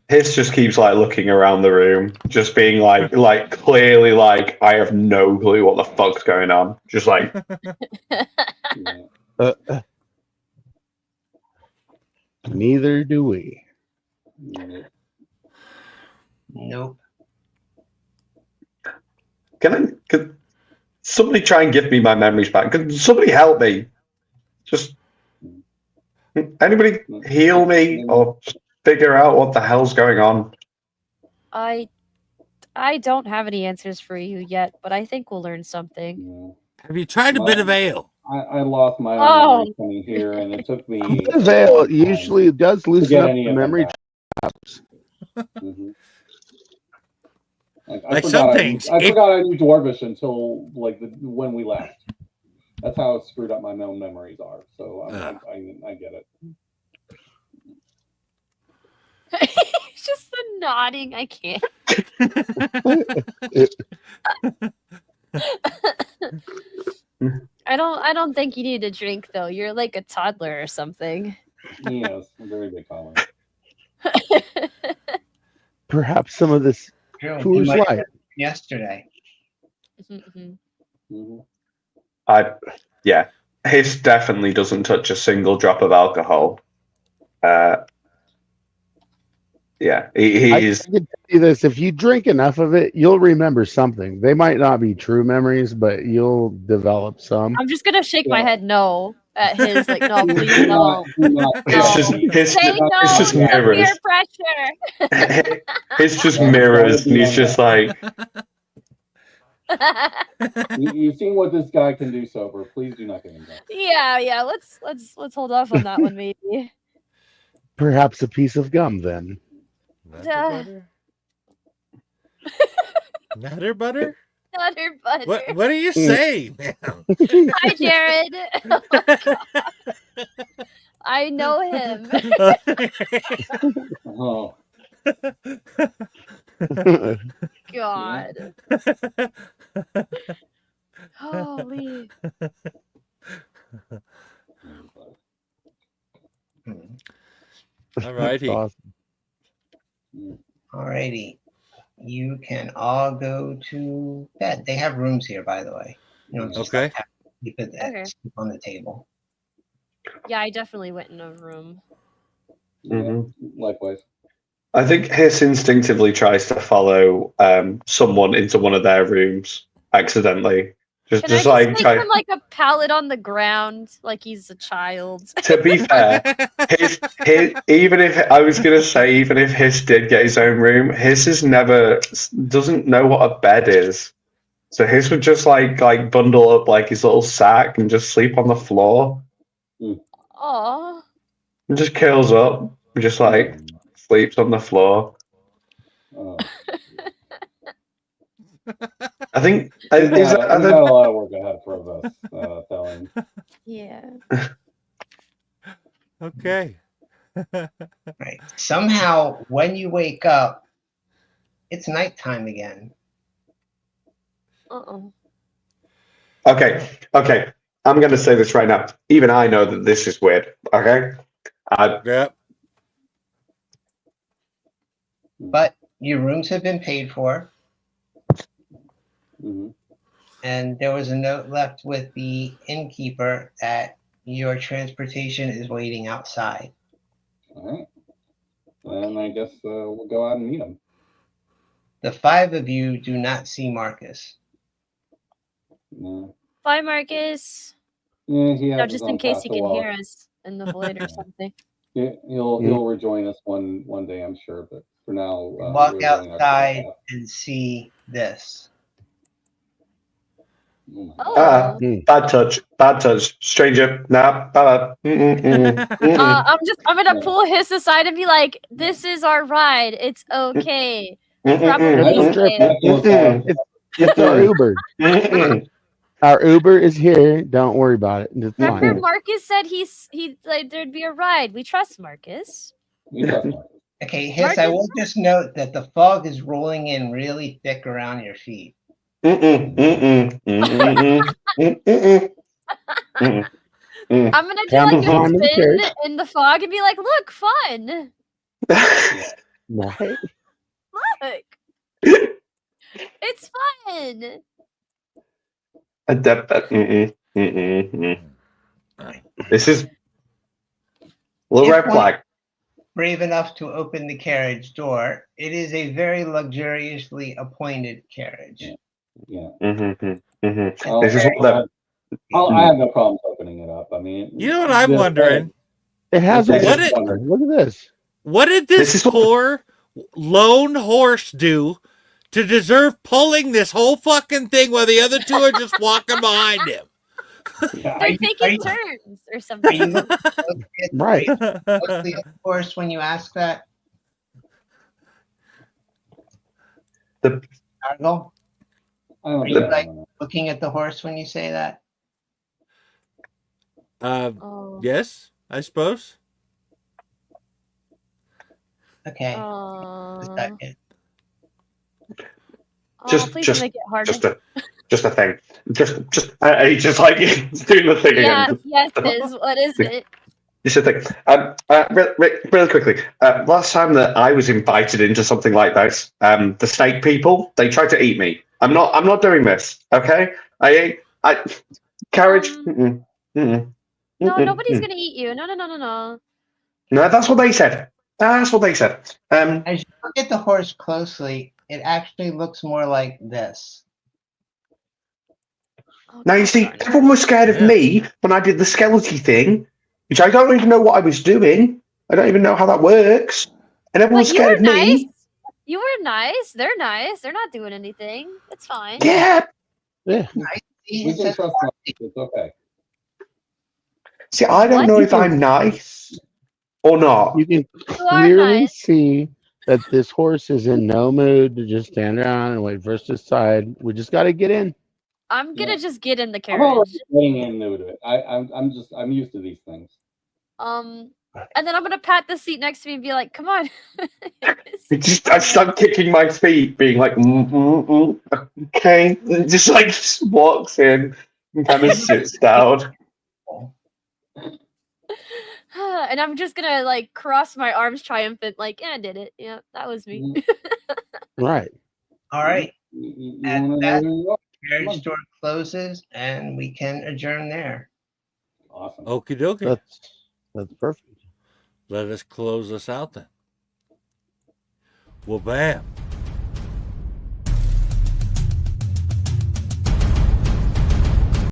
Hiss just keeps like looking around the room, just being like clearly like I have no clue what the fuck's going on. Just like Yeah. Neither do we. Yeah. Nope. Can somebody try and give me my memories back? Can somebody help me? Just anybody heal me or figure out what the hell's going on? I don't have any answers for you yet, but I think we'll learn something. Yeah. Have you tried a bit of ale? I lost my Oh. own memory coming here, and it took me. Veil usually does loosen get up any the of them memory back. traps. Mhm. Like, Like forgot some I things, knew- I it- forgot I knew Dwarvish until like when we left. That's how screwed up my own memories are. So I get it. It's just the nodding. I can't. I don't think you need a drink though. You're like a toddler or something. Yes, a very big color. Perhaps some of this True. Coors You might Light. have yesterday. Mhm. Mhm. Yeah, Hiss definitely doesn't touch a single drop of alcohol. Yeah, I he's can tell you this: if you drink enough of it, you'll remember something. They might not be true memories, but you'll develop some. I'm just gonna shake my Yeah. head no at his like no, please Do no. not It's just No. Hiss. Say no. It's just to the mirrors. peer pressure. It's just mirrors, and he's just like, You've seen what this guy can do sober. Please do not get him drunk. yeah. Let's hold off on that one maybe. Perhaps a piece of gum, then. Nutter butter? Nutter butter? Nutter butter. What do you say, man? Hi, Jared. I know him. Oh, God. Holy. All righty. Awesome. Alrighty. You can all go to bed. They have rooms here, by the way. You don't just Okay. Sleep Okay. sleep on the table. Yeah, I definitely went in a room. Yeah, likewise. I think Hiss instinctively tries to follow someone into one of their rooms accidentally. Can I just make him like a pallet on the ground, like he's a child? To be fair, his even if I was gonna say even if Hiss did get his own room, Hiss is never doesn't know what a bed is. So Hiss would just like bundle up like his little sack and just sleep on the floor. Aw. And just curls up, and just like sleeps on the floor. Oh. I think We've got a lot of work ahead for us, Thelen. Yeah. Okay. Right. Somehow, when you wake up, it's nighttime again. Uh-oh. Okay. I'm gonna say this right now. Even I know that this is weird. Okay. Yep. But your rooms have been paid for, Mm-hmm. and there was a note left with the innkeeper that your transportation is waiting outside. All right. Then I guess we'll go out and meet him. The 5 of you do not see Marcus. No. Bye, Marcus. Yeah, he has No, his just own in case path he to can walk. hear us in the void or something. He'll rejoin us one day, I'm sure. But for now, Walk we're going our outside path. and see this. Oh. Bad touch, stranger. Nah, bad. I'm gonna pull Hiss aside and be like, "This is our ride. It's okay." Probably say, It's our Uber. Our Uber is here. Don't worry about it. It's remember, fine. Marcus said he like there'd be a ride. We trust Marcus. We trust Marcus. Okay, Hiss, I will just note that the fog is rolling in really thick around your feet. I'm gonna do like a spin in the fog and be like, "Look, fun! Right? Look, it's fun." This is little red flag. Brave enough to open the carriage door. It is a very luxuriously appointed carriage. Yeah. This is what I have no problems opening it up. I mean, You know what I'm wondering? It has a Look at this. What did this poor lone horse do to deserve pulling this whole fucking thing while the other two are just walking behind him? They're taking turns or something. Right. Of course, when you ask that. Argo? Are you like looking at the horse when you say that? Yes, I suppose. Okay. A second. please make it harder. Just a thing. Just like doing the thing Yeah, again. yes, Liz. What is it? Just a thing. Really quickly. Last time that I was invited into something like this, the snake people, they tried to eat me. I'm not doing this. Okay. Carriage. No, nobody's gonna eat you. No. No, that's what they said. That's what they said. As you look at the horse closely, it actually looks more like this. Now you see, everyone was scared of me when I did the skeleton thing, which I don't even know what I was doing. I don't even know how that works. And everyone was scared of me. Nice. You were nice. They're nice. They're not doing anything. It's fine. Yeah. We can trust Marcus. It's okay. See, I don't know if I'm nice or not. You can clearly see that this horse is in no mood to just stand around and wait for us to decide. We just got to get in. I'm gonna just get in the I'm carriage. already getting into it. I'm used to these things. And then I'm gonna pat the seat next to me and be like, "Come on." I start kicking my feet, being like, okay. And just like walks in and kind of sits down. And I'm just gonna like cross my arms triumphant, like, "Yeah, I did it. Yeah, that was me." Right. All right. You want to know who you are? carriage door closes and we can adjourn there. Awesome. Okie dokie. That's perfect. Let us close this out then. Well, bam.